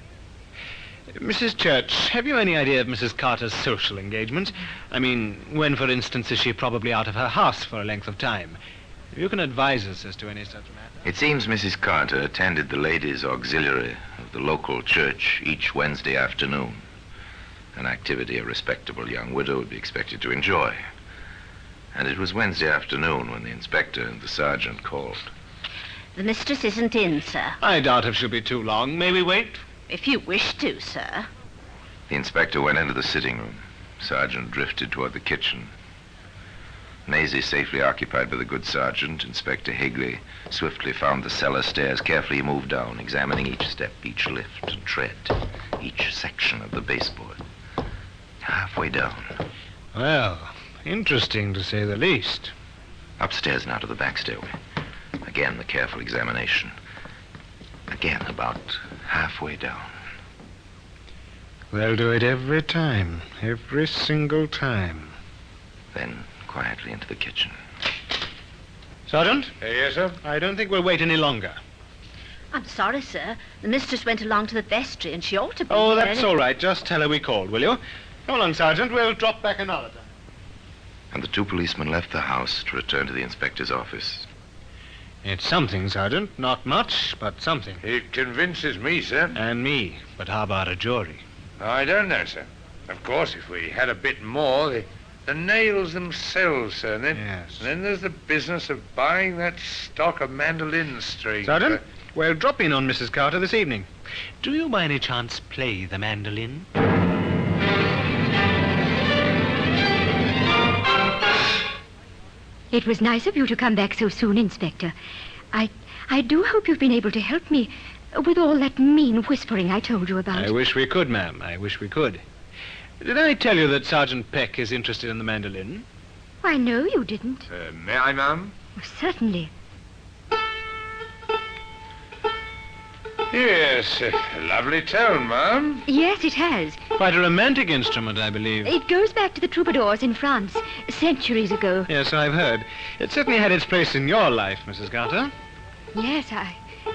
Mrs. Church, have you any idea of Mrs. Carter's social engagements? I mean, when, for instance, is she probably out of her house for a length of time? If you can advise us as to any such matter. It seems Mrs. Carter attended the ladies' auxiliary of the local church each Wednesday afternoon, an activity a respectable young widow would be expected to enjoy. And it was Wednesday afternoon when the inspector and the sergeant called. The mistress isn't in, sir. I doubt if she'll be too long. May we wait? If you wish to, sir. The inspector went into the sitting room. Sergeant drifted toward the kitchen. Maisie safely occupied by the good sergeant, Inspector Higley swiftly found the cellar stairs. Carefully he moved down, examining each step, each lift and tread, each section of the baseboard. Halfway down. Well, interesting to say the least. Upstairs now to the back stairway. Again, the careful examination. Again, about halfway down. They'll do it every time. Every single time. Then quietly into the kitchen. Sergeant? Yes, sir? I don't think we'll wait any longer. I'm sorry, sir. The mistress went along to the vestry and she ought to be Oh, here that's all right. Just tell her we called, will you? Come along, Sergeant. We'll drop back another time. And the two policemen left the house to return to the inspector's office. It's something, Sergeant. Not much, but something. It convinces me, sir. And me. But how about a jury? I don't know, sir. Of course, if we had a bit more, the nails themselves, sir. And then there's the business of buying that stock of mandolin strings. Sergeant, we'll drop in on Mrs. Carter this evening. Do you by any chance play the mandolin? It was nice of you to come back so soon, Inspector. I do hope you've been able to help me with all that mean whispering I told you about. I wish we could, ma'am. I wish we could. Did I tell you that Sergeant Peck is interested in the mandolin? Why, no, you didn't. May I, ma'am? Certainly. Yes, a lovely tone, ma'am. Yes, it has. Quite a romantic instrument, I believe. It goes back to the troubadours in France, centuries ago. Yes, I've heard. It certainly had its place in your life, Mrs. Carter. Yes,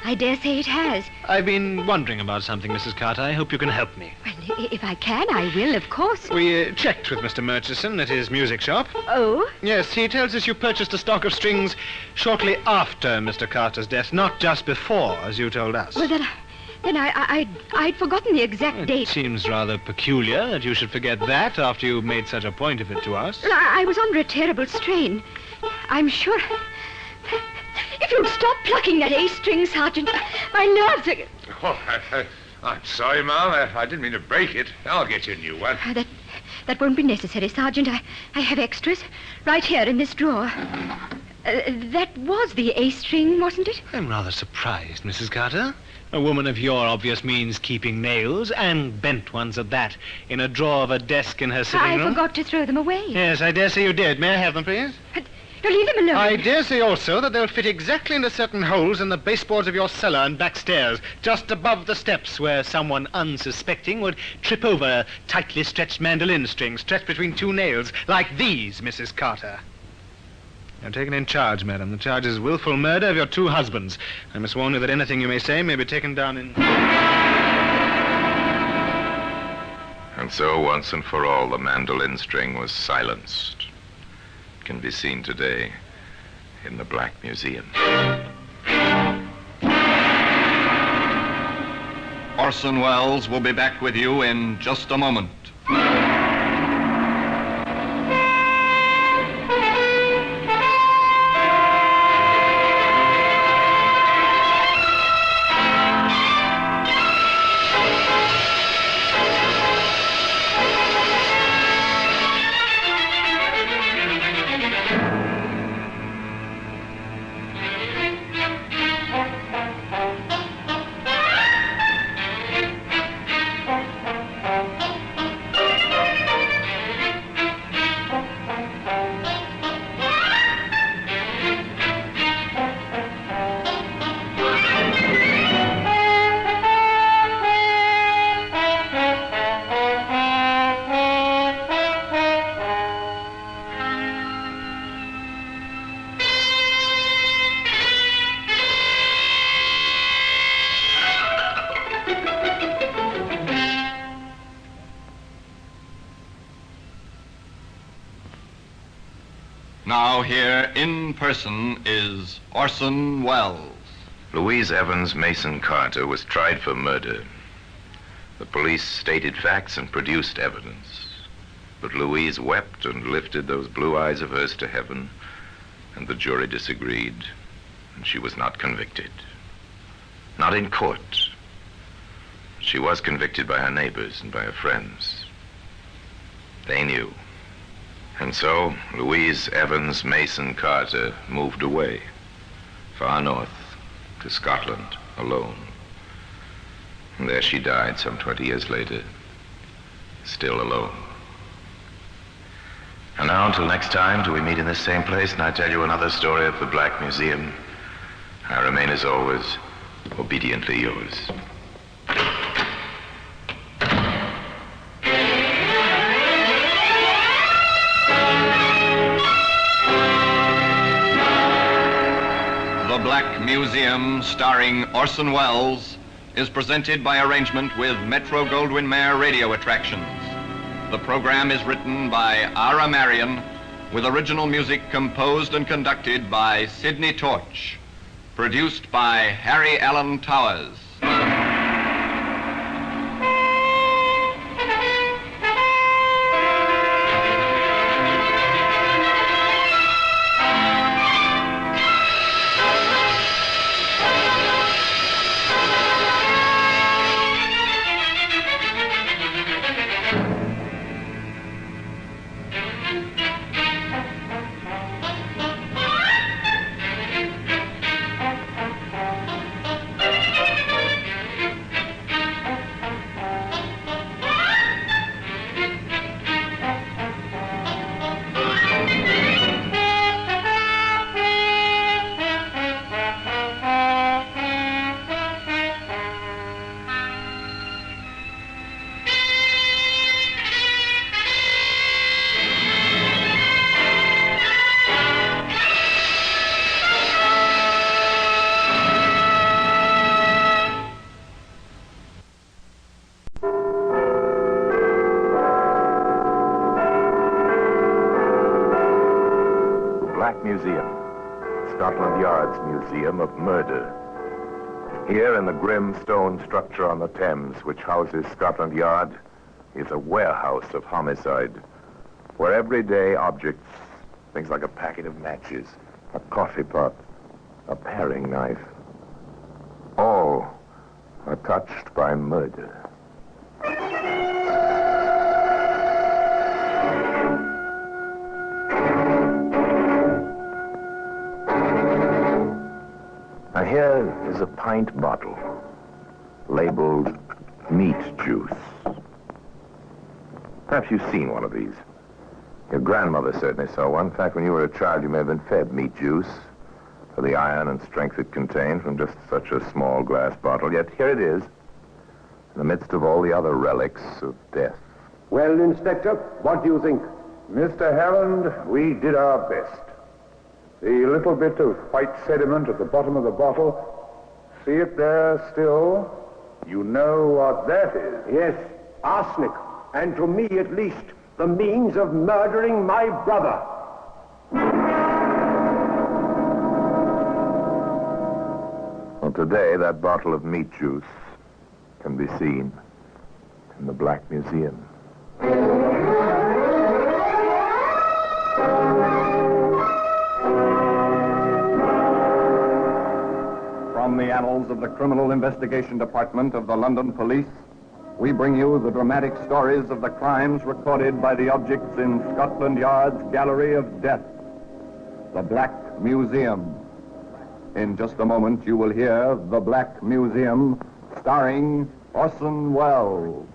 I dare say it has. I've been wondering about something, Mrs. Carter. I hope you can help me. Well, if I can, I will, of course. We checked with Mr. Murchison at his music shop. Oh? Yes, he tells us you purchased a stock of strings shortly after Mr. Carter's death, not just before, as you told us. Well, then I'd forgotten the exact date. It seems rather peculiar that you should forget that after you made such a point of it to us. Well, I was under a terrible strain. I'm sure... If you'd stop plucking that A string, Sergeant, my nerves are... Oh, I'm sorry, ma'am. I didn't mean to break it. I'll get you a new one. That won't be necessary, Sergeant. I have extras right here in this drawer. That was the A string, wasn't it? I'm rather surprised, Mrs. Carter. A woman of your obvious means keeping nails, and bent ones at that, in a drawer of a desk in her sitting room. I forgot to throw them away. Yes, I dare say you did. May I have them, please? Now leave them alone. I dare say also that they'll fit exactly into certain holes in the baseboards of your cellar and back stairs, just above the steps where someone unsuspecting would trip over a tightly stretched mandolin string stretched between two nails, like these, Mrs. Carter. You're taken in charge, madam. The charge is willful murder of your two husbands. I must warn you that anything you may say may be taken down in... And so, once and for all, the mandolin string was silenced. It can be seen today in the Black Museum. Orson Welles will be back with you in just a moment. Now here in person is Orson Welles. Louise Evans Mason Carter was tried for murder. The police stated facts and produced evidence. But Louise wept and lifted those blue eyes of hers to heaven, and the jury disagreed, and she was not convicted. Not in court. She was convicted by her neighbors and by her friends. They knew. And so Louise Evans Mason Carter moved away, far north, to Scotland, alone. And there she died some 20 years later, still alone. And now, until next time, till we meet in this same place and I tell you another story of the Black Museum, I remain as always, obediently yours. The Black Museum, starring Orson Welles, is presented by arrangement with Metro-Goldwyn-Mayer Radio Attractions. The program is written by Ara Marion, with original music composed and conducted by Sidney Torch. Produced by Harry Allen Towers. Museum, Scotland Yard's Museum of Murder. Here in the grim stone structure on the Thames, which houses Scotland Yard, is a warehouse of homicide, where everyday objects, things like a packet of matches, a coffee pot, a paring knife, all are touched by murder. Now here is a pint bottle labeled meat juice. Perhaps you've seen one of these. Your grandmother certainly saw one. In fact, when you were a child, you may have been fed meat juice for the iron and strength it contained from just such a small glass bottle. Yet here it is, in the midst of all the other relics of death. Well, Inspector, what do you think? Mr. Hammond, we did our best. The little bit of white sediment at the bottom of the bottle, see it there still? You know what that is? Yes, arsenic. And to me, at least, the means of murdering my brother. Well, today, that bottle of meat juice can be seen in the Black Museum. From the annals of the Criminal Investigation Department of the London Police, we bring you the dramatic stories of the crimes recorded by the objects in Scotland Yard's Gallery of Death, the Black Museum. In just a moment, you will hear The Black Museum, starring Orson Welles.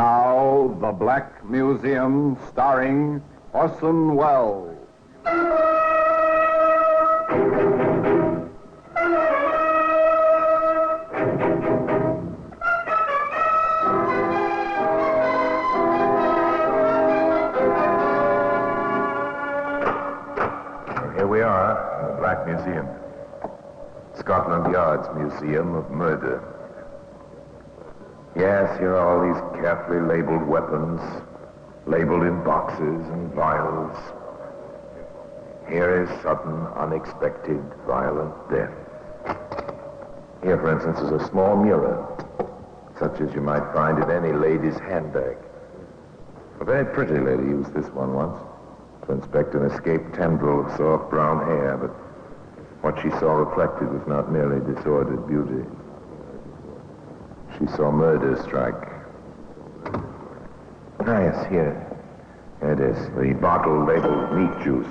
now, The Black Museum, starring Orson Welles. Here we are, in the Black Museum. Scotland Yard's Museum of Murder. Yes, here are all these carefully labeled weapons, labeled in boxes and vials. Here is sudden, unexpected, violent death. Here, for instance, is a small mirror, such as you might find in any lady's handbag. A very pretty lady used this one once to inspect an escaped tendril of soft brown hair, but what she saw reflected was not merely disordered beauty. She saw murder strike. Ah, yes, here. Here it is. The bottle labeled meat juice.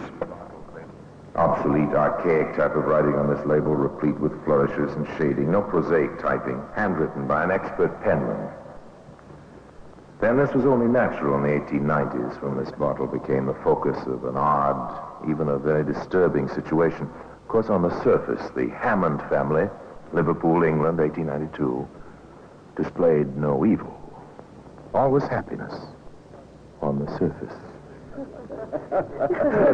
Obsolete, archaic type of writing on this label, replete with flourishes and shading. No prosaic typing. Handwritten by an expert penman. Then this was only natural in the 1890s when this bottle became the focus of an odd, even a very disturbing situation. Of course, on the surface, the Hammond family, Liverpool, England, 1892, displayed no evil. All was happiness on the surface.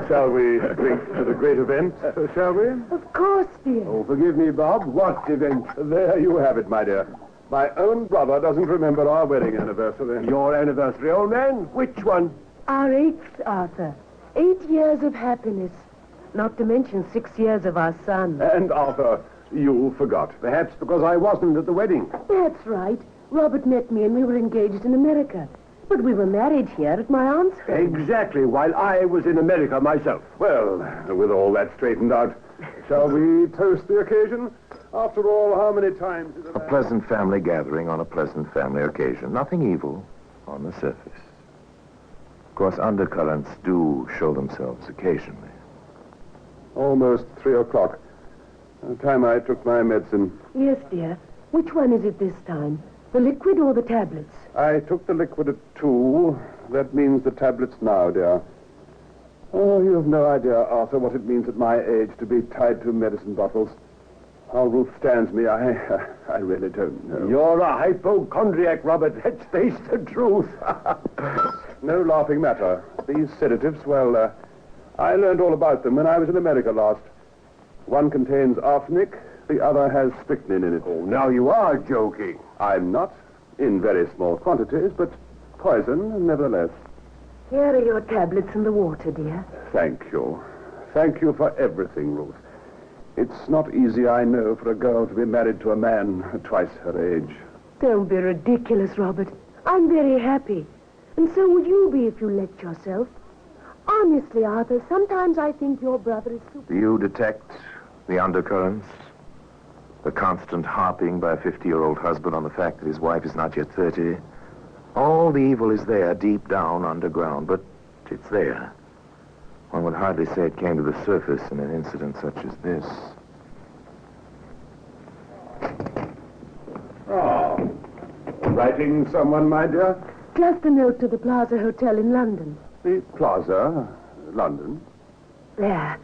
Shall we drink to the great event, shall we? Of course, dear. Oh, forgive me, Bob. What event? There you have it, my dear. My own brother doesn't remember our wedding anniversary. Your anniversary, old man? Which one? Our 8th, Arthur. 8 years of happiness. Not to mention 6 years of our son. And Arthur, you forgot. Perhaps because I wasn't at the wedding. That's right. Robert met me and we were engaged in America. But we were married here at my aunt's home. Exactly, while I was in America myself. Well, with all that straightened out, shall we toast the occasion? After all, how many times... A pleasant family gathering on a pleasant family occasion. Nothing evil on the surface. Of course, undercurrents do show themselves occasionally. Almost 3 o'clock. The time I took my medicine. Yes, dear. Which one is it this time? The liquid or the tablets? I took the liquid at 2. That means the tablets now, dear. Oh, you have no idea, Arthur, what it means at my age to be tied to medicine bottles. How Ruth stands me, I really don't know. You're a hypochondriac, Robert. Let's face the truth. No laughing matter. These sedatives, well, I learned all about them when I was in America last. One contains arsenic, the other has strychnine in it. Oh, now you are joking. I'm not. In very small quantities, but poison, nevertheless. Here are your tablets and the water, dear. Thank you. Thank you for everything, Ruth. It's not easy, I know, for a girl to be married to a man twice her age. Don't be ridiculous, Robert. I'm very happy. And so would you be if you let yourself. Honestly, Arthur, sometimes I think your brother is Do you detect the undercurrents? The constant harping by a 50-year-old husband on the fact that his wife is not yet 30? All the evil is there, deep down, underground, but it's there. One would hardly say it came to the surface in an incident such as this. Oh. Writing someone, my dear? just a note to the Plaza Hotel in London. The Plaza? London? There.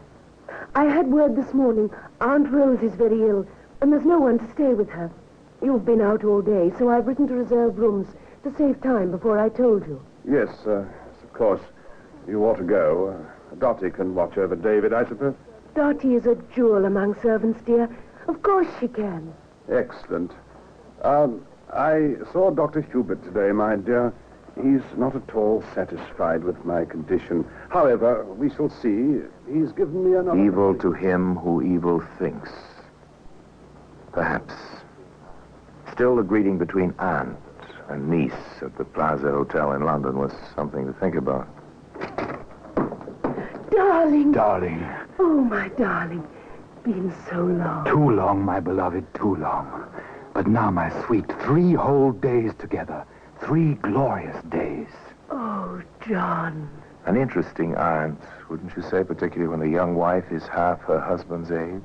I had word this morning. Aunt Rose is very ill, and there's no one to stay with her. You've been out all day, so I've written to reserve rooms to save time before I told you. Yes, of course. You ought to go. Dottie can watch over David, I suppose. Dottie is a jewel among servants, dear. Of course she can. Excellent. I saw Dr. Hubert today, my dear. He's not at all satisfied with my condition. However, we shall see. He's given me another... Evil to him who evil thinks. Perhaps. Still, the greeting between aunt and niece at the Plaza Hotel in London was something to think about. Darling. Darling. Oh, my darling. Been so long. Too long, my beloved, too long. But now, my sweet, 3 whole days together. 3 glorious days. Oh, John. An interesting aunt, wouldn't you say, particularly when the young wife is half her husband's age?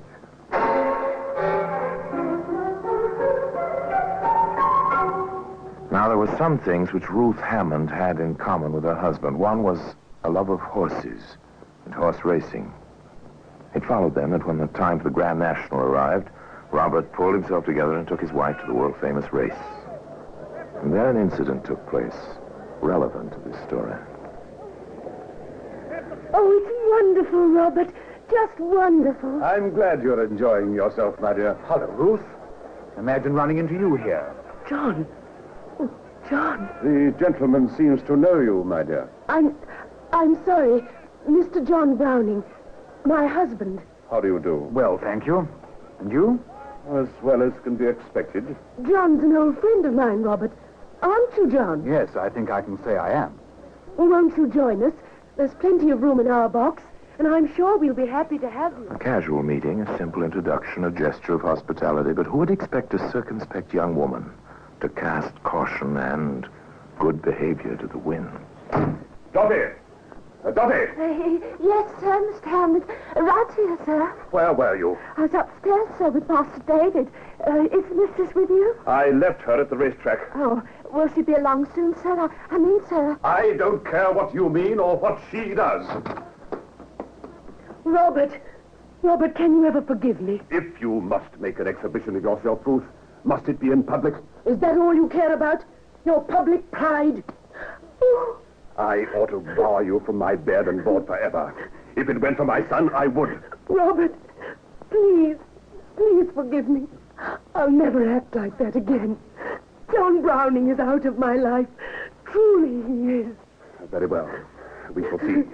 Now, there were some things which Ruth Hammond had in common with her husband. One was a love of horses and horse racing. It followed then that when the time for the Grand National arrived, Robert pulled himself together and took his wife to the world-famous race. And then an incident took place relevant to this story. Oh, it's wonderful, Robert. Just wonderful. I'm glad you're enjoying yourself, my dear. Hello, Ruth. Imagine running into you here. John. Oh, John. The gentleman seems to know you, my dear. I'm sorry. Mr. John Browning. My husband. How do you do? Well, thank you. And you? As well as can be expected. John's an old friend of mine, Robert. Aren't you, John? Yes, I think I can say I am. Well, won't you join us? There's plenty of room in our box, and I'm sure we'll be happy to have you. A casual meeting, a simple introduction, a gesture of hospitality, but who would expect a circumspect young woman to cast caution and good behavior to the wind? Dottie! Dottie! Yes, sir, Mr. Hammond. Right here, sir. Where were you? I was upstairs, sir, with Master David. Is Mrs. with you? I left her at the racetrack. Oh, will she be along soon, sir? I mean, sir. I don't care what you mean or what she does. Robert, can you ever forgive me? If you must make an exhibition of yourself, Ruth, must it be in public? Is that all you care about? Your public pride? Oh. I ought to bar you from my bed and board forever. If it went for my son, I would. Robert, please forgive me. I'll never act like that again. John Browning is out of my life. Truly he is. Very well. We shall see.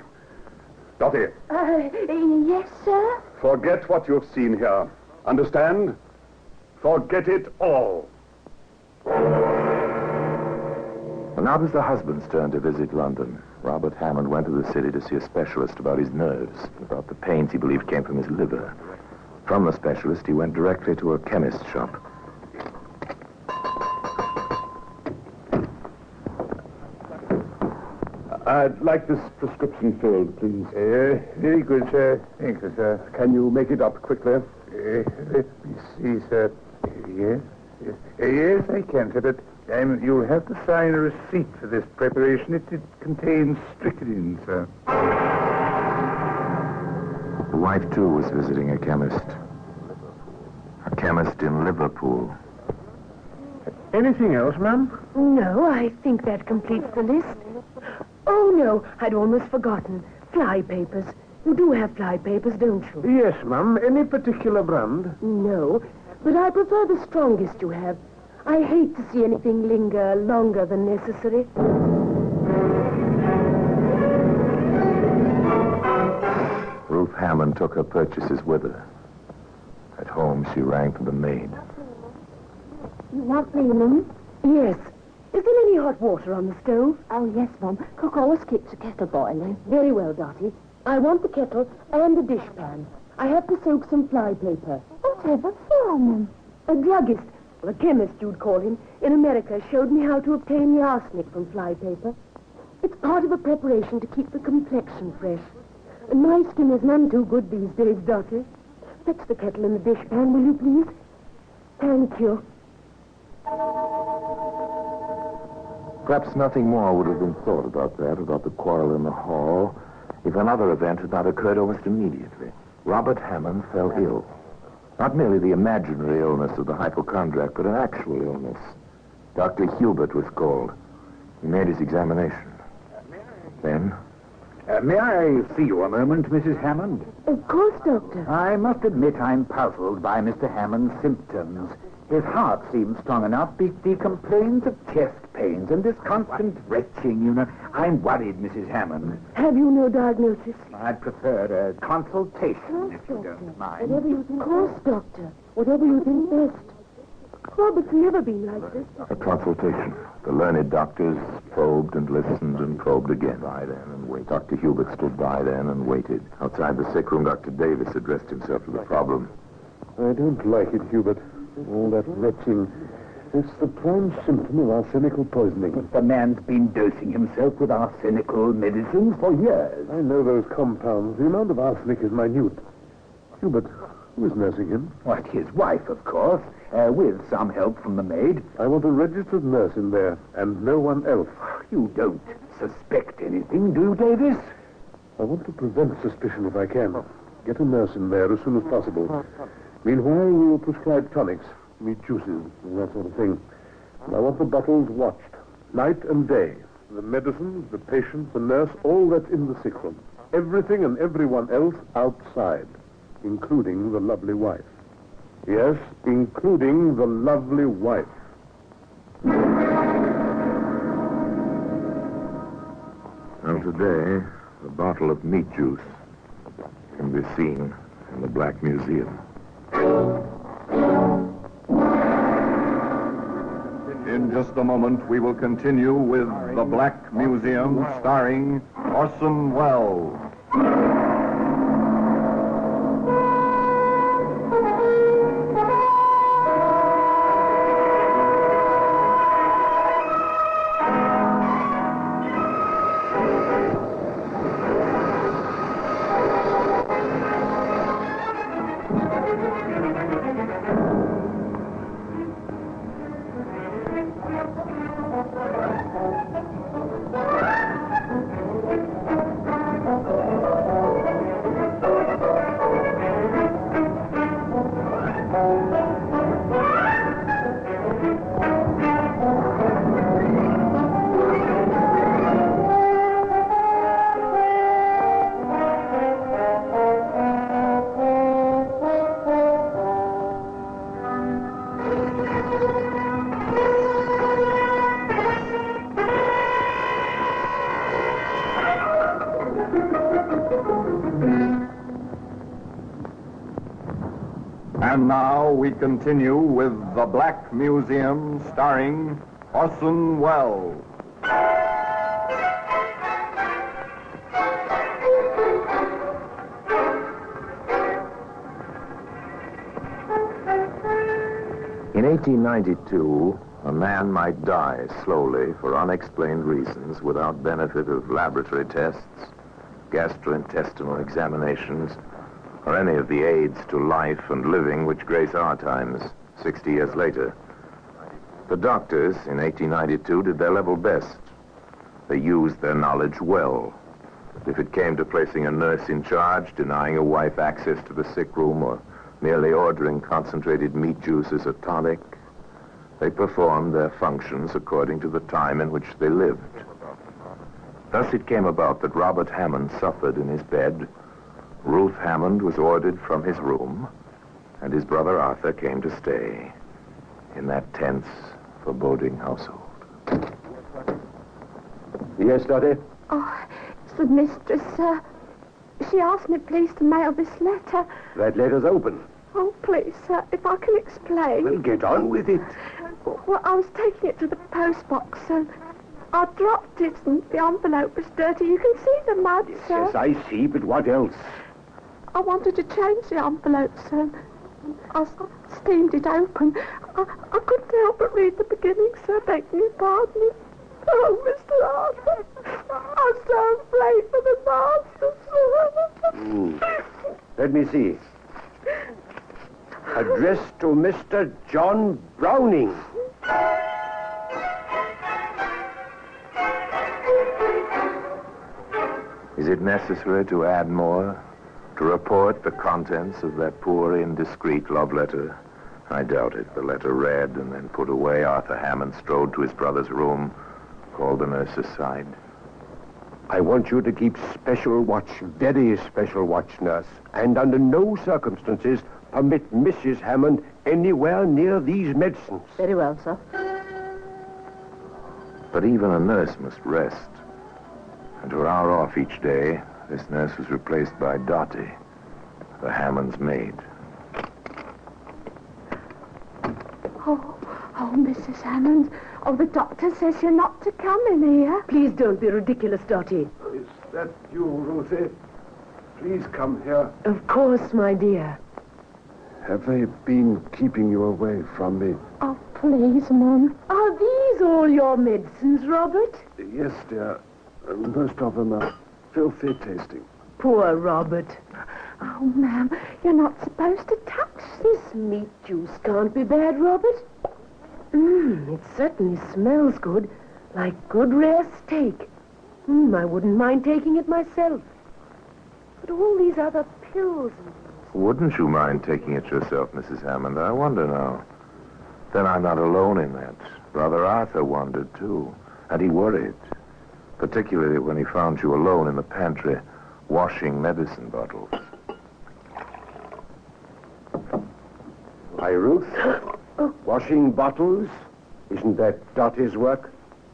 Dottie. Yes, sir? Forget what you've seen here. Understand? Forget it all. Well, now it was the husband's turn to visit London. Robert Hammond went to the city to see a specialist about his nerves, about the pains he believed came from his liver. From the specialist, he went directly to a chemist's shop. I'd like this prescription filled, please. Very good, sir. Thank you, sir. Can you make it up quickly? Let me see, sir. Yes? Yes, I can, sir, but you'll have to sign a receipt for this preparation. It contains strychnine, sir. The wife, too, was visiting a chemist. A chemist in Liverpool. Anything else, ma'am? No, I think that completes the list. Oh, no, I'd almost forgotten. Fly papers. You do have fly papers, don't you? Yes, ma'am. Any particular brand? No, but I prefer the strongest you have. I hate to see anything linger longer than necessary. Ruth Hammond took her purchases with her. At home, she rang for the maid. You want me, Mum? Yes. Is there any hot water on the stove? Oh, yes, Mum. Cook always keeps the kettle boiling. Very well, Dottie. I want the kettle and the dishpan. I have to soak some fly paper. Whatever for, Mum? A druggist, or a chemist you'd call him, in America showed me how to obtain the arsenic from fly paper. It's part of a preparation to keep the complexion fresh. And my skin is none too good these days, Dottie. Fix the kettle and the dishpan, will you please? Thank you. Perhaps nothing more would have been thought about that, about the quarrel in the hall, if another event had not occurred almost immediately. Robert Hammond fell ill. Not merely the imaginary illness of the hypochondriac, but an actual illness. Dr. Hubert was called. He made his examination. Then... May I see you a moment, Mrs. Hammond? Of course, Doctor. I must admit I'm puzzled by Mr. Hammond's symptoms. His heart seems strong enough, but he complains of chest pains and this constant retching, you know. I'm worried, Mrs. Hammond. Have you no diagnosis? I'd prefer a consultation, if you don't mind. Whatever you think. Of course, Doctor. Whatever you think best. Robert's never been like this. A consultation. The learned doctors probed and listened and probed again. By then and waited. Dr. Hubert stood by then and waited. Outside the sick room, Dr. Davis addressed himself to the problem. I don't like it, Hubert. All that retching. It's the prime symptom of arsenical poisoning. But the man's been dosing himself with arsenical medicines for years. I know those compounds. The amount of arsenic is minute. Hubert, who is nursing him? What, his wife, of course. with some help from the maid. I want a registered nurse in there, and no one else. You don't suspect anything, do you, Davis? I want to prevent suspicion if I can. Get a nurse in there as soon as possible. Meanwhile, we will prescribe tonics, meat juices, and that sort of thing. And I want the bottles watched, night and day. The medicine, the patient, the nurse, all that's in the sick room. Everything and everyone else outside, including the lovely wife. Yes, including the lovely wife. Well, today, the bottle of meat juice can be seen in the Black Museum. In just a moment, we will continue with The Black Museum, starring Orson Welles. And now we continue with The Black Museum, starring Orson Welles. In 1892, a man might die slowly for unexplained reasons without benefit of laboratory tests, gastrointestinal examinations, or any of the aids to life and living which grace our times 60 years later. The doctors in 1892 did their level best. They used their knowledge well. If it came to placing a nurse in charge, denying a wife access to the sick room, or merely ordering concentrated meat juice as a tonic, they performed their functions according to the time in which they lived. Thus it came about that Robert Hammond suffered in his bed, Ruth Hammond was ordered from his room, and his brother Arthur came to stay in that tense, foreboding household. Yes, Dottie? Oh, it's the mistress, sir. She asked me, please, to mail this letter. That letter's open. Oh, please, sir, if I can explain. Well, get on with it. Well, I was taking it to the post box, and I dropped it, and the envelope was dirty. You can see the mud, sir. Yes, I see, but what else? I wanted to change the envelope, sir. I steamed it open. I couldn't help but read the beginning, sir, begging your pardon. Oh, Mr. Arthur, I'm so afraid for the master, sir. Let me see. Addressed to Mr. John Browning. Is it necessary to add more? To report the contents of that poor, indiscreet love letter? I doubt it. The letter read and then put away, Arthur Hammond strode to his brother's room, called the nurse aside. I want you to keep special watch, very special watch, nurse, and under no circumstances permit Mrs. Hammond anywhere near these medicines. Very well, sir. But even a nurse must rest. And her hour off each day, this nurse was replaced by Dottie, the Hammond's maid. Oh, Mrs. Hammond. Oh, the doctor says you're not to come in here. Please don't be ridiculous, Dottie. Is that you, Ruthie? Please come here. Of course, my dear. Have they been keeping you away from me? Oh, please, Mum. Are these all your medicines, Robert? Yes, dear. Most of them are filthy tasting. Poor Robert. Oh, ma'am, you're not supposed to touch this meat juice. Can't be bad, Robert. It certainly smells good, like good rare steak. I wouldn't mind taking it myself. But all these other pills and... Wouldn't you mind taking it yourself, Mrs. Hammond? I wonder now. Then I'm not alone in that. Brother Arthur wondered, too. And he worried. Particularly when he found you alone in the pantry, washing medicine bottles. Hi, Ruth. Washing bottles? Isn't that Dottie's work?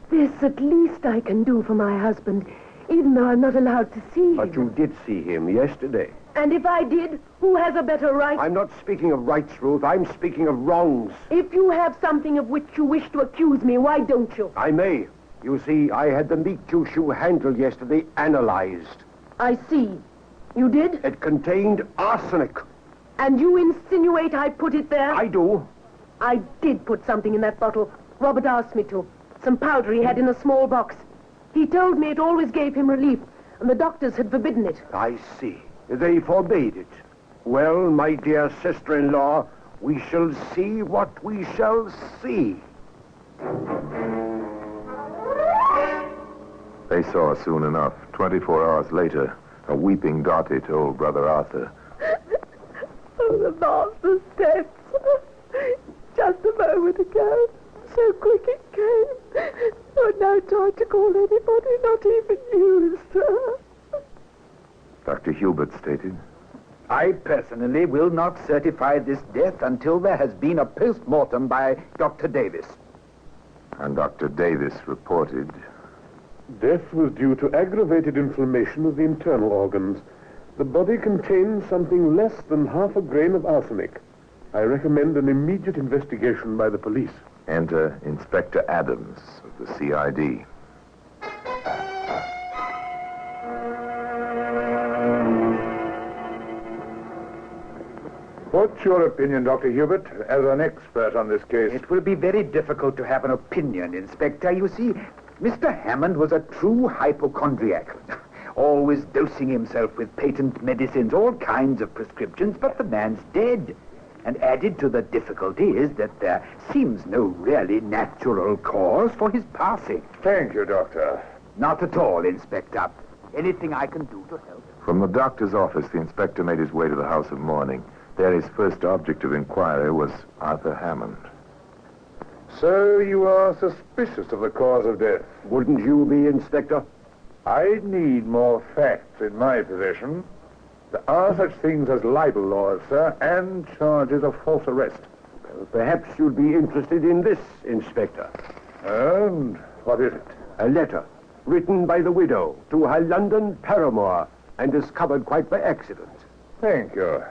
This at least I can do for my husband, even though I'm not allowed to see him. But you did see him yesterday. And if I did, who has a better right? I'm not speaking of rights, Ruth. I'm speaking of wrongs. If you have something of which you wish to accuse me, why don't you? I may. You see, I had the meat juice you handled yesterday analyzed. I see. You did? It contained arsenic. And you insinuate I put it there? I do. I did put something in that bottle. Robert asked me to. Some powder he had in a small box. He told me it always gave him relief, and the doctors had forbidden it. I see. They forbade it. Well, my dear sister-in-law, we shall see what we shall see. They saw soon enough. 24 hours later, a weeping Dottie told Brother Arthur. Oh, the master's death. Just a moment ago. So quick it came. Oh, no time to call anybody, not even you, sir. Dr. Hubert stated. I personally will not certify this death until there has been a post-mortem by Dr. Davis. And Dr. Davis reported. Death was due to aggravated inflammation of the internal organs. The body contains something less than half a grain of arsenic. I recommend an immediate investigation by the police. Enter Inspector Adams of the CID. What's your opinion, Dr. Hubert, as an expert on this case? It will be very difficult to have an opinion, Inspector. You see, Mr. Hammond was a true hypochondriac. Always dosing himself with patent medicines, all kinds of prescriptions, but the man's dead. And added to the difficulty is that there seems no really natural cause for his passing. Thank you, Doctor. Not at all, Inspector. Anything I can do to help? From the doctor's office, the inspector made his way to the house of mourning. There, his first object of inquiry was Arthur Hammond. So you are suspicious of the cause of death? Wouldn't you be, Inspector? I need more facts in my possession. There are such things as libel laws, sir, and charges of false arrest. Well, perhaps you'd be interested in this, Inspector. And what is it? A letter written by the widow to her London paramour and discovered quite by accident. Thank you.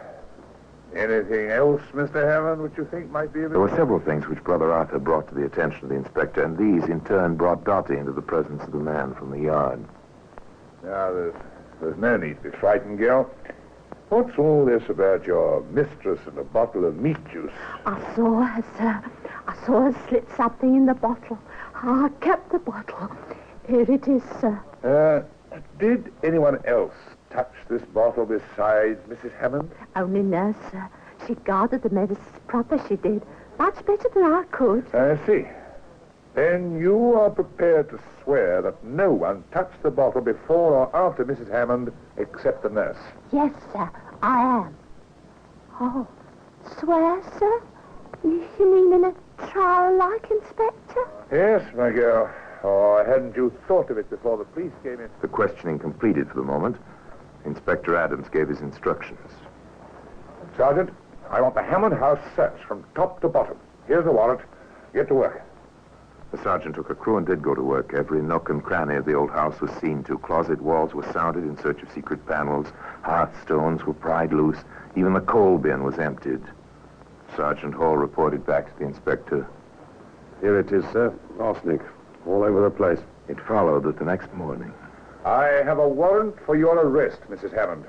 Anything else, Mr. Hammond, which you think might be of There were several things which Brother Arthur brought to the attention of the inspector, and these, in turn, brought Dottie into the presence of the man from the yard. Now, there's no need to be frightened, girl. What's all this about your mistress and a bottle of meat juice? I saw her, sir. I saw her slip something in the bottle. I kept the bottle. Here it is, sir. Did anyone else touch this bottle besides Mrs. Hammond? Only nurse, sir. She guarded the medicines proper, she did. Much better than I could. I see. Then you are prepared to swear that no one touched the bottle before or after Mrs. Hammond except the nurse? Yes, sir, I am. Oh, swear, sir? You mean in a trial like, Inspector? Yes, my girl. Oh, hadn't you thought of it before the police came in? The questioning completed for the moment, Inspector Adams gave his instructions. Sergeant, I want the Hammond house searched from top to bottom. Here's the warrant. Get to work. The sergeant took a crew and did go to work. Every nook and cranny of the old house was seen to. Closet walls were sounded in search of secret panels. Hearthstones were pried loose. Even the coal bin was emptied. Sergeant Hall reported back to the inspector. Here it is, sir. Arsenic. All over the place. It followed that the next morning. I have a warrant for your arrest, Mrs. Hammond.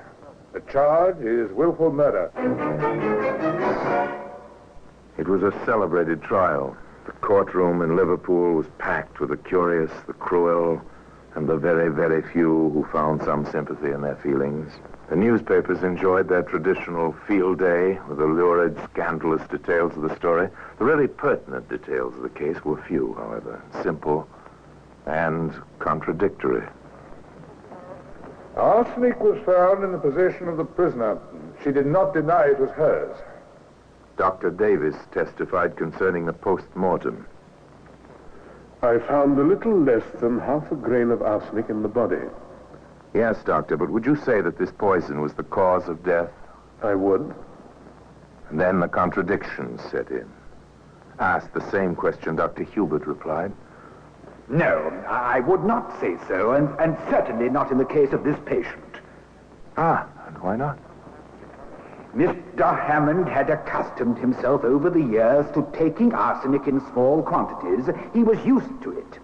The charge is willful murder. It was a celebrated trial. The courtroom in Liverpool was packed with the curious, the cruel, and the very, very few who found some sympathy in their feelings. The newspapers enjoyed their traditional field day with the lurid, scandalous details of the story. The really pertinent details of the case were few, however, simple and contradictory. Arsenic was found in the possession of the prisoner. She did not deny it was hers. Dr. Davis testified concerning the post-mortem. I found a little less than half a grain of arsenic in the body. Yes, Doctor, but would you say that this poison was the cause of death? I would. And then the contradictions set in. Asked the same question, Dr. Hubert replied. No, I would not say so, and certainly not in the case of this patient. Ah, and why not? Mr. Hammond had accustomed himself over the years to taking arsenic in small quantities. He was used to it.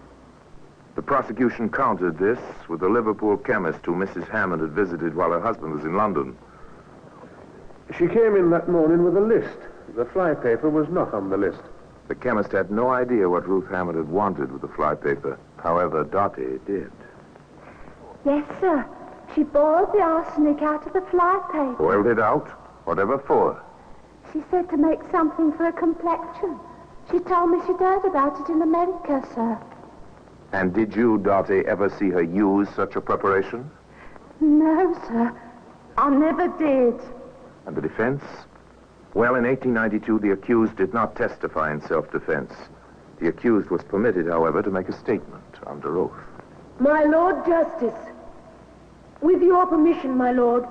The prosecution countered this with the Liverpool chemist who Mrs. Hammond had visited while her husband was in London. She came in that morning with a list. The flypaper was not on the list. The chemist had no idea what Ruth Hammond had wanted with the flypaper. However, Dottie did. Yes, sir. She boiled the arsenic out of the flypaper. Boiled it out? Whatever for? She said to make something for her complexion. She told me she'd heard about it in America, sir. And did you, Dottie, ever see her use such a preparation? No, sir. I never did. And the defense? Well, in 1892, the accused did not testify in self-defense. The accused was permitted, however, to make a statement under oath. My Lord Justice, with your permission, my lord,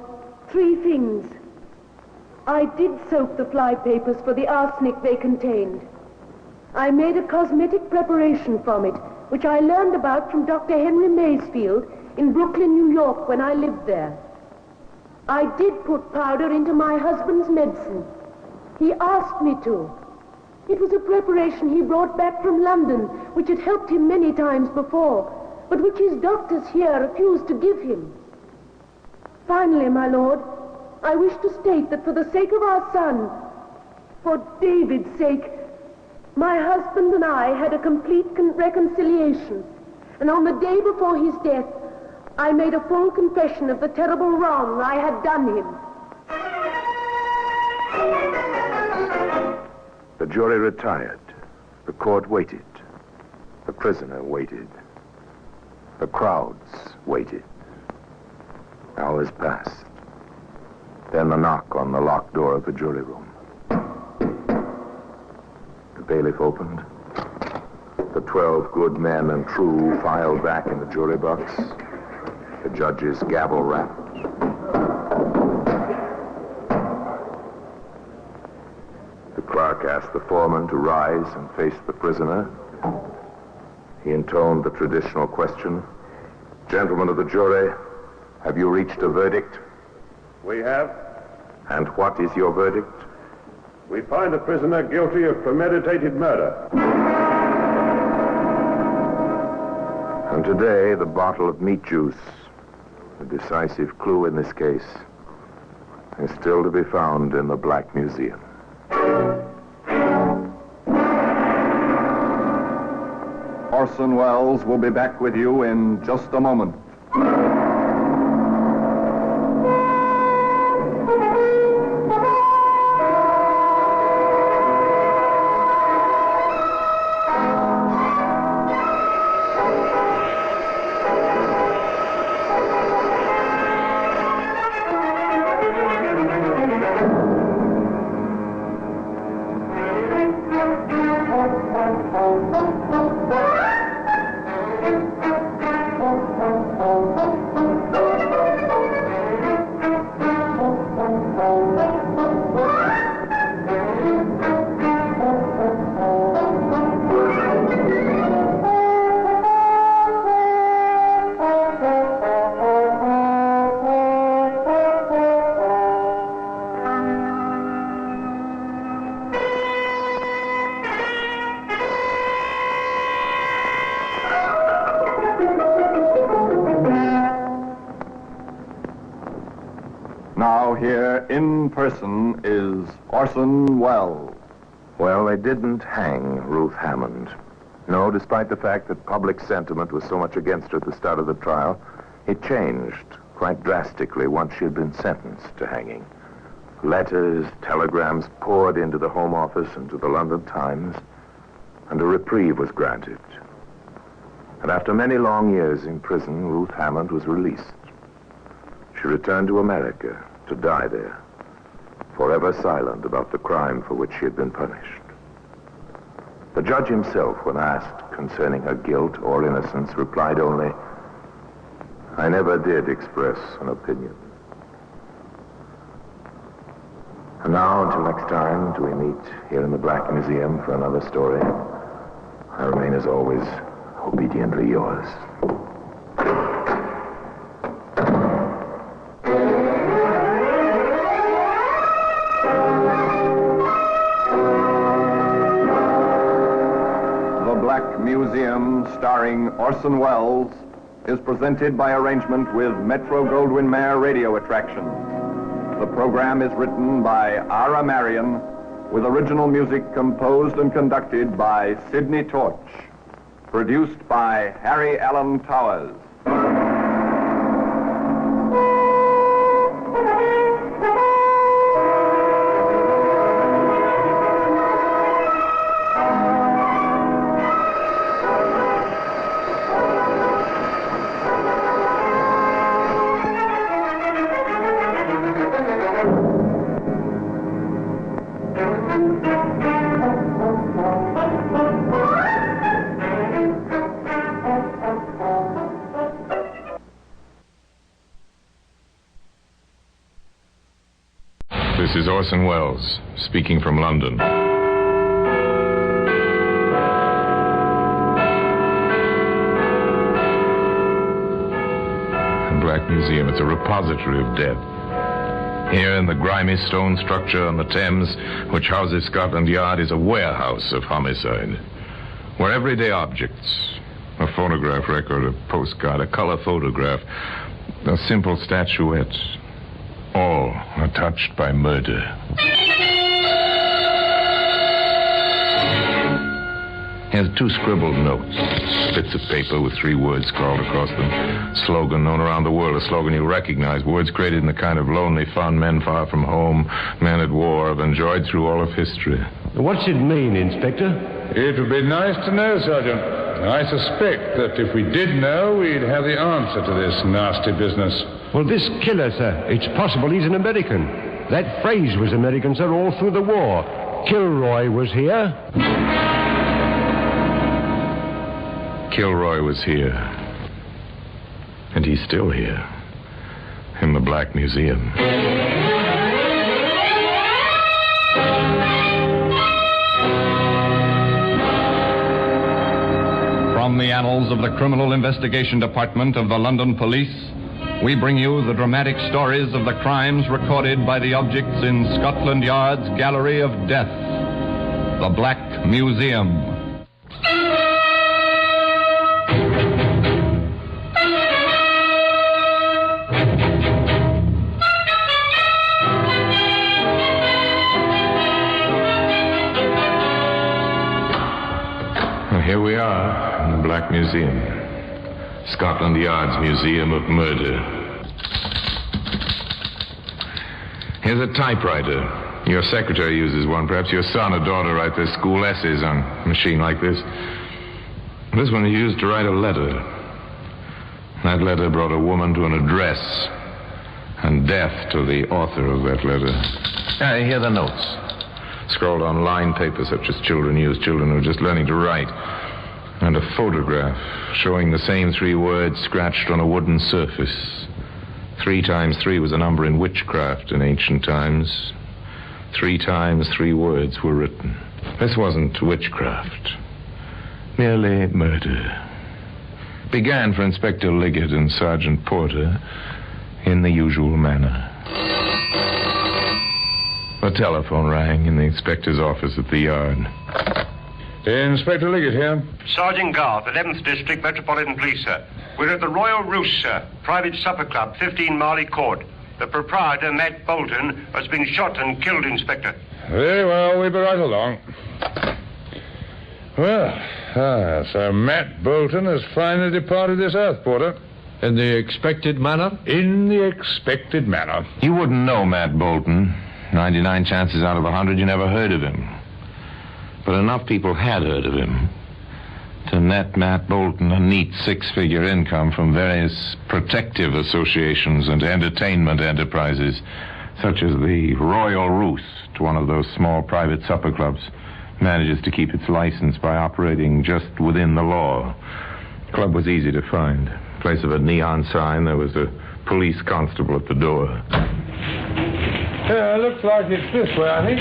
3 things. I did soak the flypapers for the arsenic they contained. I made a cosmetic preparation from it, which I learned about from Dr. Henry Maysfield in Brooklyn, New York, when I lived there. I did put powder into my husband's medicine. He asked me to. It was a preparation he brought back from London, which had helped him many times before, but which his doctors here refused to give him. Finally, my lord, I wish to state that for the sake of our son, for David's sake, my husband and I had a complete reconciliation. And on the day before his death, I made a full confession of the terrible wrong I had done him. The jury retired. The court waited. The prisoner waited. The crowds waited. Hours passed. Then the knock on the locked door of the jury room. The bailiff opened. The 12 good men and true filed back in the jury box. The judge's gavel rapped. The clerk asked the foreman to rise and face the prisoner. He intoned the traditional question. Gentlemen of the jury, have you reached a verdict? We have. And what is your verdict? We find the prisoner guilty of premeditated murder. And today, the bottle of meat juice, a decisive clue in this case, is still to be found in the Black Museum. Orson Welles will be back with you in just a moment. Now here in person is Orson Welles. Well, they didn't hang Ruth Hammond. No, despite the fact that public sentiment was so much against her at the start of the trial, it changed quite drastically once she had been sentenced to hanging. Letters, telegrams poured into the Home Office and to the London Times, and a reprieve was granted. And after many long years in prison, Ruth Hammond was released. She returned to America to die there, forever silent about the crime for which she had been punished. The judge himself, when asked concerning her guilt or innocence, replied only, "I never did express an opinion." And now, until next time, till we meet here in the Black Museum for another story, I remain, as always, obediently yours. The Black Museum, starring Orson Welles, is presented by arrangement with Metro-Goldwyn-Mayer Radio Attractions. The program is written by Ara Marion, with original music composed and conducted by Sidney Torch. Produced by Harry Allen Towers. This is Orson Welles, speaking from London. The Black Museum, it's a repository of death. Here in the grimy stone structure on the Thames, which houses Scotland Yard, is a warehouse of homicide, where everyday objects, a phonograph record, a postcard, a color photograph, a simple statuette, all are touched by murder. Here's 2 scribbled notes, bits of paper with 3 words scrawled across them. Slogan known around the world, a slogan you recognize. Words created in the kind of lonely fun men far from home, men at war, have enjoyed through all of history. What's it mean, Inspector? It would be nice to know, Sergeant. I suspect that if we did know, we'd have the answer to this nasty business. Well, this killer, sir, it's possible he's an American. That phrase was American, sir, all through the war. Kilroy was here. Kilroy was here. And he's still here. In the Black Museum. From the annals of the Criminal Investigation Department of the London Police, we bring you the dramatic stories of the crimes recorded by the objects in Scotland Yard's Gallery of Death, the Black Museum. Well, here we are in the Black Museum. Scotland Yard's Museum of Murder. Here's a typewriter. Your secretary uses one. Perhaps your son or daughter write their school essays on a machine like this. This one is used to write a letter. That letter brought a woman to an address, and death to the author of that letter. Here are the notes. Scrawled on lined paper such as children use, children who are just learning to write. And a photograph showing the same 3 words scratched on a wooden surface. 3 times 3 was a number in witchcraft in ancient times. 3 times 3 words were written. This wasn't witchcraft, merely murder. Began for Inspector Liggett and Sergeant Porter in the usual manner. The telephone rang in the inspector's office at the yard. Inspector Liggett here. Sergeant Garth, 11th District Metropolitan Police, sir. We're at the Royal Roost, sir. Private supper club, 15 Marley Court. The proprietor, Matt Bolton, has been shot and killed, Inspector. Very well, we'll be right along. Well, so Matt Bolton has finally departed this earth, Porter. In the expected manner? In the expected manner. You wouldn't know Matt Bolton. 99 chances out of 100 you never heard of him. But enough people had heard of him to net Matt Bolton a neat six-figure income from various protective associations and entertainment enterprises, such as the Royal Roost, one of those small private supper clubs, manages to keep its license by operating just within the law. The club was easy to find. In place of a neon sign, there was a police constable at the door. Yeah, looks like it's this way, I think.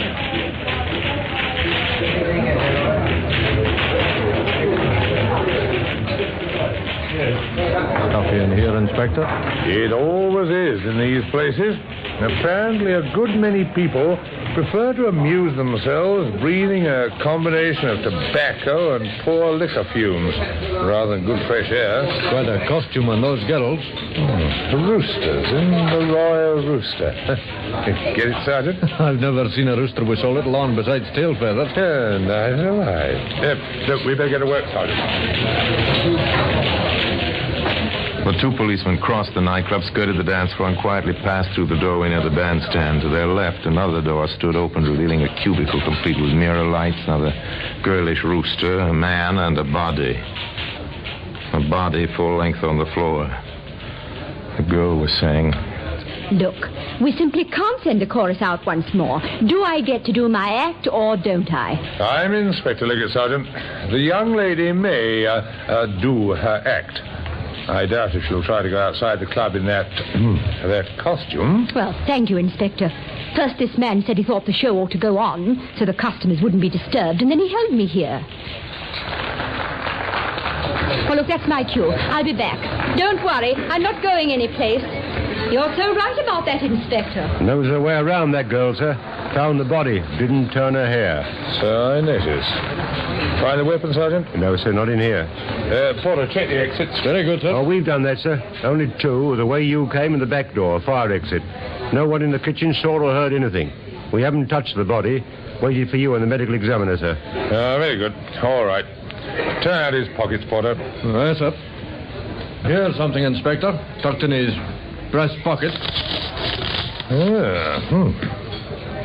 Coffee in here, Inspector? It always is in these places. Apparently a good many people prefer to amuse themselves breathing a combination of tobacco and poor liquor fumes rather than good fresh air. Quite a costume on those girls. The roosters in the Royal Rooster. Get it, Sergeant? I've never seen a rooster with so little on besides tail feathers. Yeah, neither have I. Look, we better get to work, Sergeant. The two policemen crossed the nightclub, skirted the dance floor, and quietly passed through the doorway near the bandstand. To their left, another door stood open, revealing a cubicle complete with mirror lights, another girlish rooster, a man, and a body. A body full length on the floor. The girl was saying, "Look, we simply can't send the chorus out once more. Do I get to do my act or don't I?" I'm Inspector Liggett, Sergeant. The young lady may do her act. I doubt if she'll try to go outside the club in that costume. Well, thank you, Inspector. First, this man said he thought the show ought to go on so the customers wouldn't be disturbed, and then he held me here. Well, look, that's my cue. I'll be back. Don't worry, I'm not going anyplace. You're so right about that, Inspector. Knows her way around, that girl, sir. Found the body. Didn't turn her hair. So I noticed. Find the weapon, Sergeant? No, sir, not in here. Porter, check the exits. Very good, sir. Oh, we've done that, sir. Only two. The way you came and the back door, fire exit. No one in the kitchen saw or heard anything. We haven't touched the body. Waited for you and the medical examiner, sir. Very good. All right. Turn out his pockets, Porter. Yes, sir. Here's something, Inspector. Tucked in his breast pocket.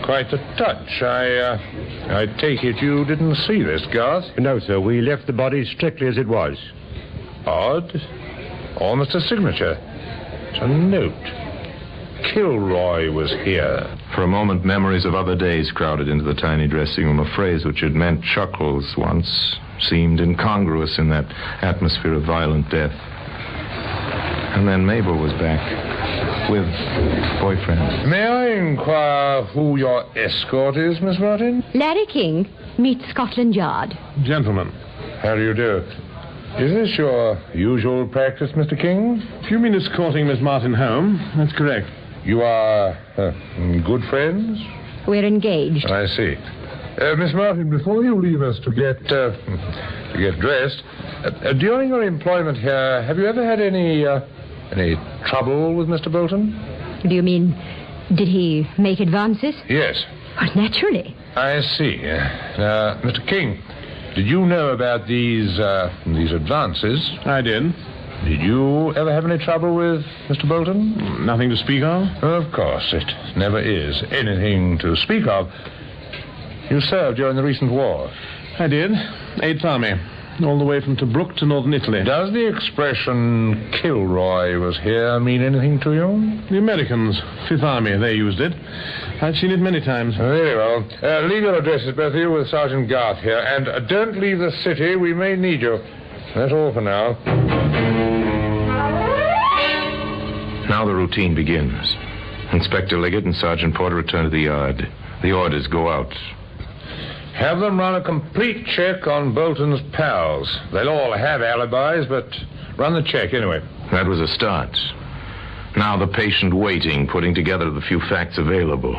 Quite a touch. I take it you didn't see this, Garth? No, sir. We left the body strictly as it was. Odd. Almost a signature. It's a note. Kilroy was here. For a moment, memories of other days crowded into the tiny dressing room. A phrase which had meant chuckles once seemed incongruous in that atmosphere of violent death. And then Mabel was back with boyfriend. May I inquire who your escort is, Miss Martin? Larry King, meet Scotland Yard. Gentlemen, how do you do? Is this your usual practice, Mr. King? If you mean escorting Miss Martin home, that's correct. You are good friends? We're engaged. I see. Miss Martin, before you leave us to get dressed, during your employment here, have you ever had any trouble with Mr. Bolton? Do you mean, did he make advances? Yes. Well, naturally. I see. Now, Mr. King, did you know about these advances? I did. Did you ever have any trouble with Mr. Bolton? Nothing to speak of? Of course, it never is anything to speak of. You served during the recent war? I did. 8th Army. All the way from Tobruk to northern Italy. Does the expression Kilroy was here mean anything to you? The Americans, 5th Army, they used it. I've seen it many times. Very well. Leave your addresses, both of you, with Sergeant Garth here. And don't leave the city. We may need you. That's all for now. Now the routine begins. Inspector Liggett and Sergeant Porter return to the yard. The orders go out. Have them run a complete check on Bolton's pals. They'll all have alibis, but run the check anyway. That was a start. Now the patient waiting, putting together the few facts available.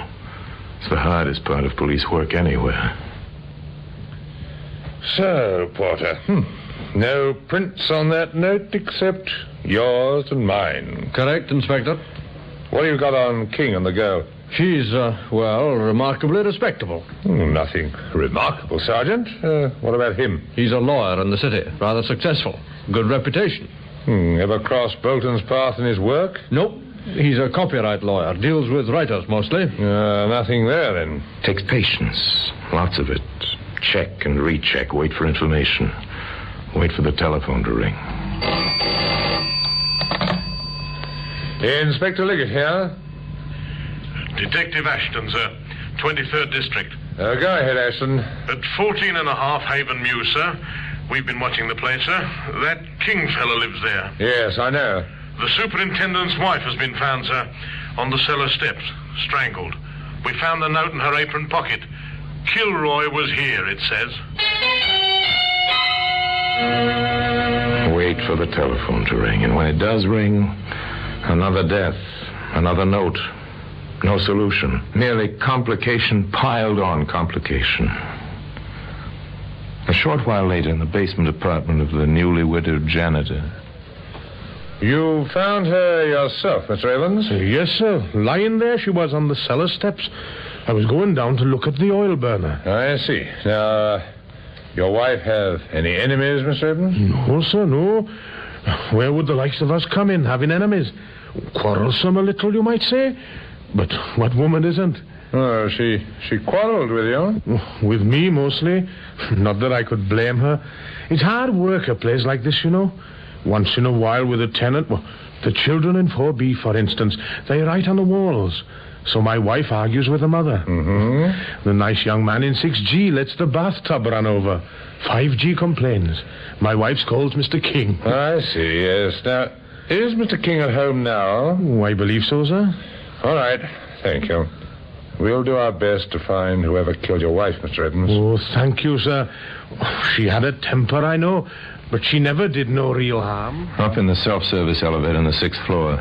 It's the hardest part of police work anywhere. So, Porter, no prints on that note except yours and mine. Correct, Inspector. What have you got on King and the girl? She's, remarkably respectable. Nothing remarkable, Sergeant. What about him? He's a lawyer in the city, rather successful. Good reputation. Ever crossed Bolton's path in his work? Nope. He's a copyright lawyer. Deals with writers mostly. Nothing there, then. Takes patience. Lots of it. Check and recheck. Wait for information. Wait for the telephone to ring. Inspector Liggett here. Detective Ashton, sir. 23rd District. Go ahead, Ashton. At 14.5 Haven Mews, sir. We've been watching the place, sir. That King fellow lives there. Yes, I know. The superintendent's wife has been found, sir, on the cellar steps, strangled. We found a note in her apron pocket. Kilroy was here, it says. Wait for the telephone to ring, and when it does ring, another death, another note. No solution. Merely complication piled on complication. A short while later, in the basement apartment of the newly widowed janitor. You found her yourself, Mr. Evans? Yes, sir. Lying there she was on the cellar steps. I was going down to look at the oil burner. I see. Now, your wife have any enemies, Mr. Evans? No, sir, no. Where would the likes of us come in, having enemies? Quarrelsome a little, you might say. But what woman isn't? Oh, she quarreled with you? With me, mostly. Not that I could blame her. It's hard work, a place like this, you know. Once in a while with a tenant. Well, the children in 4B, for instance, they write on the walls. So my wife argues with the mother. Mm-hmm. The nice young man in 6G lets the bathtub run over. 5G complains. My wife scolds Mr. King. I see, yes. Now, is Mr. King at home now? Oh, I believe so, sir. All right. Thank you. We'll do our best to find whoever killed your wife, Mr. Evans. Oh, thank you, sir. She had a temper, I know, but she never did no real harm. Up in the self-service elevator on the 6th floor.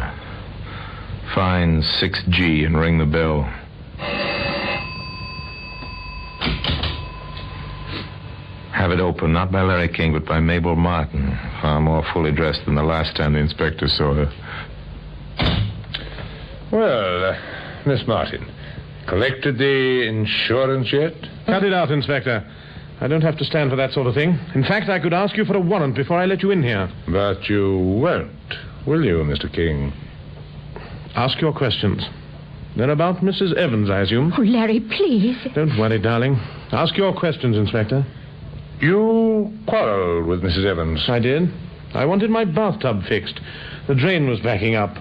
Find 6G and ring the bell. Have it opened, not by Larry King, but by Mabel Martin. Far more fully dressed than the last time the inspector saw her. Well, Miss Martin, collected the insurance yet? Cut it out, Inspector. I don't have to stand for that sort of thing. In fact, I could ask you for a warrant before I let you in here. But you won't, will you, Mr. King? Ask your questions. They're about Mrs. Evans, I assume. Oh, Larry, please. Don't worry, darling. Ask your questions, Inspector. You quarreled with Mrs. Evans? I did. I wanted my bathtub fixed. The drain was backing up.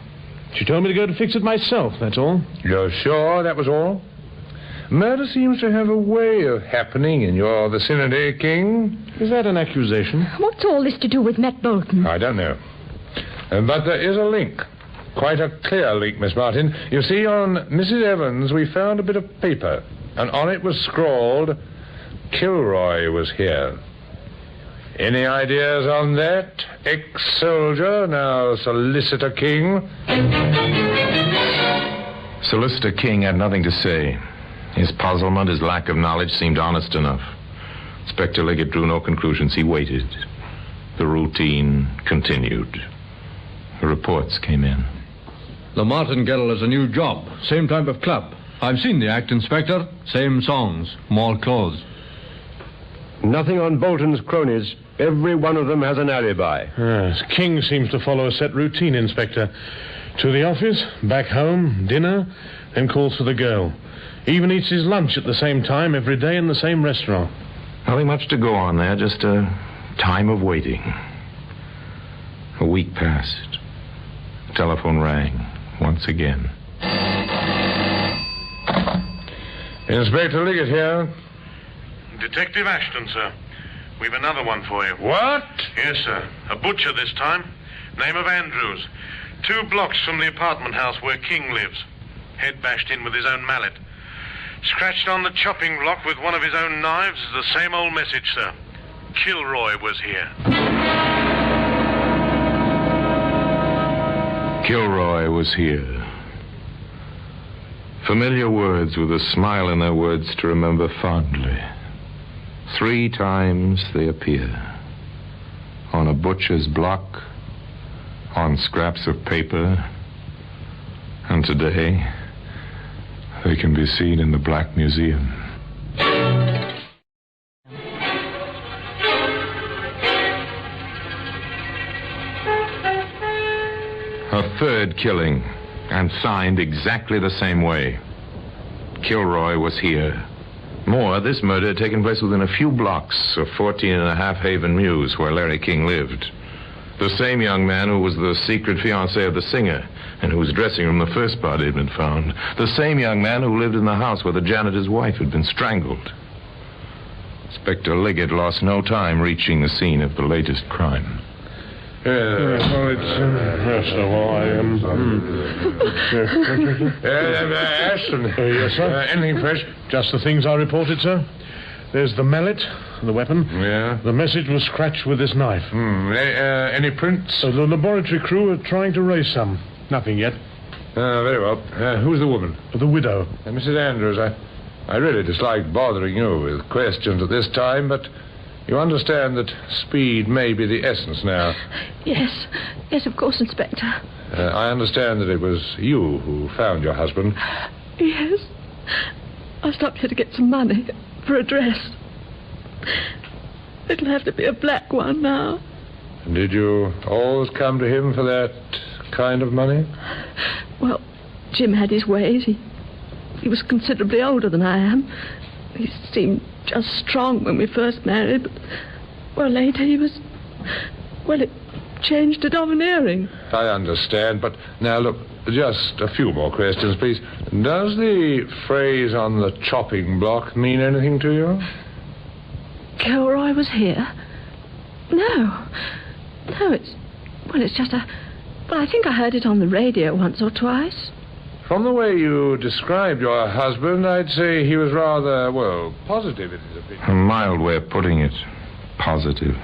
She told me to go to fix it myself, that's all. You're sure that was all? Murder seems to have a way of happening in your vicinity, King. Is that an accusation? What's all this to do with Matt Bolton? I don't know. But there is a link. Quite a clear link, Miss Martin. You see, on Mrs. Evans, we found a bit of paper, and on it was scrawled, Kilroy was here. Any ideas on that? Ex-soldier, now Solicitor King? Solicitor King had nothing to say. His puzzlement, his lack of knowledge seemed honest enough. Inspector Liggett drew no conclusions. He waited. The routine continued. The reports came in. The Martingale has a new job. Same type of club. I've seen the act, Inspector. Same songs. More clothes. Nothing on Bolton's cronies. Every one of them has an alibi. Yes, King seems to follow a set routine, Inspector. To the office, back home, dinner, then calls for the girl. Even eats his lunch at the same time every day in the same restaurant. Nothing much to go on there, just a time of waiting. A week passed. The telephone rang once again. Inspector Liggett here. Detective Ashton, sir. We've another one for you. What? Yes, sir. A butcher this time. Name of Andrews. 2 blocks from the apartment house where King lives. Head bashed in with his own mallet. Scratched on the chopping block with one of his own knives is the same old message, sir. Kilroy was here. Kilroy was here. Familiar words with a smile in their words to remember fondly. 3 times they appear. On a butcher's block, on scraps of paper, and today they can be seen in the Black Museum. A third killing, and signed exactly the same way. Kilroy was here. More, this murder had taken place within a few blocks of 14.5 Haven Mews, where Larry King lived. The same young man who was the secret fiancé of the singer, and whose dressing room the first body had been found. The same young man who lived in the house where the janitor's wife had been strangled. Inspector Liggett lost no time reaching the scene of the latest crime. Well, it's... first of all, Ashton. Yes, sir? Anything fresh? Just the things I reported, sir. There's the mallet, the weapon. Yeah? The message was scratched with this knife. Any prints? The laboratory crew are trying to raise some. Nothing yet. Very well. Who's the woman? The widow. Mrs. Andrews, I really dislike bothering you with questions at this time, but you understand that speed may be the essence now. Yes. Yes, of course, Inspector. I understand that it was you who found your husband. Yes. I stopped here to get some money for a dress. It'll have to be a black one now. And did you always come to him for that kind of money? Well, Jim had his ways. He was considerably older than I am. He seemed just strong when we first married, but, well, later he was... Well, it changed to domineering. I understand, but now, look, just a few more questions, please. Does the phrase on the chopping block mean anything to you? Kilroy was here? No. No, it's... Well, it's just a... Well, I think I heard it on the radio once or twice. From the way you described your husband, I'd say he was rather, well, positive in his opinion. A mild way of putting it. Positive.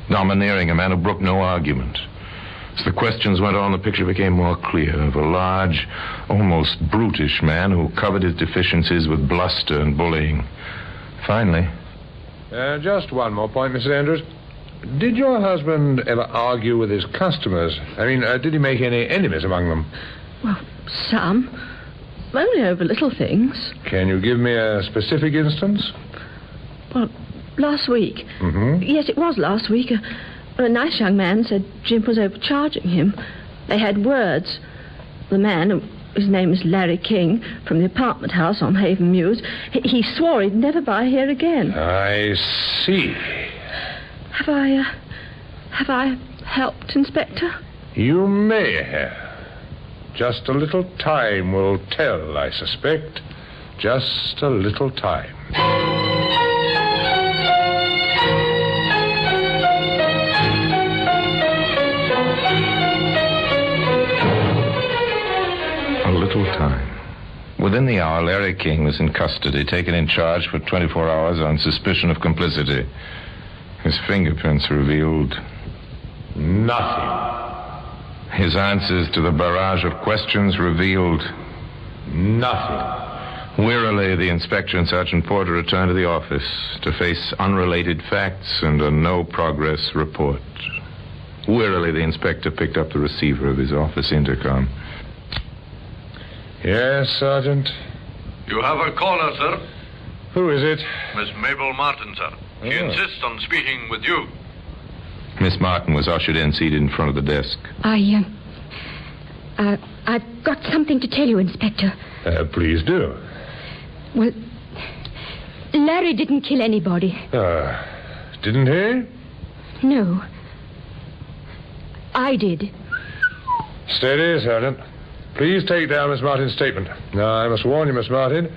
Domineering, a man who brooked no argument. As the questions went on, the picture became more clear of a large, almost brutish man who covered his deficiencies with bluster and bullying. Finally... just one more point, Mrs. Andrews. Did your husband ever argue with his customers? I mean, did he make any enemies among them? Well, some. Only over little things. Can you give me a specific instance? Well, last week. Mm-hmm. Yes, it was last week. A nice young man said Jim was overcharging him. They had words. The man, his name is Larry King, from the apartment house on Haven Mews, he swore he'd never buy here again. I see. Have I helped, Inspector? You may have. Just a little time will tell, I suspect. Just a little time. A little time. Within the hour, Larry King was in custody, taken in charge for 24 hours on suspicion of complicity. His fingerprints revealed nothing. His answers to the barrage of questions revealed nothing. Wearily, the inspector and Sergeant Porter returned to the office to face unrelated facts and a no-progress report. Wearily, the inspector picked up the receiver of his office intercom. Yes, Sergeant? You have a caller, sir. Who is it? Miss Mabel Martin, sir. She insists on speaking with you. Miss Martin was ushered in, seated in front of the desk. I've got something to tell you, Inspector. Please do. Well, Larry didn't kill anybody. Didn't he? No. I did. Steady, Sergeant. Please take down Miss Martin's statement. Now, I must warn you, Miss Martin,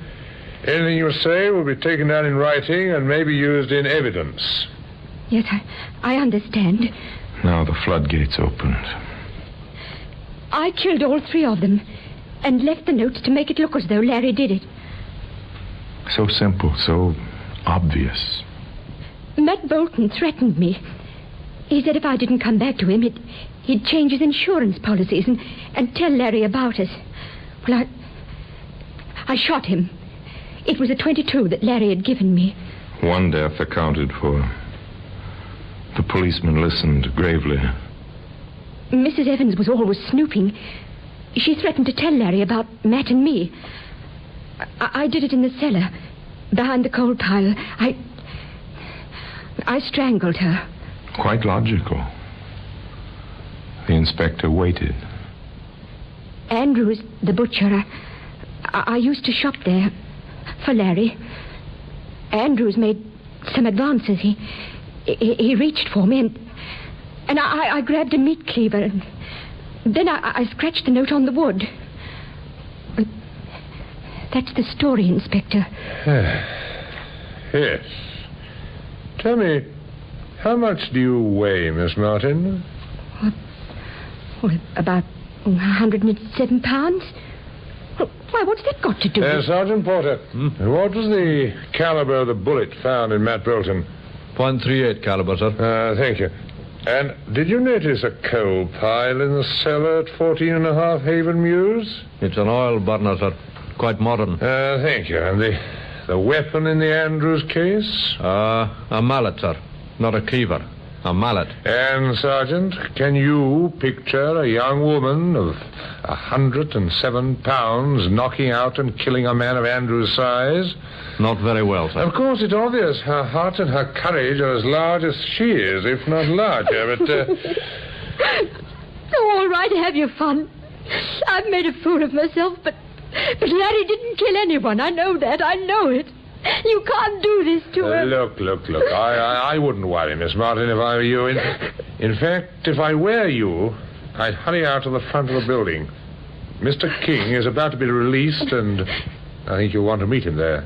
anything you say will be taken down in writing and may be used in evidence. Yes, I understand. Now the floodgates opened. I killed all three of them and left the notes to make it look as though Larry did it. So simple, so obvious. Matt Bolton threatened me. He said if I didn't come back to him, he'd change his insurance policies and tell Larry about it. Well, I shot him. It was a .22 that Larry had given me. One death accounted for. The policeman listened gravely. Mrs. Evans was always snooping. She threatened to tell Larry about Matt and me. I did it in the cellar, behind the coal pile. I strangled her. Quite logical. The inspector waited. Andrews, the butcher. I used to shop there for Larry. Andrews made some advances. He reached for me, and I grabbed a meat cleaver, and then I scratched the note on the wood. That's the story, Inspector. Yes. Tell me, how much do you weigh, Miss Martin? Well, about 107 pounds. Why, what's that got to do with... Sergeant Porter, what was the caliber of the bullet found in Matt Bolton? .38 caliber, sir. Thank you. And did you notice a coal pile in the cellar at 14.5 Haven Mews? It's an oil burner, sir. Quite modern. Thank you. And the weapon in the Andrews case? A mallet, sir. Not a cleaver. A mallet. And, Sergeant, can you picture a young woman of 107 pounds knocking out and killing a man of Andrews' size? Not very well, sir. Of course, it's obvious her heart and her courage are as large as she is, if not larger, but... Oh, all right, have your fun. I've made a fool of myself, but Larry didn't kill anyone. I know that. I know it. You can't do this to her. Look. I wouldn't worry, Miss Martin, if I were you. In fact, if I were you, I'd hurry out to the front of the building. Mr. King is about to be released, and I think you'll want to meet him there,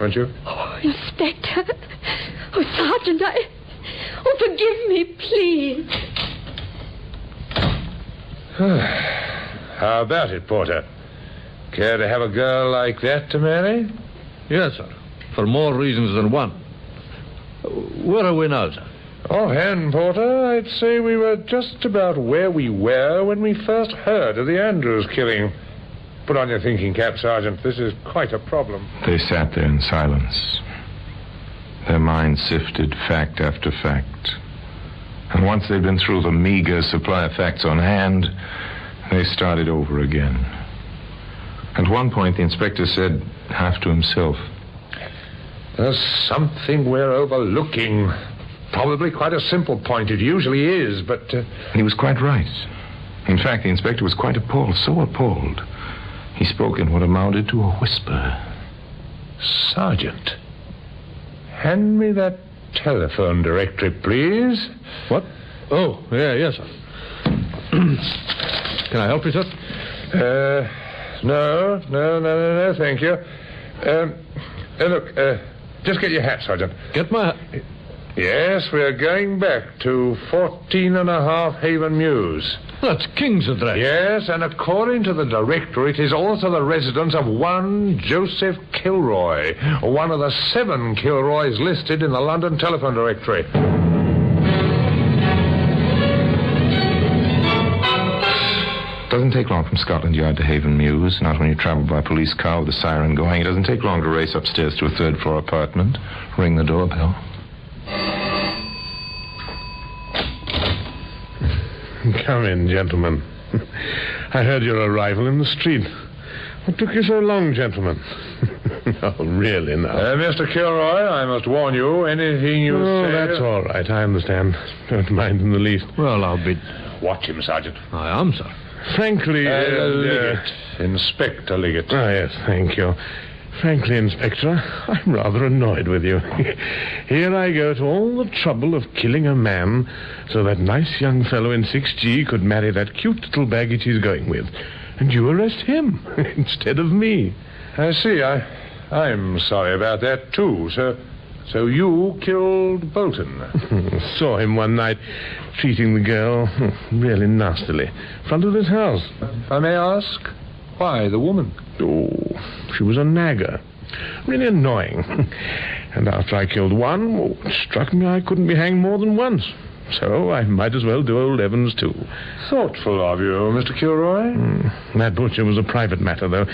won't you? Oh, Inspector. Oh, Sergeant, Oh, forgive me, please. How about it, Porter? Care to have a girl like that to marry? Yes, sir. For more reasons than one. Where are we now, sir? Offhand, Porter, I'd say we were just about where we were when we first heard of the Andrews killing. Put on your thinking cap, Sergeant. This is quite a problem. They sat there in silence. Their minds sifted fact after fact. And once they'd been through the meager supply of facts on hand, they started over again. At one point, the inspector said, half to himself, "There's something we're overlooking. Probably quite a simple point. It usually is, but..." He was quite right. In fact, the inspector was quite appalled, so appalled. He spoke in what amounted to a whisper. "Sergeant, hand me that telephone directory, please." What? Oh, yes, sir. Can I help you, sir? No, thank you. Look, just get your hat, Sergeant. Get my hat? Yes, we're going back to 14.5 Haven Mews. That's King's address. Yes, and according to the directory, it is also the residence of one Joseph Kilroy, one of the 7 Kilroys listed in the London telephone directory. Doesn't take long from Scotland Yard to Haven Mews, not when you travel by police car with a siren going. It doesn't take long to race upstairs to a 3rd-floor apartment, ring the doorbell. Come in, gentlemen. I heard your arrival in the street. What took you so long, gentlemen? Oh, really, now. Mr. Kilroy, I must warn you, anything you say... that's all right, I understand. Don't mind in the least. Well, I'll be... Watch him, Sergeant. I am, sir. Frankly... Liggett. Inspector Liggett. Ah, yes, thank you. Frankly, Inspector, I'm rather annoyed with you. Here I go to all the trouble of killing a man so that nice young fellow in 6G could marry that cute little baggage he's going with. And you arrest him instead of me. I see. I'm sorry about that, too. So you killed Bolton? Saw him one night treating the girl really nastily. Front of this house. If I may ask, why the woman? Oh, she was a nagger. Really annoying. And after I killed one, it struck me I couldn't be hanged more than once. So I might as well do old Evans, too. Thoughtful of you, Mr. Kilroy. That butcher was a private matter, though.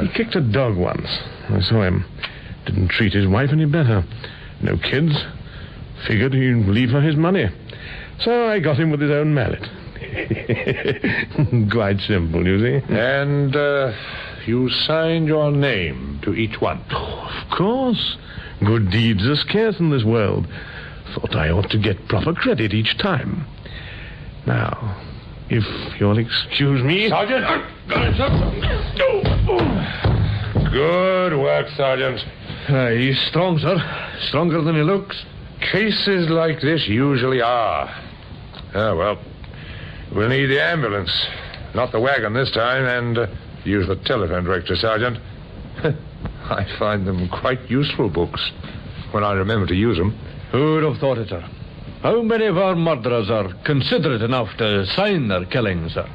He kicked a dog once. I saw him. Didn't treat his wife any better. No kids. Figured he'd leave her his money. So I got him with his own mallet. Quite simple, you see. And, you signed your name to each one? Oh, of course. Good deeds are scarce in this world. Thought I ought to get proper credit each time. Now, If you'll excuse me. Sergeant! Got it, sir. Good work, Sergeant. He's strong, sir. Stronger than he looks. Cases like this usually are. Well, we'll need the ambulance. Not the wagon this time, and use the telephone director, Sergeant. I find them quite useful books when I remember to use them. Who'd have thought it, sir? How many of our murderers are considerate enough to sign their killings, sir?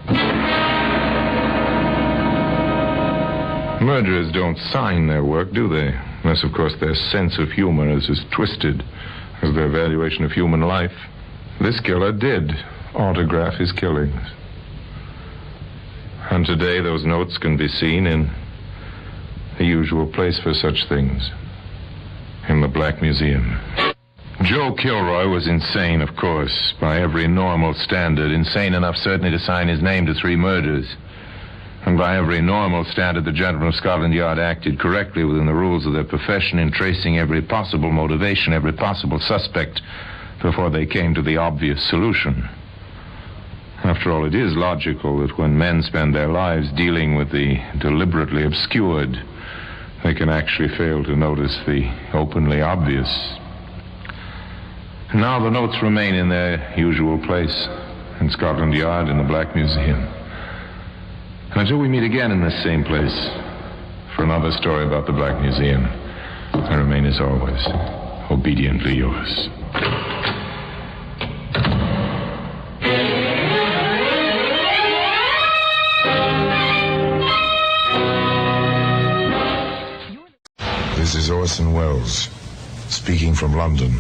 Murderers don't sign their work, do they? Unless, of course, their sense of humor is as twisted as their valuation of human life. This killer did autograph his killings. And today those notes can be seen in the usual place for such things, in the Black Museum. Joe Kilroy was insane, of course, by every normal standard. Insane enough, certainly, to sign his name to 3 murders. And by every normal standard, the gentlemen of Scotland Yard acted correctly within the rules of their profession in tracing every possible motivation, every possible suspect, before they came to the obvious solution. After all, it is logical that when men spend their lives dealing with the deliberately obscured, they can actually fail to notice the openly obvious. Now the notes remain in their usual place, in Scotland Yard, in the Black Museum. And until we meet again in this same place for another story about the Black Museum, I remain, as always, obediently yours. This is Orson Welles, speaking from London.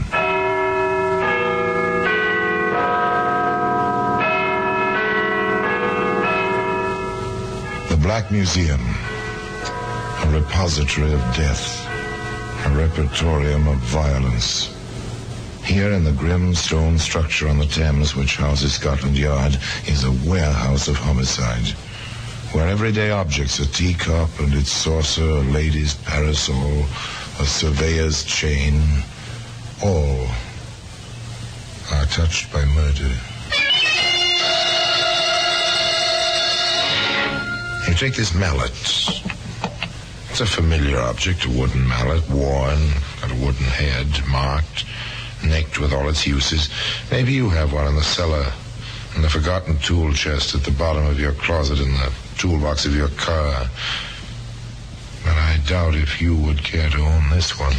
The Black Museum, a repository of death, a repertorium of violence. Here in the grim stone structure on the Thames, which houses Scotland Yard, is a warehouse of homicide, where everyday objects, a teacup and its saucer, a lady's parasol, a surveyor's chain, all are touched by murder. You take this mallet. It's a familiar object, a wooden mallet, worn, got a wooden head, marked, nicked with all its uses. Maybe you have one in the cellar, in the forgotten tool chest at the bottom of your closet, in the toolbox of your car. But I doubt if you would care to own this one.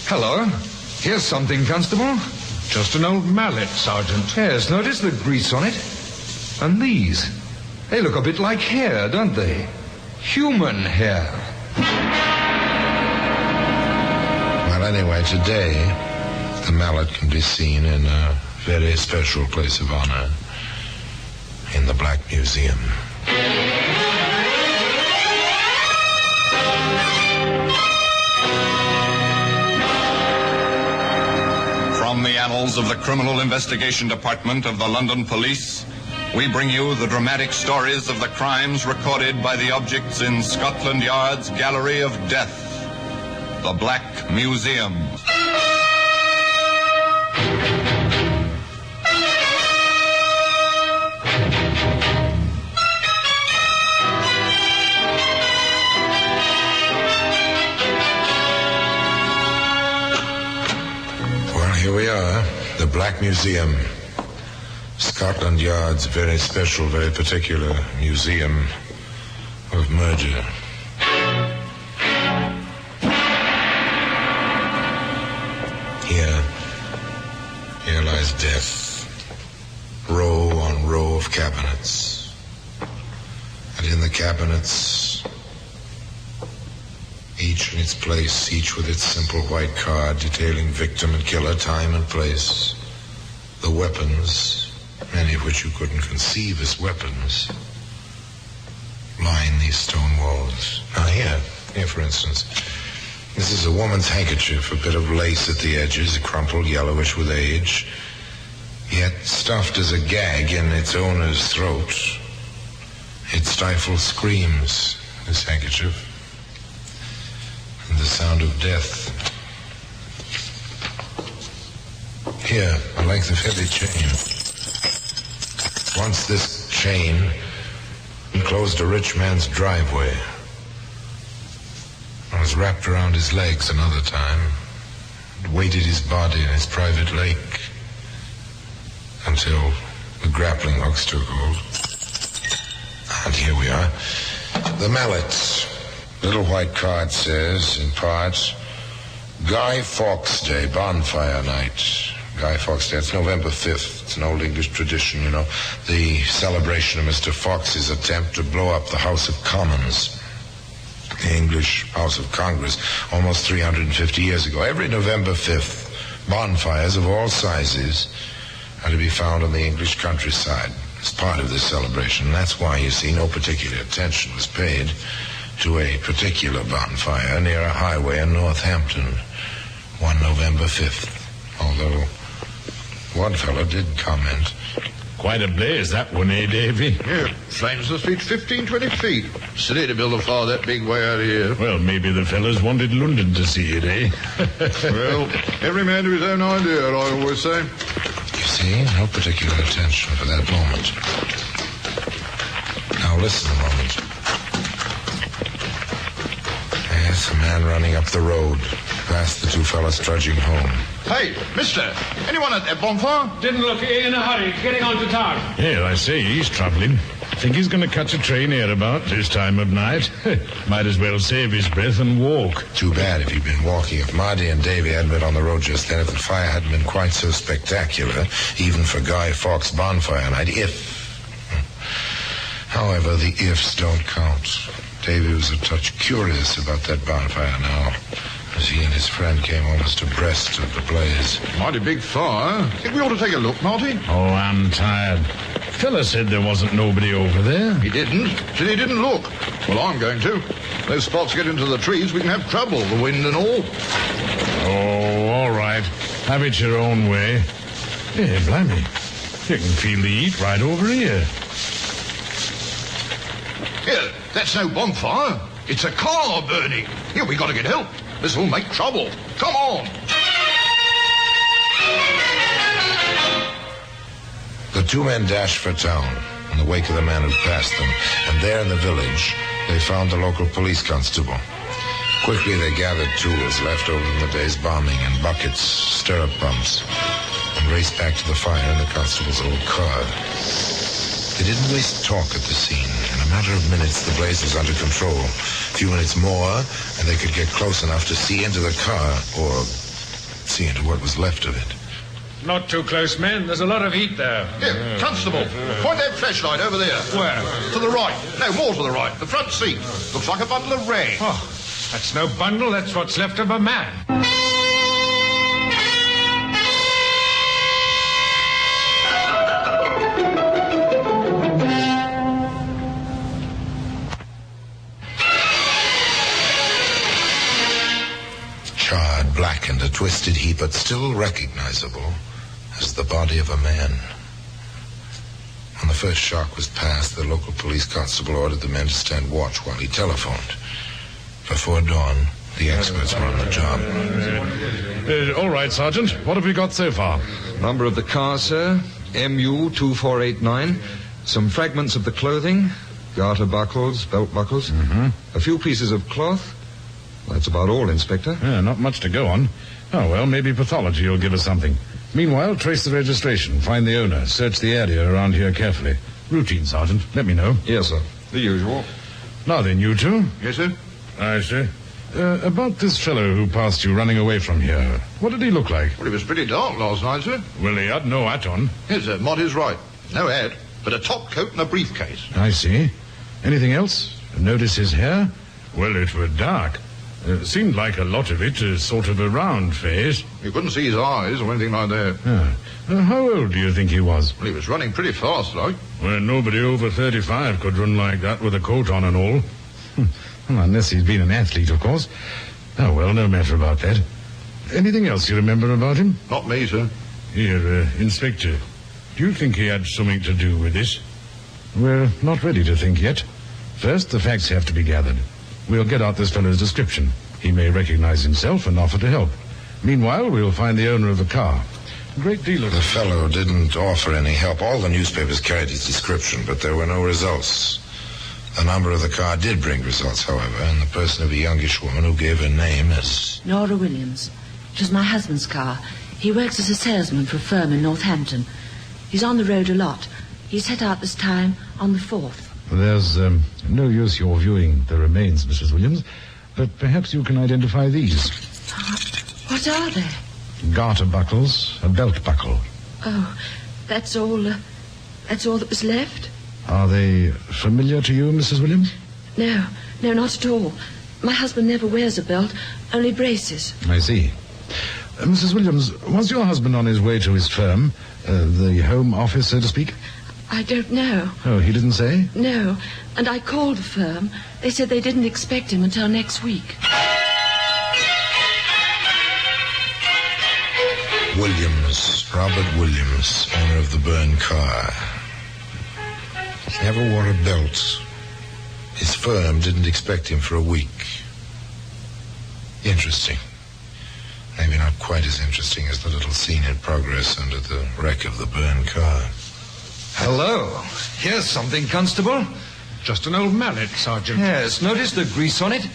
Hello. Here's something, Constable. Just an old mallet, Sergeant. Yes, notice the grease on it. And these. They look a bit like hair, don't they? Human hair. Well, anyway, today, the mallet can be seen in a very special place of honor, in the Black Museum. From the annals of the Criminal Investigation Department of the London Police, we bring you the dramatic stories of the crimes recorded by the objects in Scotland Yard's Gallery of Death, the Black Museum. Well, here we are, the Black Museum. Scotland Yard's very special, very particular museum of murder. Here lies death. Row on row of cabinets. And in the cabinets, each in its place, each with its simple white card detailing victim and killer, time and place. The weapons, many of which you couldn't conceive as weapons, line these stone walls. Now here for instance, this is a woman's handkerchief, a bit of lace at the edges, crumpled, yellowish with age, yet stuffed as a gag in its owner's throat. It stifles screams, this handkerchief, and the sound of death. Here, a length of heavy chain. Once this chain enclosed a rich man's driveway. I was wrapped around his legs another time, weighted his body in his private lake until the grappling hooks took hold. And here we are. The mallet. Little white card says, in parts, Guy Fawkes Day, bonfire night. Guy Fawkes Day, it's November 5th. It's an old English tradition, you know. The celebration of Mr. Fawkes's attempt to blow up the House of Commons. The English House of Congress, almost 350 years ago. Every November 5th, bonfires of all sizes are to be found on the English countryside as part of this celebration. And that's why, you see, no particular attention was paid to a particular bonfire near a highway in Northampton, one November 5th. Although one fellow did comment. Quite a blaze, that one, eh, Davy? Yeah, flames must reach 15, 20 feet. Silly to build a fire that big way out of here. Well, maybe the fellas wanted London to see it, eh? Well, every man to his own idea, I always say. You see, no particular attention for that moment. Now listen a moment. Yes, a man running up the road, past the two fellas trudging home. Hey, mister, anyone at that bonfire? Didn't look in a hurry, getting on to town. Yeah, I say, he's travelling. Think he's going to catch a train here about this time of night. Might as well save his breath and walk. Too bad if he'd been walking. If Marty and Davy hadn't been on the road just then, if the fire hadn't been quite so spectacular, even for Guy Fawkes' bonfire night, However, the ifs don't count. Davy was a touch curious about that bonfire now, as he and his friend came almost abreast of the blaze. Mighty big fire. Think we ought to take a look, Marty? Oh, I'm tired. Fella said there wasn't nobody over there. He didn't. Said he didn't look. Well, I'm going to. Those spots get into the trees, we can have trouble, the wind and all. Oh, all right. Have it your own way. Yeah, blimey. You can feel the heat right over here. Here, that's no bonfire. It's a car burning. Here, we got to get help. This will make trouble. Come on. The two men dashed for town in the wake of the man who passed them, and there in the village, they found the local police constable. Quickly, they gathered tools left over from the day's bombing and buckets, stirrup pumps, and raced back to the fire in the constable's old car. They didn't waste talk at the scene. In a matter of minutes, the blaze was under control. A few minutes more, and they could get close enough to see into the car, or see into what was left of it. Not too close, men. There's a lot of heat there. Here, constable, point that flashlight over there. Where? To the right. No, more to the right. The front seat. Looks like a bundle of rags. Oh, that's no bundle. That's what's left of a man. Charred, blackened, a twisted heap, but still recognizable as the body of a man. When the first shock was past, the local police constable ordered the men to stand watch while he telephoned. Before dawn, the experts were on the job. All right, Sergeant. What have we got so far? Number of the car, sir. MU2489. Some fragments of the clothing. Garter buckles, belt buckles. Mm-hmm. A few pieces of cloth. That's about all, Inspector. Yeah, not much to go on. Oh, well, maybe pathology will give us something. Meanwhile, trace the registration, find the owner, search the area around here carefully. Routine, Sergeant. Let me know. Yes, sir. The usual. Now then, you two. Yes, sir? I see. About this fellow who passed you running away from here. What did he look like? Well, it was pretty dark last night, sir. Well, he had no hat on. Yes, sir. Marty's right. No hat, but a top coat and a briefcase. I see. Anything else? Notice his hair? Well, it were dark. Seemed like a lot of it, sort of a round face. You couldn't see his eyes or anything like that. How old do you think he was? Well, he was running pretty fast, like. Well, nobody over 35 could run like that with a coat on and all. Well, unless he's been an athlete, of course. Oh, well, no matter about that. Anything else you remember about him? Not me, sir. Here, Inspector, do you think he had something to do with this? We're not ready to think yet. First, the facts have to be gathered. We'll get out this fellow's description. He may recognize himself and offer to help. Meanwhile, we'll find the owner of the car. A great deal of... The fellow didn't offer any help. All the newspapers carried his description, but there were no results. The number of the car did bring results, however, in the person of a youngish woman who gave her name as... Nora Williams. It was my husband's car. He works as a salesman for a firm in Northampton. He's on the road a lot. He set out this time on the 4th. There's no use your viewing the remains, Mrs. Williams, but perhaps you can identify these. What are they? Garter buckles, a belt buckle. Oh, that's all that was left? Are they familiar to you, Mrs. Williams? No, not at all. My husband never wears a belt, only braces. I see. Mrs. Williams, was your husband on his way to his firm, the home office, so to speak? I don't know. Oh, he didn't say? No, and I called the firm. They said they didn't expect him until next week. Williams, Robert Williams, owner of the burned car. He never wore a belt. His firm didn't expect him for a week. Interesting. Maybe not quite as interesting as the little scene in progress under the wreck of the burned car. Hello. Here's something, Constable. Just an old mallet, Sergeant. Yes, notice the grease on it?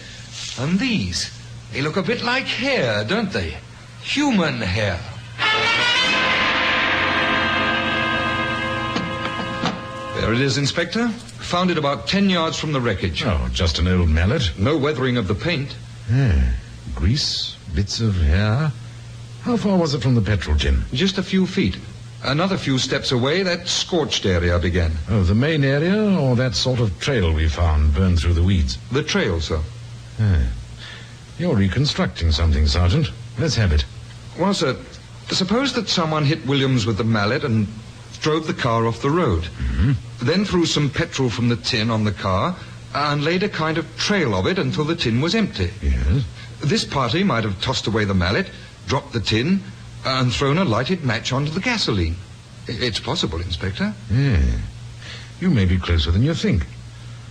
And these. They look a bit like hair, don't they? Human hair. There it is, Inspector. Found it about 10 yards from the wreckage. Oh, just an old mallet? No weathering of the paint. Grease, bits of hair. How far was it from the petrol tin? Just a few feet. Another few steps away, that scorched area began. Oh, the main area, or that sort of trail we found burned through the weeds? The trail, sir. You're reconstructing something, Sergeant. Let's have it. Well, sir, suppose that someone hit Williams with the mallet and drove the car off the road. Mm-hmm. Then threw some petrol from the tin on the car and laid a kind of trail of it until the tin was empty. Yes. This party might have tossed away the mallet, dropped the tin, and thrown a lighted match onto the gasoline. It's possible, Inspector. Yeah. You may be closer than you think.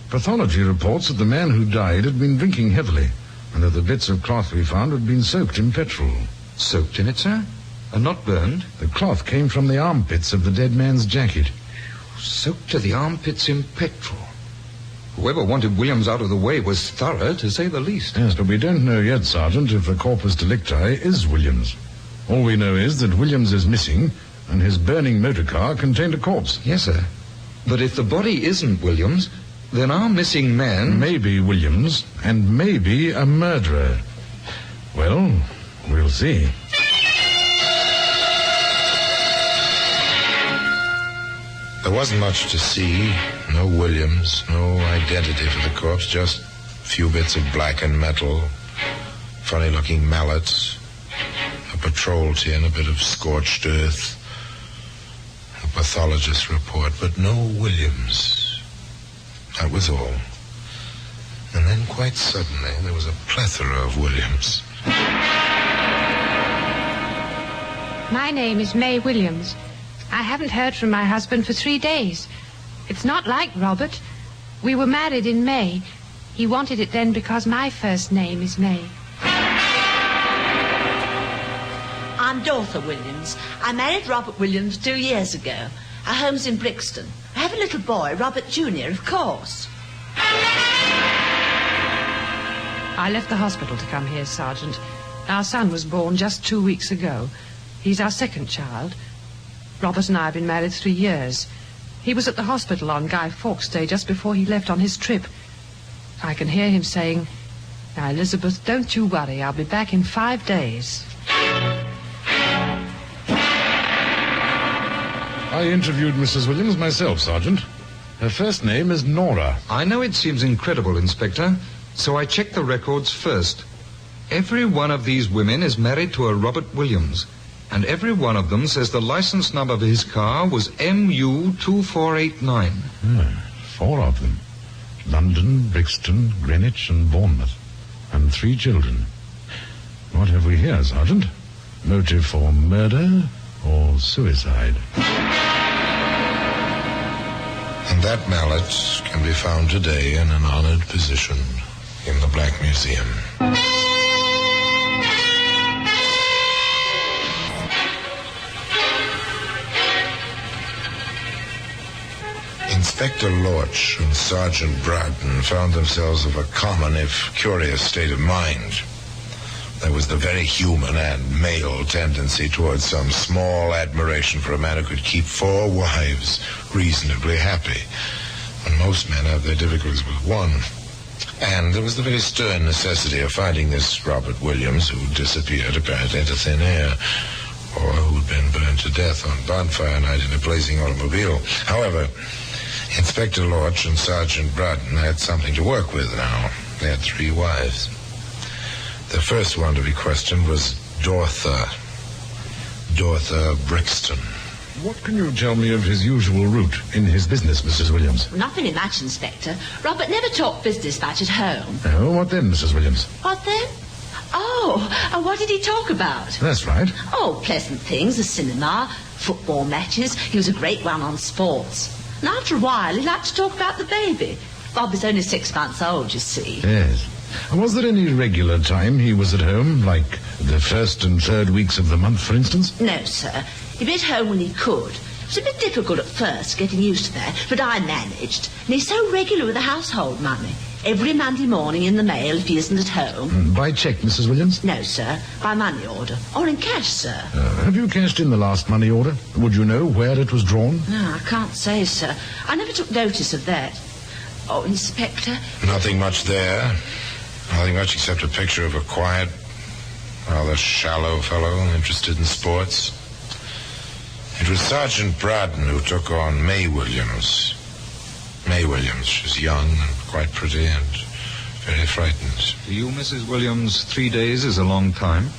Pathology reports that the man who died had been drinking heavily, and that the bits of cloth we found had been soaked in petrol. Soaked in it, sir? And not burned? The cloth came from the armpits of the dead man's jacket. Soaked to the armpits in petrol. Whoever wanted Williams out of the way was thorough, to say the least. Yes, but we don't know yet, Sergeant, if the corpus delicti is Williams. All we know is that Williams is missing, and his burning motor car contained a corpse. Yes, sir. But if the body isn't Williams, then our missing man... Maybe Williams, and maybe a murderer. Well, we'll see. There wasn't much to see. No Williams, no identity for the corpse, just a few bits of blackened metal, funny-looking mallets, a patrol tin, a bit of scorched earth, a pathologist's report, but no Williams. That was all. And then quite suddenly there was a plethora of Williams. My name is May Williams. I haven't heard from my husband for 3 days. It's not like Robert. We were married in May. He wanted it then because my first name is May. I'm Dorothy Williams. I married Robert Williams 2 years ago. Our home's in Brixton. I have a little boy, Robert Jr., of course. I left the hospital to come here, Sergeant. Our son was born just 2 weeks ago. He's our second child. Robert and I have been married 3 years. He was at the hospital on Guy Fawkes Day just before he left on his trip. I can hear him saying, "Now, Elizabeth, don't you worry. I'll be back in 5 days." I interviewed Mrs. Williams myself, Sergeant. Her first name is Nora. I know it seems incredible, Inspector, so I checked the records first. Every one of these women is married to a Robert Williams, and every one of them says the license number of his car was MU2489. 4 of them. London, Brixton, Greenwich, and Bournemouth. And 3 children. What have we here, Sergeant? Motive for murder or suicide? And that mallet can be found today in an honored position in the Black Museum. Inspector Lorch and Sergeant Bradden found themselves of a common, if curious, state of mind. There was the very human and male tendency towards some small admiration for a man who could keep 4 wives reasonably happy, when most men have their difficulties with one. And there was the very stern necessity of finding this Robert Williams, who disappeared apparently into thin air, or who'd been burned to death on bonfire night in a blazing automobile. However, Inspector Lorch and Sergeant Bradden had something to work with now. They had 3 wives. The first one to be questioned was Dorotha Brixton. What can you tell me of his usual route in his business, Mrs. Williams? Nothing in that, Inspector. Robert never talked business much at home. Oh, what then, Mrs. Williams? What then? Oh, what did he talk about? That's right. Oh, pleasant things, the cinema, football matches. He was a great one on sports. And after a while, he liked to talk about the baby. Bob is only 6 months old, you see. Yes. Was there any regular time he was at home, like the 1st and 3rd weeks of the month, for instance? No, sir. He'd be at home when he could. It was a bit difficult at first, getting used to that, but I managed. And he's so regular with the household money. Every Monday morning in the mail if he isn't at home. By cheque, Mrs. Williams? No, sir. By money order. Or in cash, sir. Have you cashed in the last money order? Would you know where it was drawn? No, I can't say, sir. I never took notice of that. Oh, Inspector? Nothing much there. Nothing much except a picture of a quiet, rather shallow fellow interested in sports. It was Sergeant Bradden who took on May Williams. May Williams. She was young and quite pretty and very frightened. For you, Mrs. Williams, 3 days is a long time.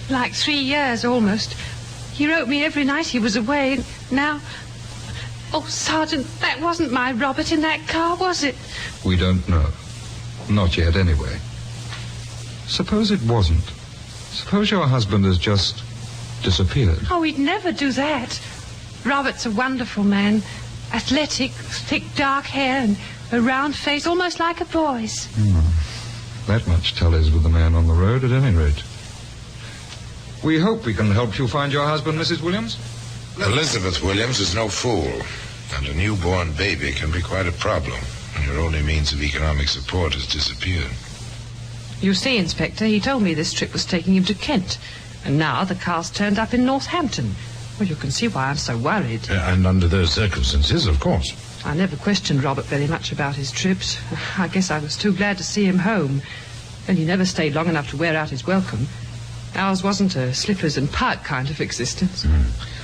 Like 3 years, almost. He wrote me every night he was away, and now... Oh, Sergeant, that wasn't my Robert in that car, was it? We don't know. Not yet, anyway. Suppose it wasn't. Suppose your husband has just disappeared. Oh, he'd never do that. Robert's a wonderful man. Athletic, thick dark hair and a round face, almost like a boy's. That much tallies with the man on the road, at any rate. We hope we can help you find your husband, Mrs. Williams. Elizabeth Williams is no fool, and a newborn baby can be quite a problem when your only means of economic support has disappeared. You see, Inspector, he told me this trip was taking him to Kent, and now the car's turned up in Northampton. Well, you can see why I'm so worried. And under those circumstances, of course. I never questioned Robert very much about his trips. I guess I was too glad to see him home. And he never stayed long enough to wear out his welcome. Ours wasn't a slippers and pipe kind of existence.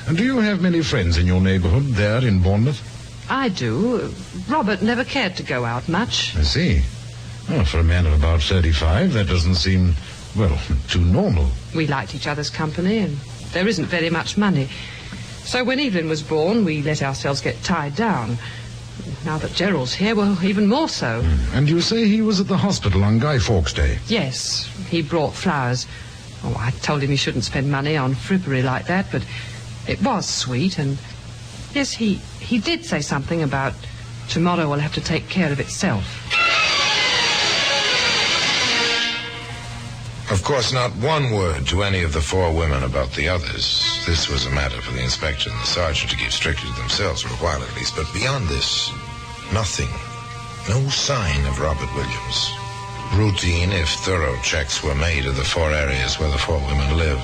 And do you have many friends in your neighborhood there in Bournemouth? I do. Robert never cared to go out much. I see. Well, for a man of about 35, that doesn't seem, well, too normal. We liked each other's company, and there isn't very much money. So when Evelyn was born, we let ourselves get tied down. Now that Gerald's here, well, even more so. And you say he was at the hospital on Guy Fawkes Day? Yes, he brought flowers. Oh, I told him he shouldn't spend money on frippery like that, but it was sweet, and yes, he did say something about tomorrow will have to take care of itself. Of course, not one word to any of the 4 women about the others. This was a matter for the inspector and the sergeant to keep strictly to themselves for a while at least. But beyond this, nothing. No sign of Robert Williams. Routine, if thorough, checks were made of the 4 areas where the 4 women lived.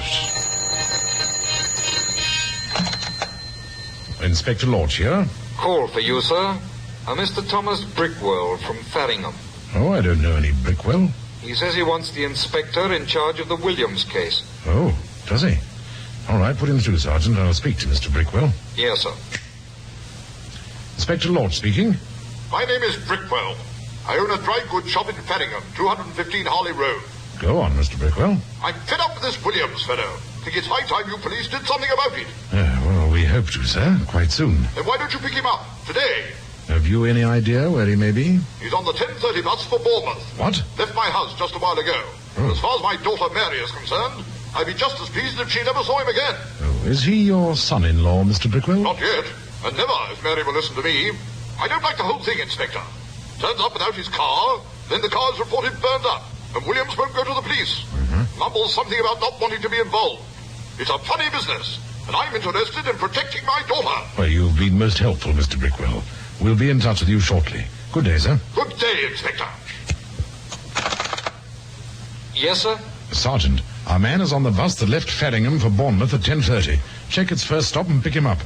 Inspector Lorch here. Call for you, sir. Mr. Thomas Brickwell from Farringham. Oh, I don't know any Brickwell. He says he wants the inspector in charge of the Williams case. Oh, does he? All right, put him through, Sergeant. I'll speak to Mr. Brickwell. Yes, sir. Inspector Lorch speaking. My name is Brickwell. I own a dry goods shop in Farringham, 215 Harley Road. Go on, Mr. Brickwell. I'm fed up with this Williams fellow. Think it's high time you police did something about it. Well, we hope to, sir. Quite soon. Then why don't you pick him up today? Have you any idea where he may be? He's on the 10:30 bus for Bournemouth. What? Left my house just a while ago. Oh. As far as my daughter Mary is concerned, I'd be just as pleased if she never saw him again. Oh, is he your son-in-law, Mr. Brickwell? Not yet, and never, if Mary will listen to me. I don't like the whole thing, Inspector. Turns up without his car, then the car is reported burned up, and Williams won't go to the police. Mumbles something about not wanting to be involved. It's a funny business, and I'm interested in protecting my daughter. Well, you've been most helpful, Mr. Brickwell. We'll be in touch with you shortly. Good day, sir. Good day, Inspector. Yes, sir? Sergeant, our man is on the bus that left Faringham for Bournemouth at 10:30. Check its first stop and pick him up.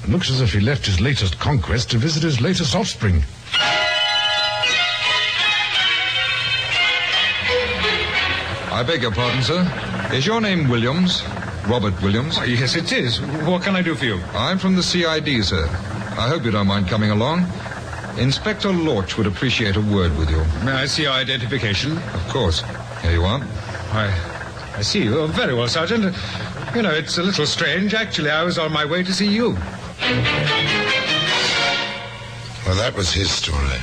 It looks as if he left his latest conquest to visit his latest offspring. I beg your pardon, sir. Is your name Williams? Robert Williams? Oh, yes, it is. What can I do for you? I'm from the CID, sir. I hope you don't mind coming along. Inspector Lorch would appreciate a word with you. May I see your identification? Of course. Here you are. I see you. Oh, very well, Sergeant. You know, it's a little strange. Actually, I was on my way to see you. Well, that was his story.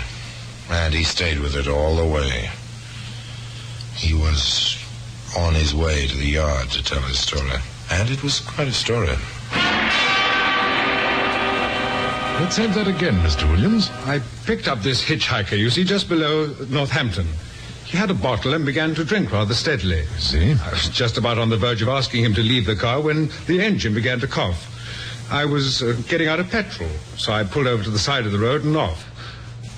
And he stayed with it all the way. He was on his way to the yard to tell his story. And it was quite a story. Let's have that again, Mr. Williams. I picked up this hitchhiker, you see, just below Northampton. He had a bottle and began to drink rather steadily. See? I was just about on the verge of asking him to leave the car when the engine began to cough. I was getting out of petrol, so I pulled over to the side of the road and off.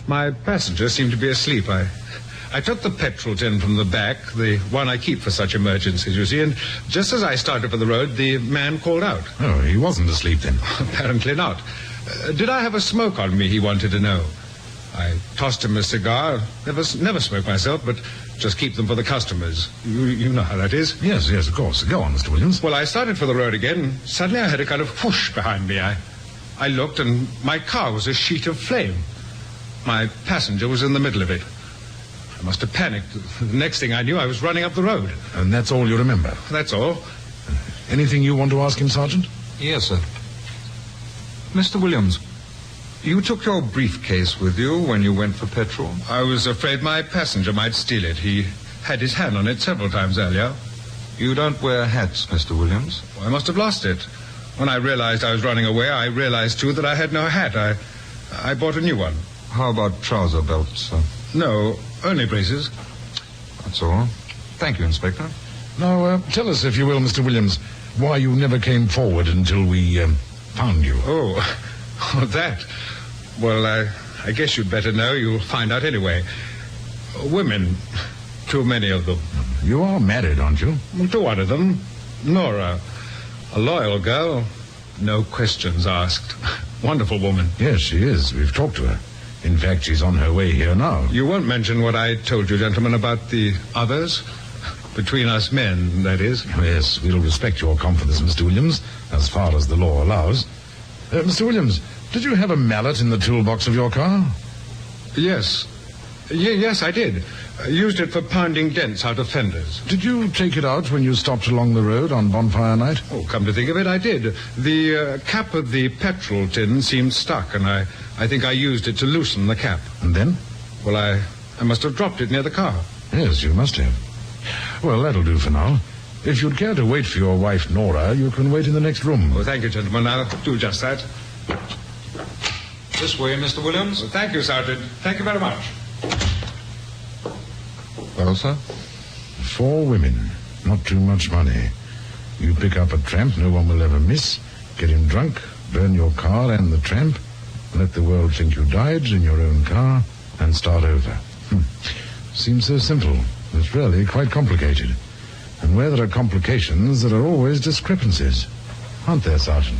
My passenger seemed to be asleep. I took the petrol tin from the back, the one I keep for such emergencies, you see, and just as I started for the road, the man called out. Oh, he wasn't asleep then? Apparently not. Did I have a smoke on me, he wanted to know. I tossed him a cigar. Never smoke myself, but just keep them for the customers. You know how that is. Yes, of course. Go on, Mr. Williams. Well, I started for the road again, and suddenly I heard a kind of whoosh behind me. I looked, and my car was a sheet of flame. My passenger was in the middle of it. I must have panicked. The next thing I knew, I was running up the road. And that's all you remember? That's all. Anything you want to ask him, Sergeant? Yes, sir. Mr. Williams, you took your briefcase with you when you went for petrol? I was afraid my passenger might steal it. He had his hand on it several times earlier. You don't wear hats, Mr. Williams? Well, I must have lost it. When I realized I was running away, I realized, too, that I had no hat. I bought a new one. How about trouser belts, sir? No, only braces. That's all. Thank you, Inspector. Now, tell us, if you will, Mr. Williams, why you never came forward until we found you. Oh, that. Well, I guess you'd better know. You'll find out anyway. Women. Too many of them. You are married, aren't you? Well, to one of them. Nora. A loyal girl. No questions asked. Wonderful woman. Yes, she is. We've talked to her. In fact, she's on her way here now. You won't mention what I told you, gentlemen, about the others? Between us men, that is. Yes, we'll respect your confidence, Mr. Williams, as far as the law allows. Mr. Williams, did you have a mallet in the toolbox of your car? Yes. Yes, I did. I used it for pounding dents out of fenders. Did you take it out when you stopped along the road on bonfire night? Oh, come to think of it, I did. The cap of the petrol tin seemed stuck, and I think I used it to loosen the cap. And then? Well, I must have dropped it near the car. Yes, you must have. Well, that'll do for now. If you'd care to wait for your wife, Nora, you can wait in the next room. Oh, thank you, gentlemen. I'll do just that. This way, Mr. Williams. Well, thank you, Sergeant. Thank you very much. Well, sir? 4 women. Not too much money. You pick up a tramp no one will ever miss, get him drunk, burn your car and the tramp, let the world think you died in your own car, and start over. Seems so simple. It's really quite complicated. And where there are complications, there are always discrepancies. Aren't there, Sergeant?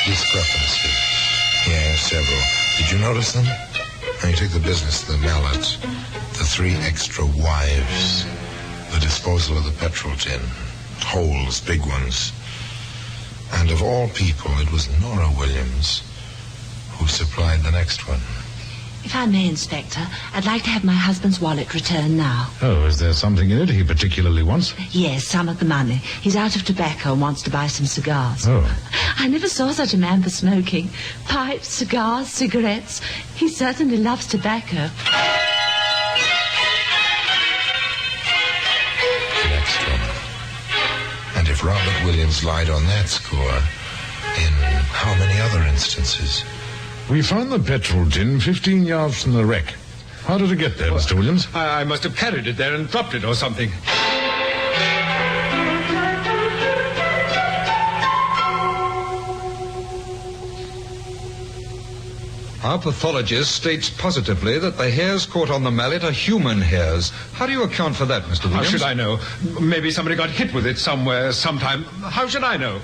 Discrepancies. Yeah, several. Did you notice them? Now you take the business of the mallets, the 3 extra wives, the disposal of the petrol tin, holes, big ones. And of all people, it was Nora Williams who supplied the next one. If I may, Inspector, I'd like to have my husband's wallet returned now. Oh, is there something in it he particularly wants? Yes, some of the money. He's out of tobacco and wants to buy some cigars. Oh. I never saw such a man for smoking. Pipes, cigars, cigarettes. He certainly loves tobacco. Next one. And if Robert Williams lied on that score, in how many other instances? We found the petrol tin 15 yards from the wreck. How did it get there, Mr. Williams? I must have carried it there and dropped it or something. Our pathologist states positively that the hairs caught on the mallet are human hairs. How do you account for that, Mr. Williams? How should I know? Maybe somebody got hit with it somewhere, sometime. How should I know?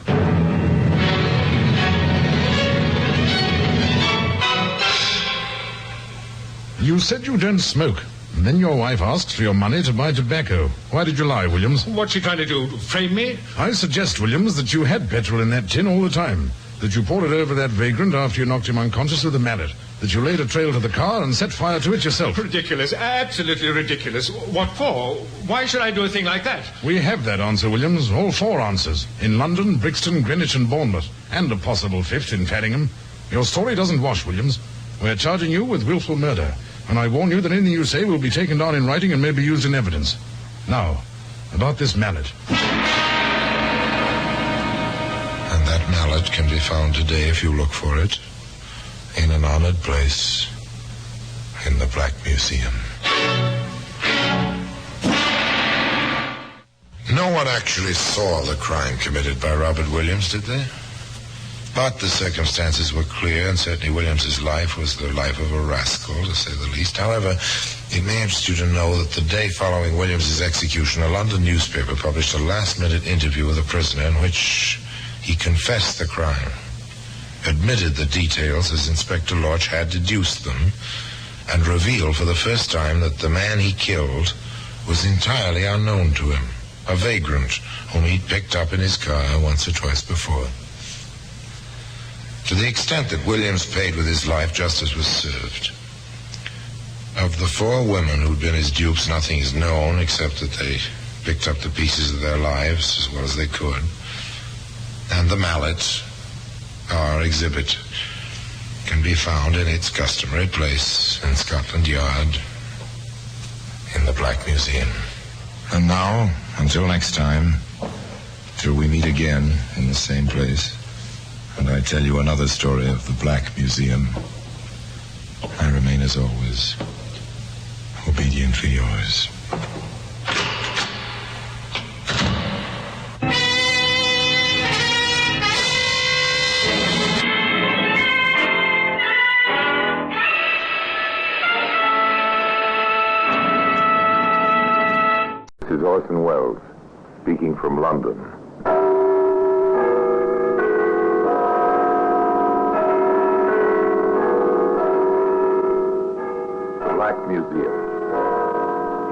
You said you don't smoke. And then your wife asked for your money to buy tobacco. Why did you lie, Williams? What's she trying to do? Frame me? I suggest, Williams, that you had petrol in that tin all the time. That you poured it over that vagrant after you knocked him unconscious with a mallet. That you laid a trail to the car and set fire to it yourself. Ridiculous. Absolutely ridiculous. What for? Why should I do a thing like that? We have that answer, Williams. All 4 answers. In London, Brixton, Greenwich and Bournemouth. And a possible 5th in Faddingham. Your story doesn't wash, Williams. We're charging you with willful murder. And I warn you that anything you say will be taken down in writing and may be used in evidence. Now, about this mallet. And that mallet can be found today if you look for it in an honored place in the Black Museum. No one actually saw the crime committed by Robert Williams, did they? But the circumstances were clear, and certainly Williams's life was the life of a rascal, to say the least. However, it may interest you to know that the day following Williams's execution, a London newspaper published a last-minute interview with the prisoner in which he confessed the crime, admitted the details as Inspector Lodge had deduced them, and revealed for the first time that the man he killed was entirely unknown to him, a vagrant whom he'd picked up in his car once or twice before. To the extent that Williams paid with his life, justice was served. Of the 4 women who'd been his dupes, nothing is known except that they picked up the pieces of their lives as well as they could. And the mallet, our exhibit, can be found in its customary place in Scotland Yard in the Black Museum. And now, until next time, till we meet again in the same place, and I tell you another story of the Black Museum, I remain, as always, obediently yours. This is Orson Welles, speaking from London. Museum.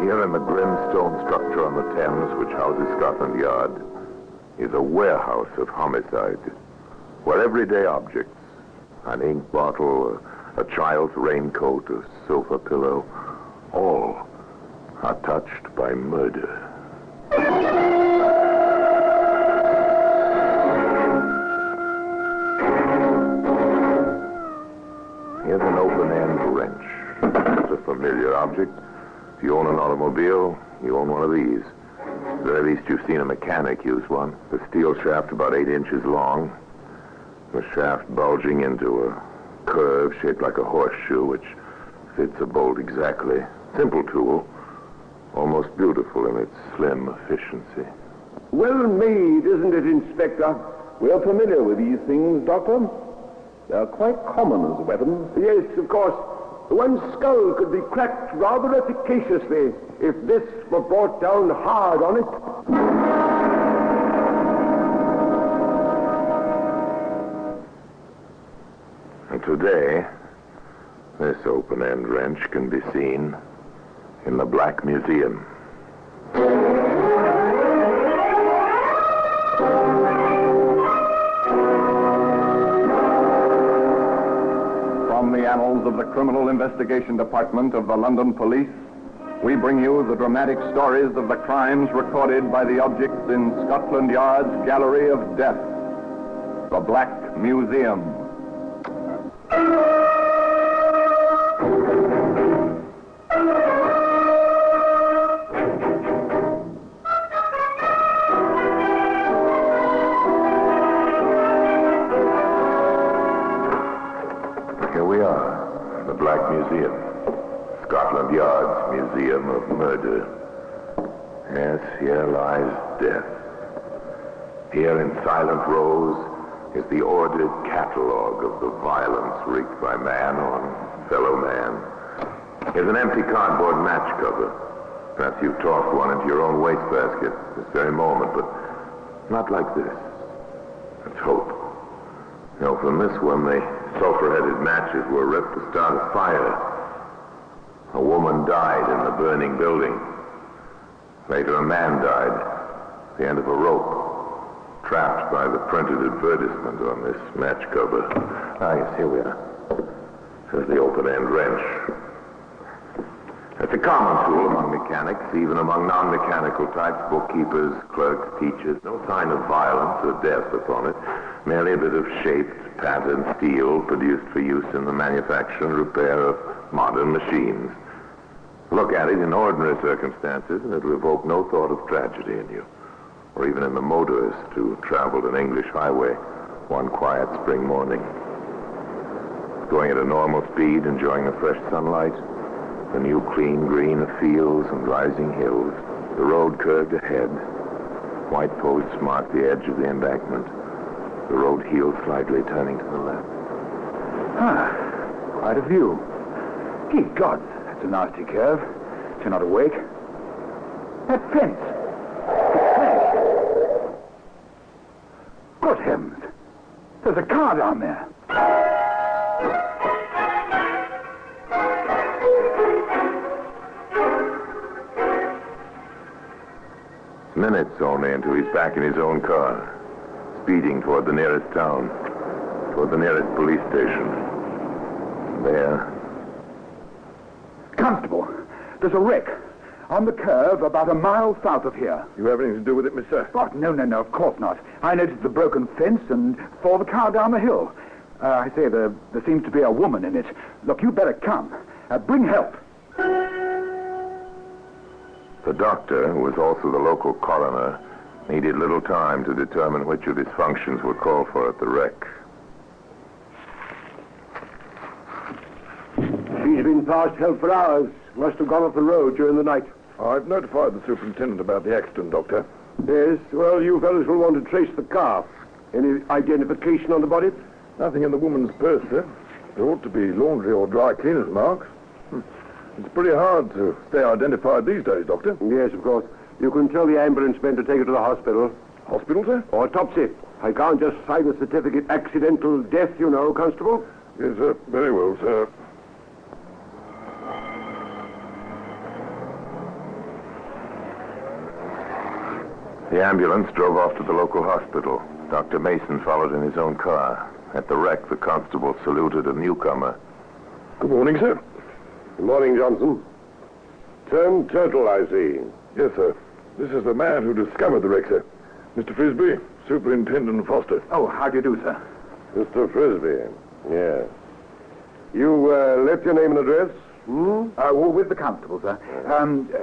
Here in the grim stone structure on the Thames, which houses Scotland Yard, is a warehouse of homicide, where everyday objects, an ink bottle, a child's raincoat, a sofa pillow, all are touched by murder. Here's an open-end wrench. It's a familiar object. If you own an automobile, you own one of these. At the very least, you've seen a mechanic use one. The steel shaft about 8 inches long. The shaft bulging into a curve shaped like a horseshoe, which fits a bolt exactly. Simple tool. Almost beautiful in its slim efficiency. Well made, isn't it, Inspector? We're familiar with these things, Doctor. They're quite common as a weapon. Yes, of course. One's skull could be cracked rather efficaciously if this were brought down hard on it. And today, this open-end wrench can be seen in the Black Museum. From the annals of the Criminal Investigation Department of the London Police, we bring you the dramatic stories of the crimes recorded by the objects in Scotland Yard's Gallery of Death, the Black Museum. Here we are, the Black Museum. Scotland Yard's Museum of Murder. Yes, here lies death. Here in silent rows, is the ordered catalogue of the violence wreaked by man on fellow man. Here's an empty cardboard match cover. Perhaps you've tossed one into your own wastebasket this very moment, but not like this. Let's hope. You know, from this one, the sulfur-headed matches were ripped to start a fire. A woman died in the burning building. Later, a man died at the end of a rope, trapped by the printed advertisement on this match cover. Ah, yes, here we are. There's the open-end wrench. It's a common tool among mechanics, even among non-mechanical types, bookkeepers, clerks, teachers. No sign of violence or death upon it. Merely a bit of shaped, patterned steel produced for use in the manufacture and repair of modern machines. Look at it in ordinary circumstances, and it'll evoke no thought of tragedy in you, or even in the motorist who traveled an English highway one quiet spring morning. Going at a normal speed, enjoying the fresh sunlight, the new clean green of fields and rising hills. The road curved ahead. White posts marked the edge of the embankment. The road heeled slightly, turning to the left. Ah, quite a view. Good God, that's a nasty curve. If you're not awake. That fence. It's smashed. Good heavens. There's a car down there. Minutes only until he's back in his own car, speeding toward the nearest town, toward the nearest police station. There. Constable, there's a wreck on the curve about a mile south of here. You have anything to do with it, mister? Oh, no, of course not. I noticed the broken fence and saw the car down the hill. I say, there seems to be a woman in it. Look, you better come. Bring help. The doctor, who was also the local coroner, needed little time to determine which of his functions were called for at the wreck. She's been past help for hours. Must have gone off the road during the night. I've notified the superintendent about the accident, Doctor. Yes, well, you fellows will want to trace the car. Any identification on the body? Nothing in the woman's purse, sir. There ought to be laundry or dry cleaner's marks. It's pretty hard to stay identified these days, Doctor. Yes, of course. You can tell the ambulance men to take her to the hospital. Hospital, sir? Or autopsy. I can't just sign a certificate accidental death, you know, Constable. Yes, sir. Very well, sir. The ambulance drove off to the local hospital. Dr. Mason followed in his own car. At the wreck, the constable saluted a newcomer. Good morning, sir. Good morning, Johnson. Turned turtle, I see. Yes, sir. This is the man who discovered the wreck, sir. Mr. Frisbee, Superintendent Foster. Oh, how do you do, sir? Mr. Frisbee, yes. You left your name and address? Well, with the constable, sir.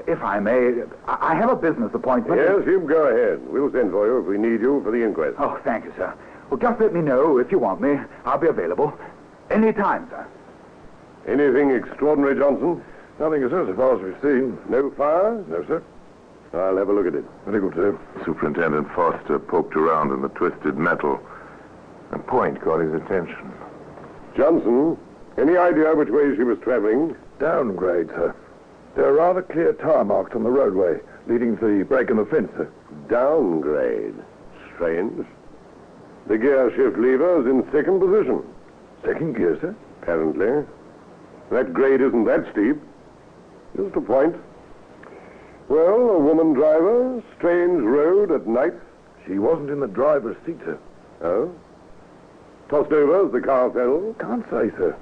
If I may, I have a business appointment. Yes, you go ahead. We'll send for you if we need you for the inquest. Oh, thank you, sir. Well, just let me know if you want me. I'll be available. Any time, sir. Anything extraordinary, Johnson? Nothing, sir, so far as we've seen. No fire? No, sir. I'll have a look at it. Very good, sir. Superintendent Foster poked around in the twisted metal. A point caught his attention. Johnson, any idea which way she was traveling? Downgrade, sir. There are rather clear tire marks on the roadway leading to the break in the fence, sir. Downgrade? Strange. The gear shift lever's in second position. Second gear, sir? Apparently. That grade isn't that steep. Just a point. Well, a woman driver, strange road at night. She wasn't in the driver's seat, sir. Oh? Tossed over as the car fell? Can't say, sir.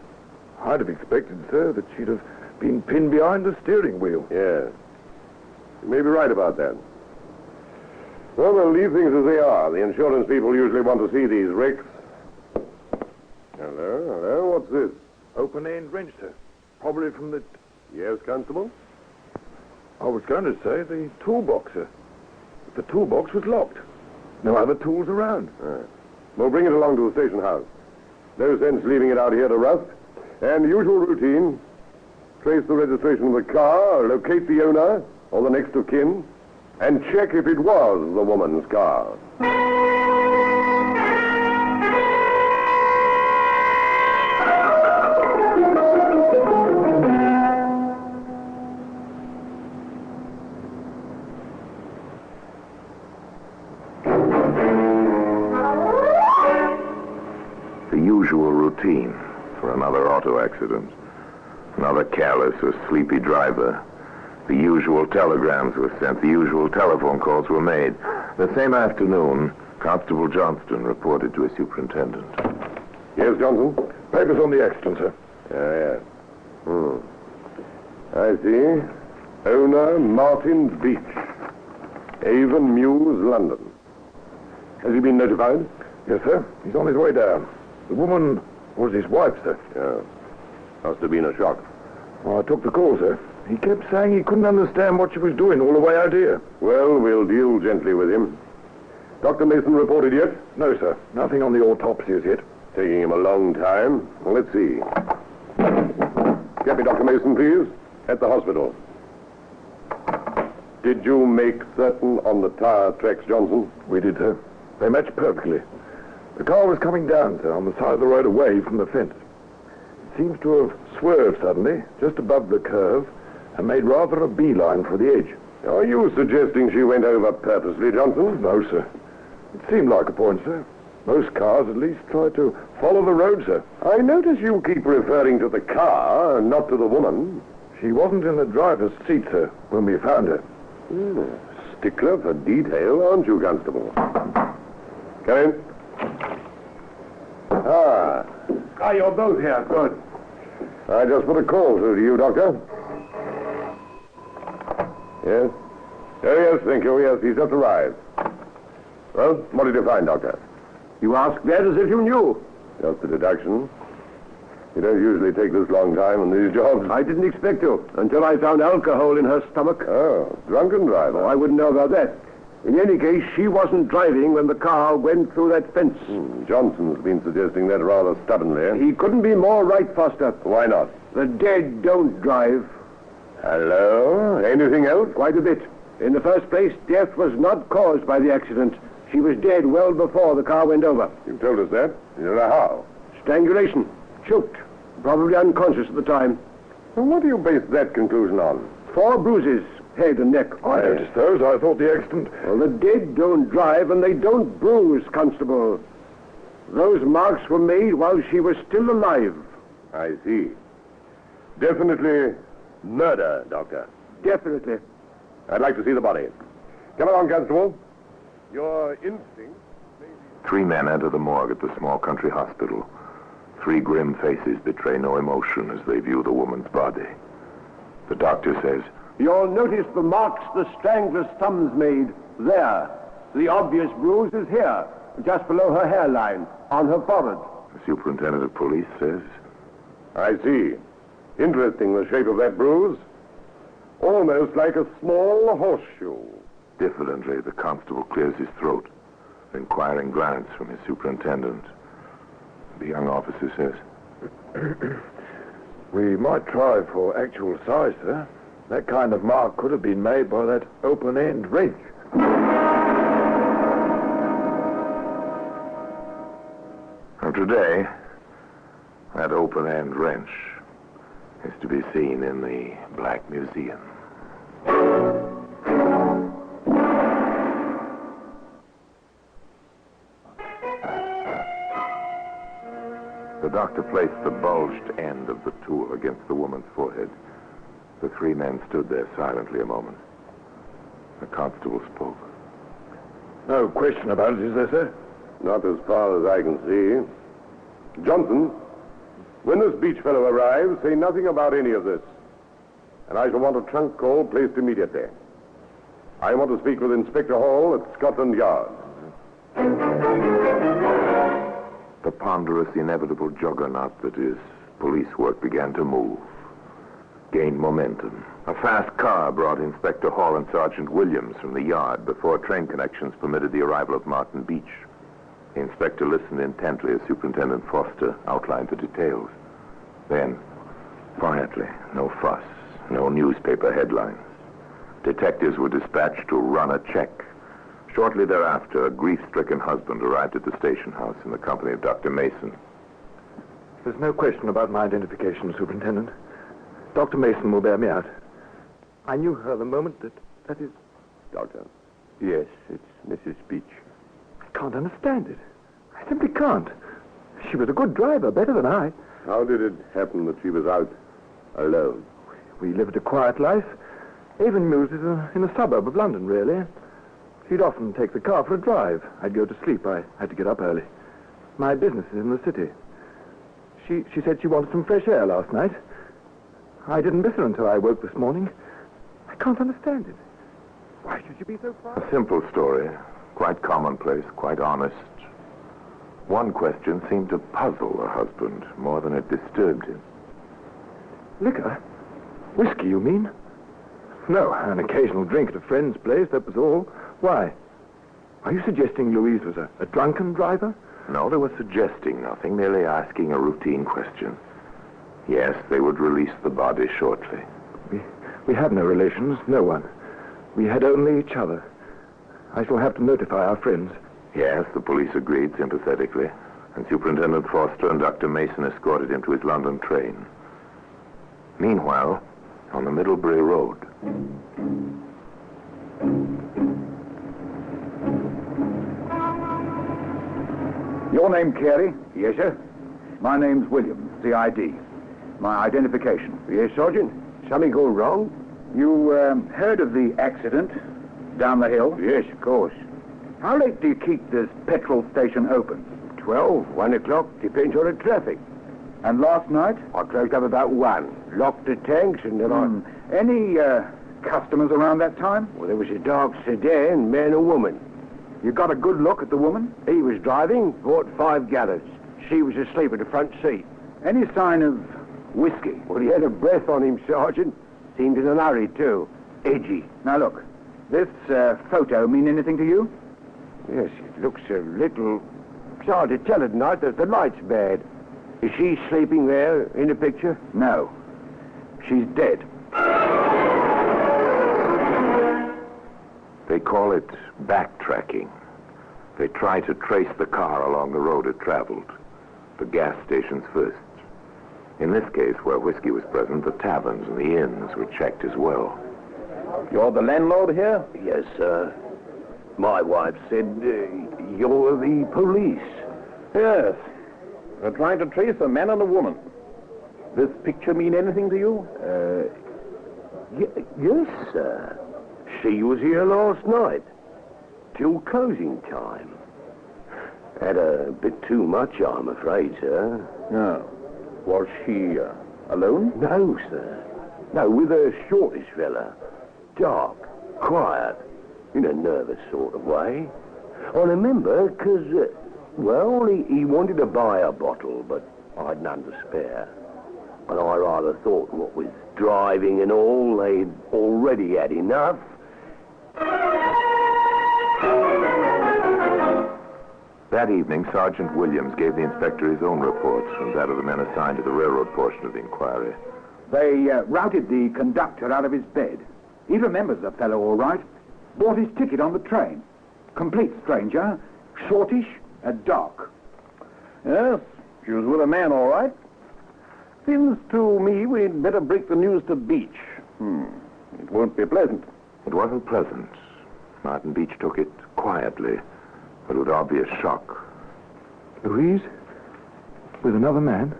I'd have expected, sir, that she'd have been pinned behind the steering wheel. Yes. You may be right about that. Well, we'll leave things as they are. The insurance people usually want to see these wrecks. Hello? What's this? Open-end wrench, sir. Probably from the... Yes, Constable? I was going to say the toolbox, sir. But the toolbox was locked. No other tools around. We'll bring it along to the station house. No sense leaving it out here to rust. And usual routine. Trace the registration of the car, locate the owner, or the next of kin, and check if it was the woman's car. usual routine for another auto accident. Another careless or sleepy driver. The usual telegrams were sent. The usual telephone calls were made. The same afternoon, Constable Johnston reported to his superintendent. Yes, Johnson? Papers on the accident, sir. Yes. I see. Owner Martin Beach. Avon Mews, London. Has he been notified? Yes, sir. He's on his way down. The woman was his wife, sir. Yeah. Must have been a shock. Well, I took the call, sir. He kept saying he couldn't understand what she was doing all the way out here. Well, we'll deal gently with him. Dr. Mason reported yet? No, sir. Nothing on the autopsy as yet. Taking him a long time. Well, let's see. Get me Dr. Mason, please. At the hospital. Did you make certain on the tire tracks, Johnson? We did, sir. They matched perfectly. The car was coming down, sir, on the side of the road away from the fence. It seems to have swerved suddenly, just above the curve, and made rather a beeline for the edge. Are you suggesting she went over purposely, Johnson? No, sir. It seemed like a point, sir. Most cars at least try to follow the road, sir. I notice you keep referring to the car, and not to the woman. She wasn't in the driver's seat, sir, when we found her. Stickler for detail, aren't you, Constable? Come in. You're both here. Good. I just put a call through to you, Doctor. Yes? Oh, yes, thank you. Yes, he's just arrived. Well, what did you find, Doctor? You ask that as if you knew. Just a deduction. You don't usually take this long time on these jobs. I didn't expect to, until I found alcohol in her stomach. Oh, drunken driver. Oh, I wouldn't know about that. In any case, she wasn't driving when the car went through that fence. Johnson's been suggesting that rather stubbornly. He couldn't be more right, Foster. Why not? The dead don't drive. Hello? Anything else? Quite a bit. In the first place, death was not caused by the accident. She was dead well before the car went over. You told us that. You know how? Strangulation. Choked. Probably unconscious at the time. Well, what do you base that conclusion on? 4 bruises. Head and neck. I noticed those. I thought the accident... Well, the dead don't drive and they don't bruise, Constable. Those marks were made while she was still alive. I see. Definitely murder, Doctor. Definitely. I'd like to see the body. Come along, Constable. Your instinct... 3 men enter the morgue at the small country hospital. 3 grim faces betray no emotion as they view the woman's body. The doctor says... You'll notice the marks the strangler's thumbs made there. The obvious bruise is here, just below her hairline, on her forehead. The superintendent of police says... I see. Interesting, the shape of that bruise. Almost like a small horseshoe. Diffidently, the constable clears his throat. An inquiring glance from his superintendent. The young officer says... We might try for actual size, sir. That kind of mark could have been made by that open-end wrench. Now today, that open-end wrench is to be seen in the Black Museum. The doctor placed the bulged end of the tool against the woman's forehead. The 3 men stood there silently a moment. The constable spoke. No question about it, is there, sir? Not as far as I can see. Johnson, when this beach fellow arrives, say nothing about any of this. And I shall want a trunk call placed immediately. I want to speak with Inspector Hall at Scotland Yard. The ponderous, inevitable juggernaut that is police work began to move. Gained momentum. A fast car brought Inspector Hall and Sergeant Williams from the yard before train connections permitted the arrival of Martin Beach. The inspector listened intently as Superintendent Foster outlined the details. Then, quietly, no fuss, no newspaper headlines. Detectives were dispatched to run a check. Shortly thereafter, a grief-stricken husband arrived at the station house in the company of Dr. Mason. There's no question about my identification, Superintendent. Dr. Mason will bear me out. I knew her the moment that is... Doctor. Yes, it's Mrs. Beach. I can't understand it. I simply can't. She was a good driver, better than I. How did it happen that she was out alone? We lived a quiet life. Avonmews is in a suburb of London, really. She'd often take the car for a drive. I'd go to sleep. I had to get up early. My business is in the city. She said she wanted some fresh air last night. I didn't miss her until I woke this morning. I can't understand it. Why should she be so far? A simple story. Quite commonplace, quite honest. One question seemed to puzzle the husband more than it disturbed him. Liquor? Whiskey, you mean? No, an occasional drink at a friend's place, that was all. Why? Are you suggesting Louise was a drunken driver? No, they were suggesting nothing, merely asking a routine question. Yes, they would release the body shortly. We had no relations, no one. We had only each other. I shall have to notify our friends. Yes, the police agreed sympathetically, and Superintendent Foster and Dr. Mason escorted him to his London train. Meanwhile, on the Middlebury Road. Your name, Carey? Yes, sir. My name's Williams, CID. My identification. Yes, Sergeant. Something go wrong? You heard of the accident down the hill? Yes, of course. How late do you keep this petrol station open? 12, 1 o'clock, depends on the traffic. And last night? I closed up about 1. Locked the tanks and then Any customers around that time? Well, there was a dark sedan, man and woman. You got a good look at the woman? He was driving, bought 5 gallons. She was asleep in the front seat. Any sign of whiskey? Well, he had a breath on him, Sergeant. Seemed in a hurry, too. Edgy. Now, look. This photo mean anything to you? Yes, it looks a little... It's hard to tell at night. The light's bad. Is she sleeping there in the picture? No. She's dead. They call it backtracking. They try to trace the car along the road it traveled. The gas stations first. In this case, where whiskey was present, the taverns and the inns were checked as well. You're the landlord here? Yes, sir. My wife said you're the police. Yes. We're trying to trace a man and a woman. This picture mean anything to you? Yes, sir. She was here last night, till closing time. Had a bit too much, I'm afraid, sir. No. Was she alone? No, sir. No, with a shortish fella. Dark, quiet, in a nervous sort of way. I remember, because, he wanted to buy a bottle, but I'd none to spare. And I rather thought what with driving and all, they'd already had enough. That evening, Sergeant Williams gave the inspector his own report and that of the men assigned to the railroad portion of the inquiry. They routed the conductor out of his bed. He remembers the fellow all right. Bought his ticket on the train. Complete stranger, shortish, and dark. Yes, she was with a man, all right. Seems to me we'd better break the news to Beach. It won't be pleasant. It wasn't pleasant. Martin Beach took it quietly, but with obvious shock. Louise? With another man?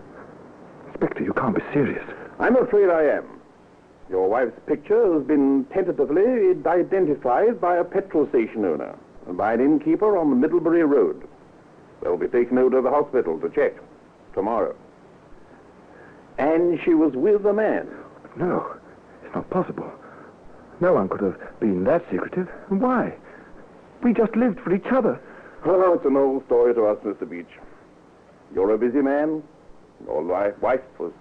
Inspector, you can't be serious. I'm afraid I am. Your wife's picture has been tentatively identified by a petrol station owner and by an innkeeper on the Middlebury Road. They'll be taken over to the hospital to check tomorrow. And she was with a man. No, it's not possible. No one could have been that secretive. Why? We just lived for each other. Oh, it's an old story to us, Mr. Beach. You're a busy man. Your wife was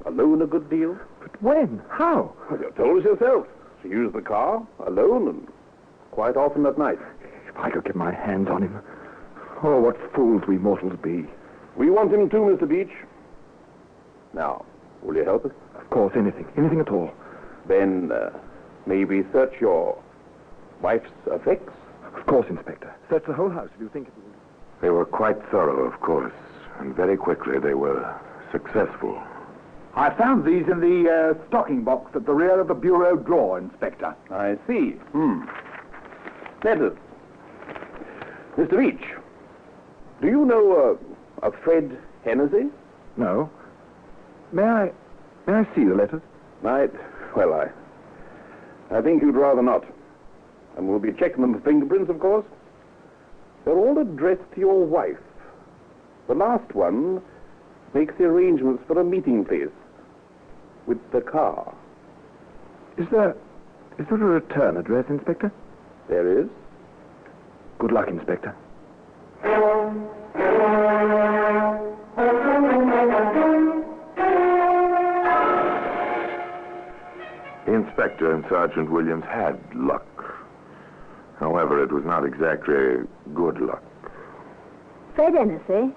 alone a good deal. But when? How? Well, you told us yourself. She used the car alone and quite often at night. If I could get my hands on him. Oh, what fools we mortals be. We want him too, Mr. Beach. Now, will you help us? Of course, anything. Anything at all. Then, maybe search your wife's effects? Of course, Inspector. Search the whole house if you think it will. They were quite thorough, of course, and very quickly they were successful. I found these in the stocking box at the rear of the bureau drawer, Inspector. I see. Letters. Mr. Beach, do you know Of Fred Hennessy? No. May I see the letters? I think you'd rather not. And we'll be checking them for fingerprints, of course. They're all addressed to your wife. The last one makes the arrangements for a meeting place with the car. Is there a return address, Inspector? There is. Good luck, Inspector. The inspector and Sergeant Williams had luck. However, it was not exactly good luck. Fred Hennessy?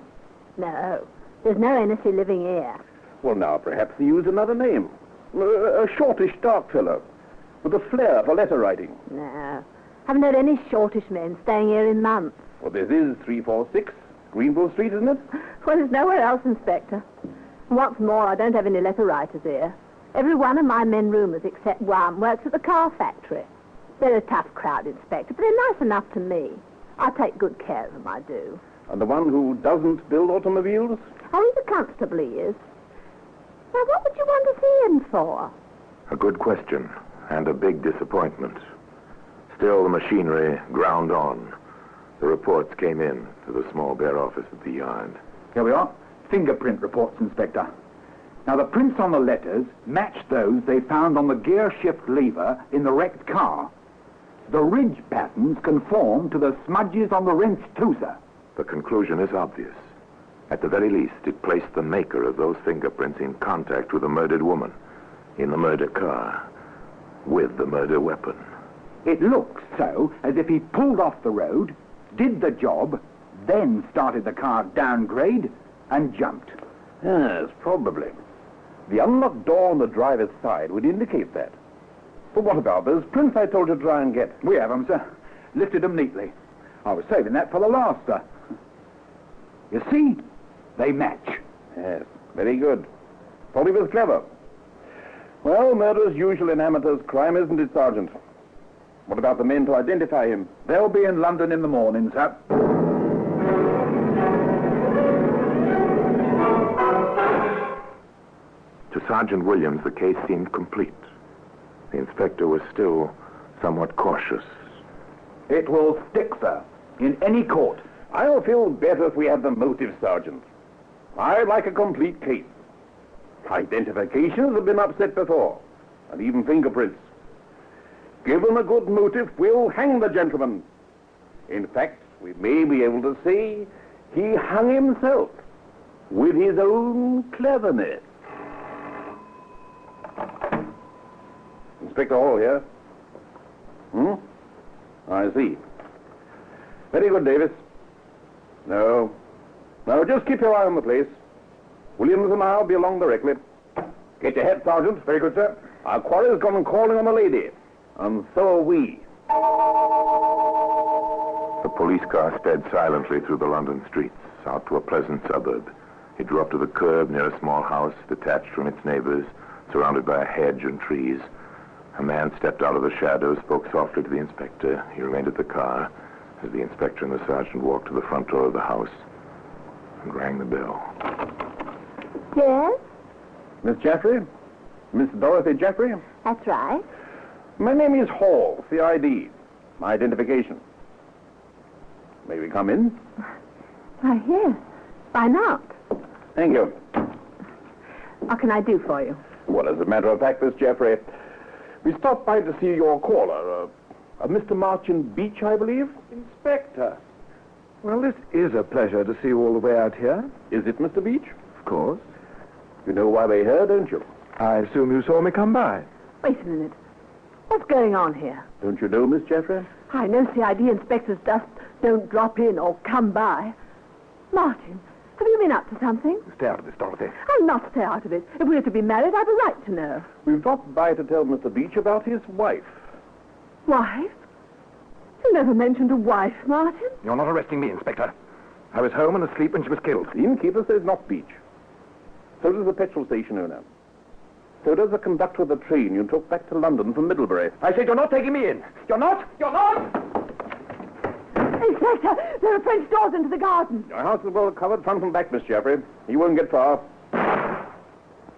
No, there's no Hennessy living here. Well, now, perhaps he used another name. A shortish, dark fellow, with a flair for letter writing. No, haven't heard any shortish men staying here in months. Well, this is 346 Greenville Street, isn't it? Well, there's nowhere else, Inspector. What's more, I don't have any letter writers here. Every one of my men roomers except one works at the car factory. They're a tough crowd, Inspector, but they're nice enough to me. I take good care of them, I do. And the one who doesn't build automobiles? Oh, he's a constable, he is. Now, what would you want to see him for? A good question, and a big disappointment. Still, the machinery ground on. The reports came in to the small bare office at the yard. Here we are. Fingerprint reports, Inspector. Now, the prints on the letters match those they found on the gear shift lever in the wrecked car. The ridge patterns conform to the smudges on the wrench, too, sir. The conclusion is obvious. At the very least, it placed the maker of those fingerprints in contact with a murdered woman in the murder car with the murder weapon. It looks so as if he pulled off the road, did the job, then started the car downgrade and jumped. Yes, probably. The unlocked door on the driver's side would indicate that. But what about those prints I told you to try and get? We have them, sir. Lifted them neatly. I was saving that for the last, sir. You see? They match. Yes, very good. Thought he was clever. Well, murder's usual in amateurs' crime, isn't it, Sergeant? What about the men to identify him? They'll be in London in the morning, sir. To Sergeant Williams, the case seemed complete. The inspector was still somewhat cautious. It will stick, sir, in any court. I'll feel better if we have the motive, Sergeant. I like a complete case. Identifications have been upset before, and even fingerprints. Given a good motive, we'll hang the gentleman. In fact, we may be able to say he hung himself with his own cleverness. Inspector Hall here. I see. Very good, Davis. No, just keep your eye on the place. Williams and I'll be along directly. Get your head, Sergeant. Very good, sir. Our quarry's gone calling on the lady, and so are we. The police car sped silently through the London streets, out to a pleasant suburb. It drew up to the curb near a small house detached from its neighbors, surrounded by a hedge and trees. A man stepped out of the shadows, spoke softly to the inspector. He remained at the car as the inspector and the sergeant walked to the front door of the house and rang the bell. Yes? Miss Jeffrey? Miss Dorothy Jeffrey? That's right. My name is Hall, CID. My identification. May we come in? Why, yes. Why not? Thank you. What can I do for you? Well, as a matter of fact, Miss Jeffrey, we stopped by to see your caller, Mr. Martin Beach, I believe? Inspector. Well, this is a pleasure to see you all the way out here. Is it, Mr. Beach? Of course. You know why we're here, don't you? I assume you saw me come by. Wait a minute. What's going on here? Don't you know, Miss Jeffrey? I know CID inspectors just don't drop in or come by. Martin, have you been up to something? Stay out of this, Dorothy. I'll not stay out of it. If we're to be married, I've a right to know. We've dropped by to tell Mr. Beach about his wife. Wife? You never mentioned a wife, Martin. You're not arresting me, Inspector. I was home and asleep when she was killed. The innkeeper says not Beach. So does the petrol station owner. So does the conductor of the train you took back to London from Middlebury. I said you're not taking me in. You're not! You're not! Inspector, there are French doors into the garden. Your house is well covered front and back, Miss Jeffrey. He won't get far.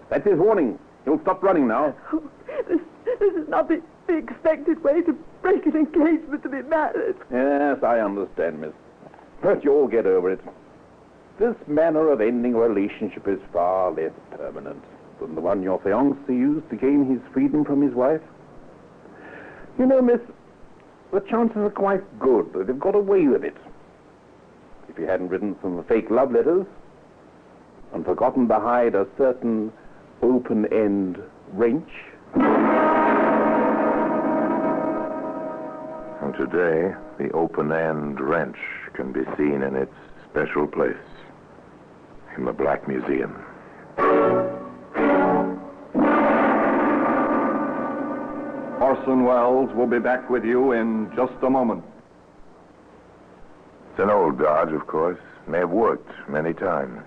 That's his warning. He'll stop running now. Oh, this is not the expected way to break an engagement to be married. Yes, I understand, miss. But you'll get over it. This manner of ending a relationship is far less permanent than the one your fiancé used to gain his freedom from his wife. You know, miss, the chances are quite good that they've got away with it. If he hadn't written some fake love letters and forgotten to hide a certain open-end wrench. And today, the open-end wrench can be seen in its special place in the Black Museum. Orson Welles will be back with you in just a moment. It's an old dodge, of course. May have worked many times.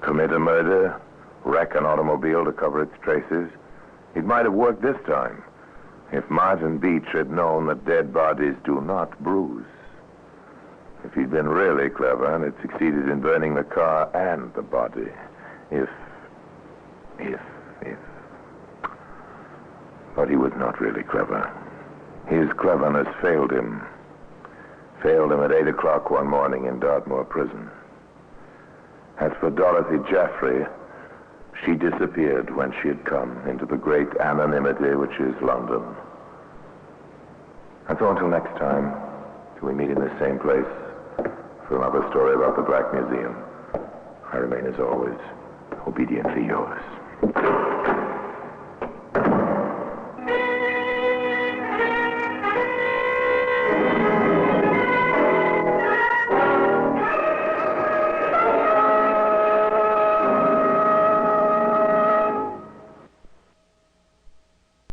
Commit a murder, wreck an automobile to cover its traces. It might have worked this time if Martin Beach had known that dead bodies do not bruise. If he'd been really clever and had succeeded in burning the car and the body. If. But he was not really clever. His cleverness failed him. Failed him at 8 o'clock one morning in Dartmoor prison. As for Dorothy Jaffrey, she disappeared when she had come into the great anonymity which is London. And so until next time, till we meet in the same place for another story about the Black Museum, I remain as always, obediently yours.